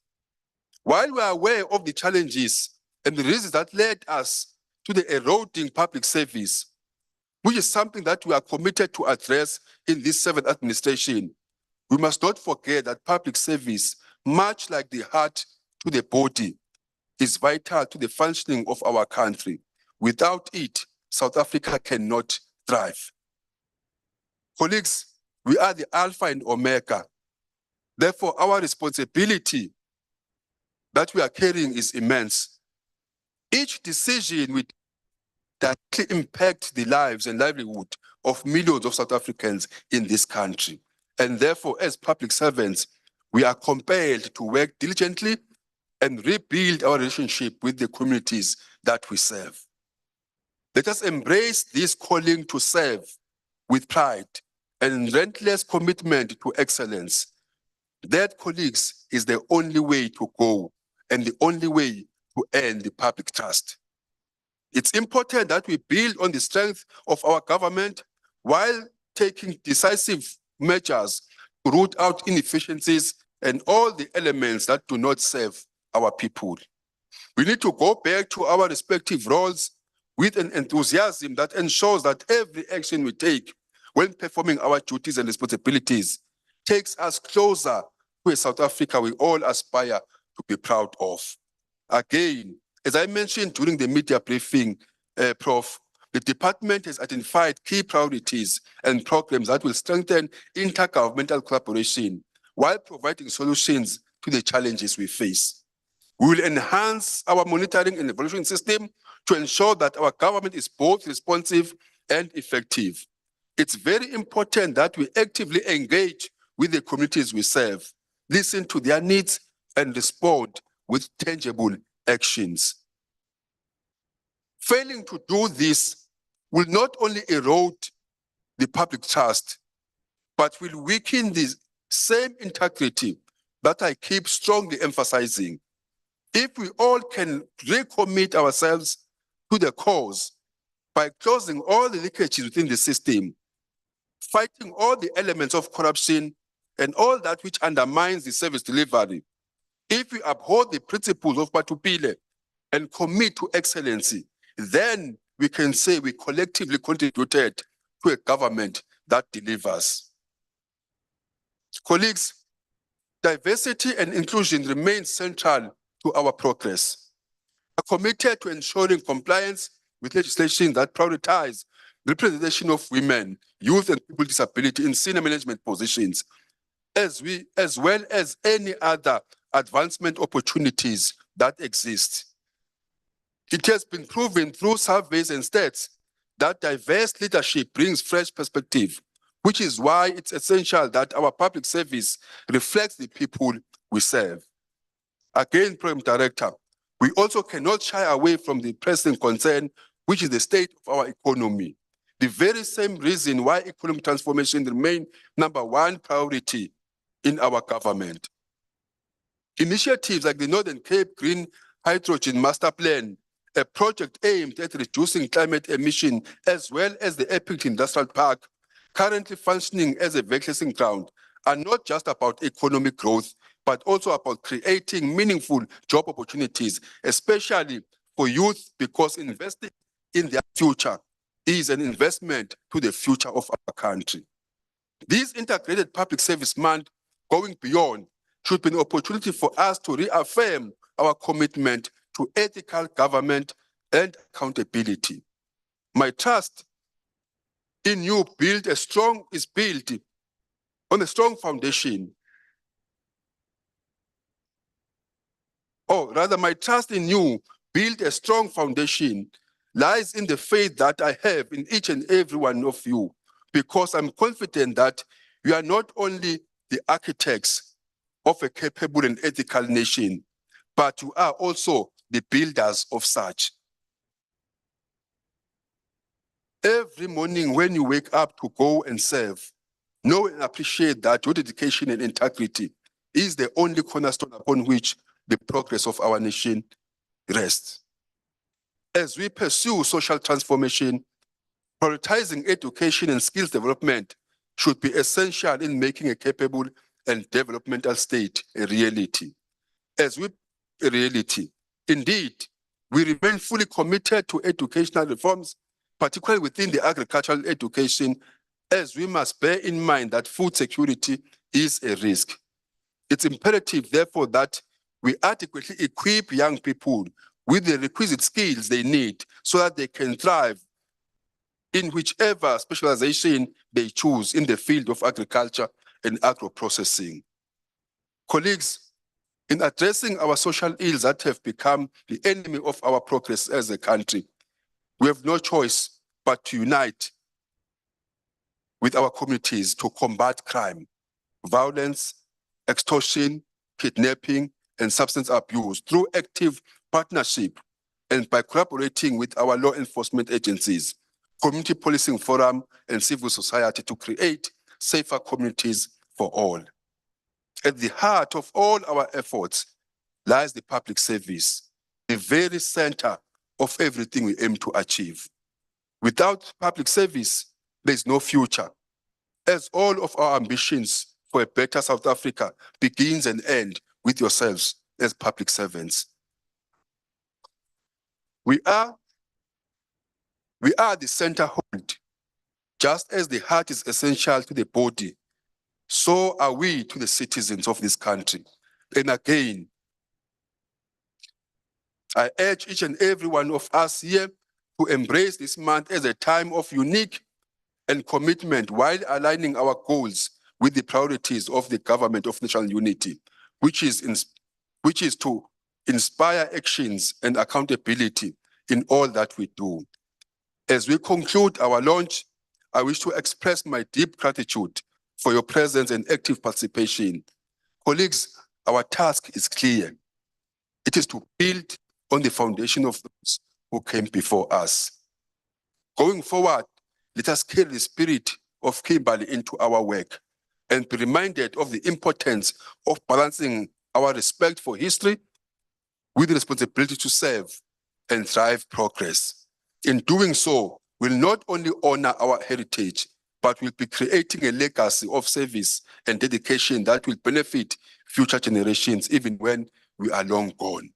While we are aware of the challenges and the reasons that led us to the eroding public service, which is something that we are committed to address in this 7th administration, we must not forget that public service, much like the heart to the body, is vital to the functioning of our country. Without it, South Africa cannot thrive. Colleagues, we are the Alpha and Omega. Therefore, our responsibility that we are carrying is immense. Each decision will directly impact the lives and livelihood of millions of South Africans in this country. And therefore, as public servants, we are compelled to work diligently and rebuild our relationship with the communities that we serve. Let us embrace this calling to serve with pride and relentless commitment to excellence. That, colleagues, is the only way to go and the only way to earn the public trust. It's important that we build on the strength of our government while taking decisive measures to root out inefficiencies and all the elements that do not serve our people. We need to go back to our respective roles with an enthusiasm that ensures that every action we take when performing our duties and responsibilities takes us closer to a South Africa we all aspire to be proud of. Again, as I mentioned during the media briefing, Prof, the department has identified key priorities and programs that will strengthen intergovernmental collaboration while providing solutions to the challenges we face. We will enhance our monitoring and evaluation system to ensure that our government is both responsive and effective. It's very important that we actively engage with the communities we serve, listen to their needs, and respond with tangible actions. Failing to do this will not only erode the public trust, but will weaken the same integrity that I keep strongly emphasizing. If we all can recommit ourselves to the cause by closing all the leakages within the system, fighting all the elements of corruption and all that which undermines the service delivery, if we uphold the principles of Patupile and commit to excellency, then we can say we collectively contributed to a government that delivers. Colleagues, diversity and inclusion remain central to our progress. We are committed to ensuring compliance with legislation that prioritizes representation of women, youth, and people with disability in senior management positions, as well as any other advancement opportunities that exist. It has been proven through surveys and stats that diverse leadership brings fresh perspective, which is why it's essential that our public service reflects the people we serve. Again, Program Director, we also cannot shy away from the pressing concern, which is the state of our economy. The very same reason why economic transformation remains #1 priority in our government. Initiatives like the Northern Cape Green Hydrogen Master Plan, a project aimed at reducing climate emission, as well as the Epic Industrial Park, currently functioning as a vacation ground, are not just about economic growth, but also about creating meaningful job opportunities, especially for youth, because investing in their future is an investment to the future of our country. This integrated public service month, going beyond, should be an opportunity for us to reaffirm our commitment to ethical government and accountability. My trust in you is built on a strong foundation. Or rather, my trust in you, build a strong foundation, lies in the faith that I have in each and every one of you, because I'm confident that you are not only the architects of a capable and ethical nation, but you are also the builders of such. Every morning when you wake up to go and serve, know and appreciate that your dedication and integrity is the only cornerstone upon which the progress of our nation rests. As we pursue social transformation, prioritizing education and skills development should be essential in making a capable and developmental state a reality. Indeed, we remain fully committed to educational reforms, particularly within the agricultural education, as we must bear in mind that food security is a risk. It's imperative, therefore, that we adequately equip young people with the requisite skills they need so that they can thrive in whichever specialization they choose in the field of agriculture and agro-processing. Colleagues, in addressing our social ills that have become the enemy of our progress as a country, we have no choice but to unite with our communities to combat crime, violence, extortion, kidnapping, and substance abuse through active partnership and by collaborating with our law enforcement agencies, community policing forum, and civil society to create safer communities for all. At the heart of all our efforts lies the public service, the very center of everything we aim to achieve. Without public service, there is no future, as all of our ambitions for a better South Africa begins and ends with yourselves as public servants. We are the center hold. Just as the heart is essential to the body, so are we to the citizens of this country. And again, I urge each and every one of us here to embrace this month as a time of unique and commitment while aligning our goals with the priorities of the government of national unity, which is to inspire actions and accountability in all that we do. As we conclude our launch, I wish to express my deep gratitude for your presence and active participation. Colleagues, our task is clear. It is to build on the foundation of those who came before us. Going forward, let us carry the spirit of Kimberley into our work and be reminded of the importance of balancing our respect for history with the responsibility to serve and drive progress. In doing so, we'll not only honor our heritage, but we'll be creating a legacy of service and dedication that will benefit future generations even when we are long gone.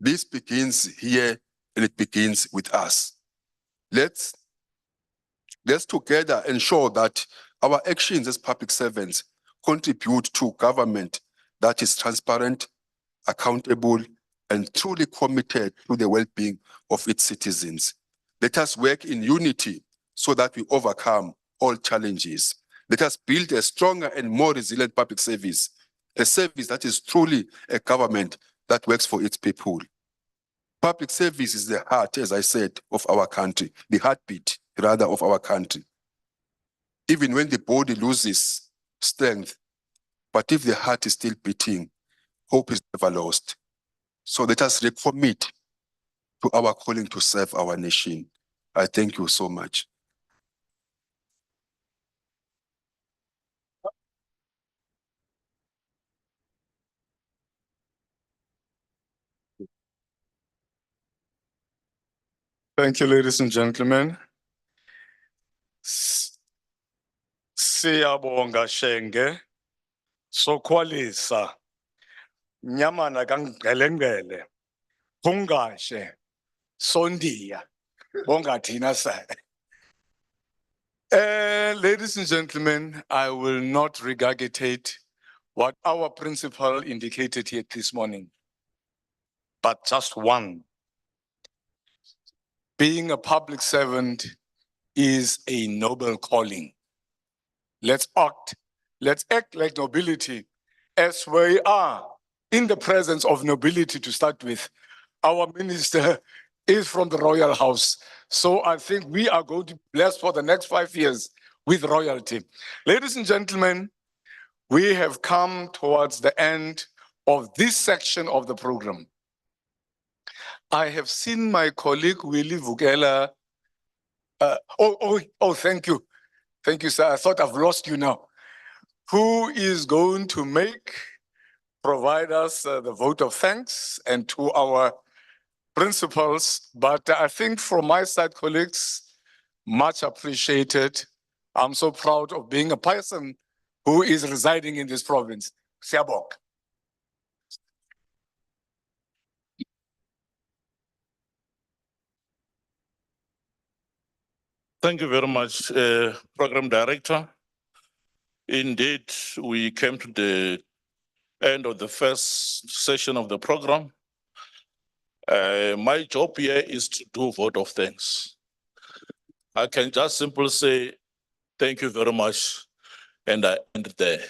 This begins here and it begins with us. Let's together ensure that our actions as public servants contribute to government that is transparent, accountable, and truly committed to the well-being of its citizens. Let us work in unity so that we overcome all challenges. Let us build a stronger and more resilient public service, a service that is truly a government that works for its people. Public service is the heart, as I said, of our country, the heartbeat, rather, of our country. Even when the body loses strength, but if the heart is still beating, hope is never lost. So let us recommit to our calling to serve our nation. I thank you so much. Thank you, ladies and gentlemen. Siyabonga Shenge, sokwalisa, nyamana kangelengele, pungashe, sondia, bonga tina sa. Ladies and gentlemen, I will not regurgitate what our principal indicated here this morning, but just one. Being a public servant is a noble calling. Let's act like nobility as we are in the presence of nobility to start with. Our minister is from the royal house. So I think we are going to be blessed for the next 5 years with royalty. Ladies and gentlemen, we have come towards the end of this section of the program. I have seen my colleague Willie Vukela. Thank you. Thank you, sir. I thought I've lost you now. Who is going to provide us the vote of thanks and to our principals. But I think from my side, colleagues, much appreciated. I'm so proud of being a person who is residing in this province. Siyabonga. Thank you very much, Program Director. Indeed, we came to the end of the first session of the program. My job here is to do vote of thanks. I can just simply say, thank you very much, and I end there.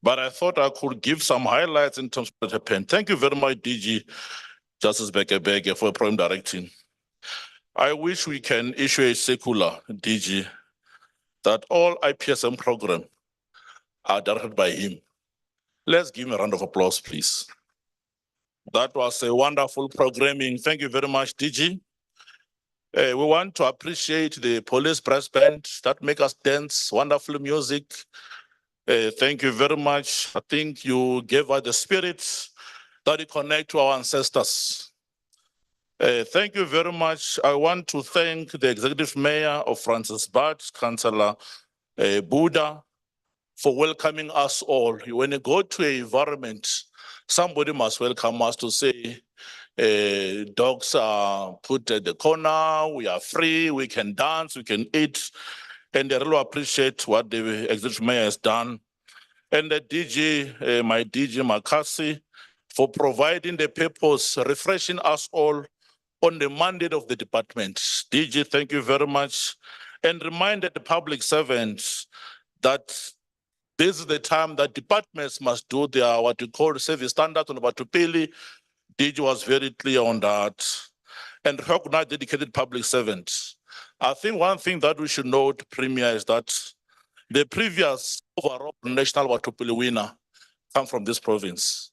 But I thought I could give some highlights in terms of what happened. Thank you very much, DG Justice Bheke for program directing. I wish we can issue a circular, DG, that all IPSM programs are directed by him. Let's give him a round of applause, please. That was a wonderful programming. Thank you very much, DG. We want to appreciate the police brass band that make us dance, wonderful music. Thank you very much. I think you gave us the spirit that you connect to our ancestors. Thank you very much. I want to thank the Executive Mayor of Francisbad, Councillor Buddha, for welcoming us all. When you go to an environment, somebody must welcome us to say, dogs are put at the corner, we are free, we can dance, we can eat. And I really appreciate what the Executive Mayor has done. And the DG, my DG Makasi, for providing the purpose, refreshing us all on the mandate of the department. DG, thank you very much. And reminded the public servants that this is the time that departments must do their, what you call service standards on Batupili. DG was very clear on that. And recognize dedicated public servants. I think one thing that we should note, Premier, is that the previous overall national Batupili winner come from this province.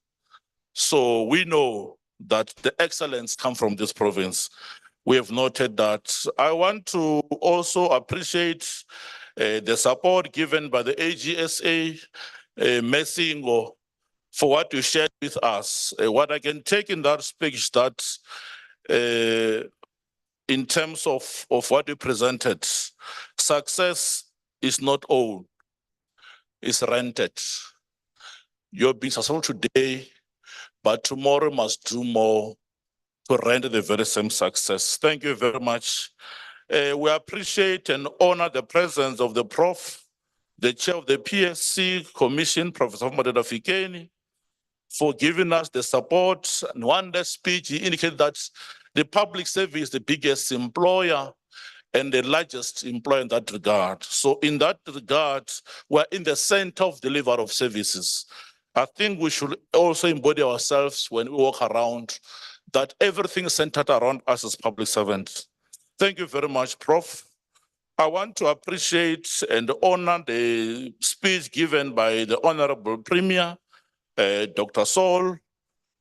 So we know that the excellence come from this province. We have noted that. I want to also appreciate the support given by the AGSA, Messingo, for what you shared with us. What I can take in that speech that in terms of what you presented, success is not owned, it's rented. You're being successful today, but tomorrow must do more to render the very same success. Thank you very much. We appreciate and honor the presence of the Prof, the chair of the PSC Commission, Professor Madeda Fikeni, for giving us the support. And one day speech, he indicated that the public service is the biggest employer and the largest employer in that regard. So in that regard, we're in the center of delivery of services. I think we should also embody ourselves when we walk around, that everything is centered around us as public servants. Thank you very much, Prof. I want to appreciate and honor the speech given by the Honorable Premier, Dr. Saul.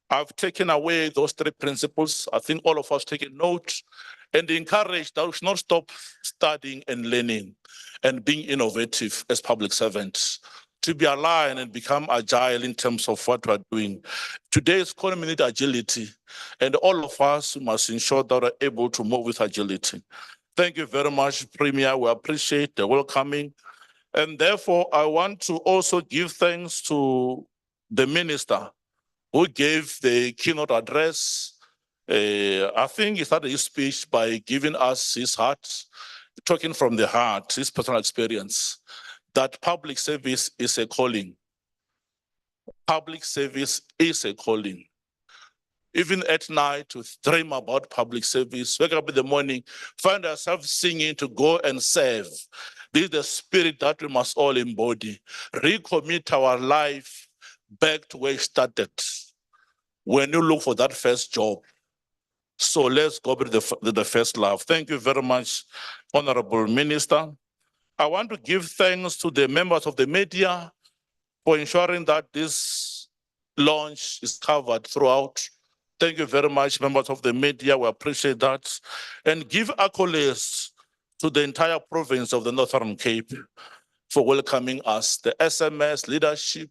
I've taken away those three principles. I think all of us taking note and encourage that we should not stop studying and learning and being innovative as public servants, to be aligned and become agile in terms of what we're doing. Today's economy needs agility, and all of us must ensure that we're able to move with agility. Thank you very much, Premier. We appreciate the welcoming. And therefore, I want to also give thanks to the Minister who gave the keynote address. I think he started his speech by giving us his heart, talking from the heart, his personal experience, that public service is a calling. Public service is a calling. Even at night, we dream about public service. Wake up in the morning, find ourselves singing to go and serve. This is the spirit that we must all embody. Recommit our life back to where it started, when you look for that first job. So let's go with the first love. Thank you very much, Honorable Minister. I want to give thanks to the members of the media for ensuring that this launch is covered throughout. Thank you very much, members of the media. We appreciate that. And give accolades to the entire province of the Northern Cape for welcoming us, the SMS leadership,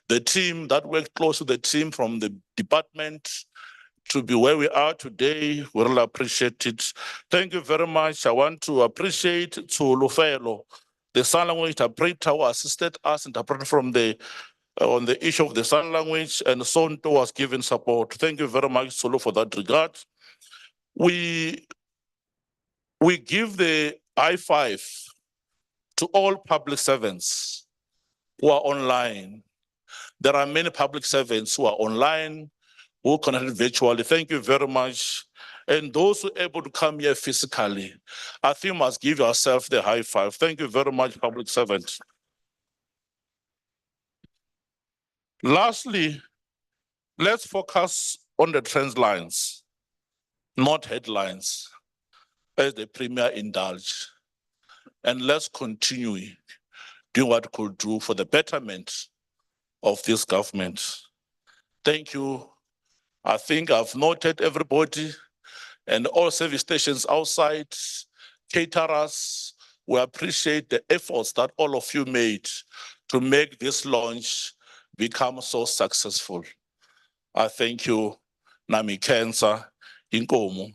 the team that worked close with the team from the department to be where we are today. We really appreciate it. Thank you very much. I want to appreciate to Lufelo, the sign language interpreter who assisted us interpret from the on the issue of the sign language, and Sonto was giving support. Thank you very much, Solo, for that regard. We give the high five to all public servants who are online. There are many public servants who are online, who connected virtually. Thank you very much. And those who are able to come here physically, I think you must give yourself the high five. Thank you very much, public servants. Lastly, let's focus on the trend lines, not headlines, as the Premier indulged. And let's continue doing what we could do for the betterment of this government. Thank you. I think I've noted everybody and all service stations outside, caterers. We appreciate the efforts that all of you made to make this launch become so successful. I thank you, Nami Kensa, Inkomo.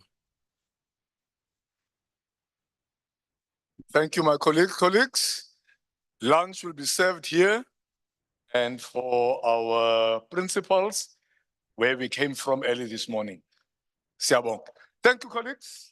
Thank you, my colleagues. Lunch will be served here. And for our principals, where we came from early this morning. Siyabonga. Thank you, colleagues.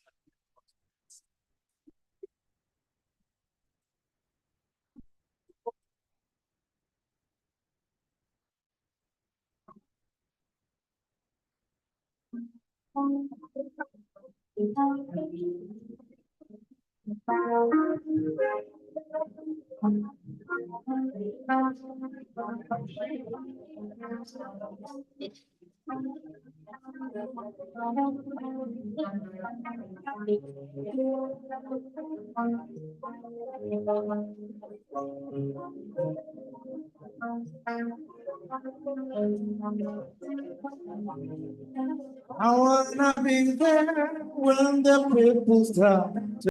I wanna be there when the people start.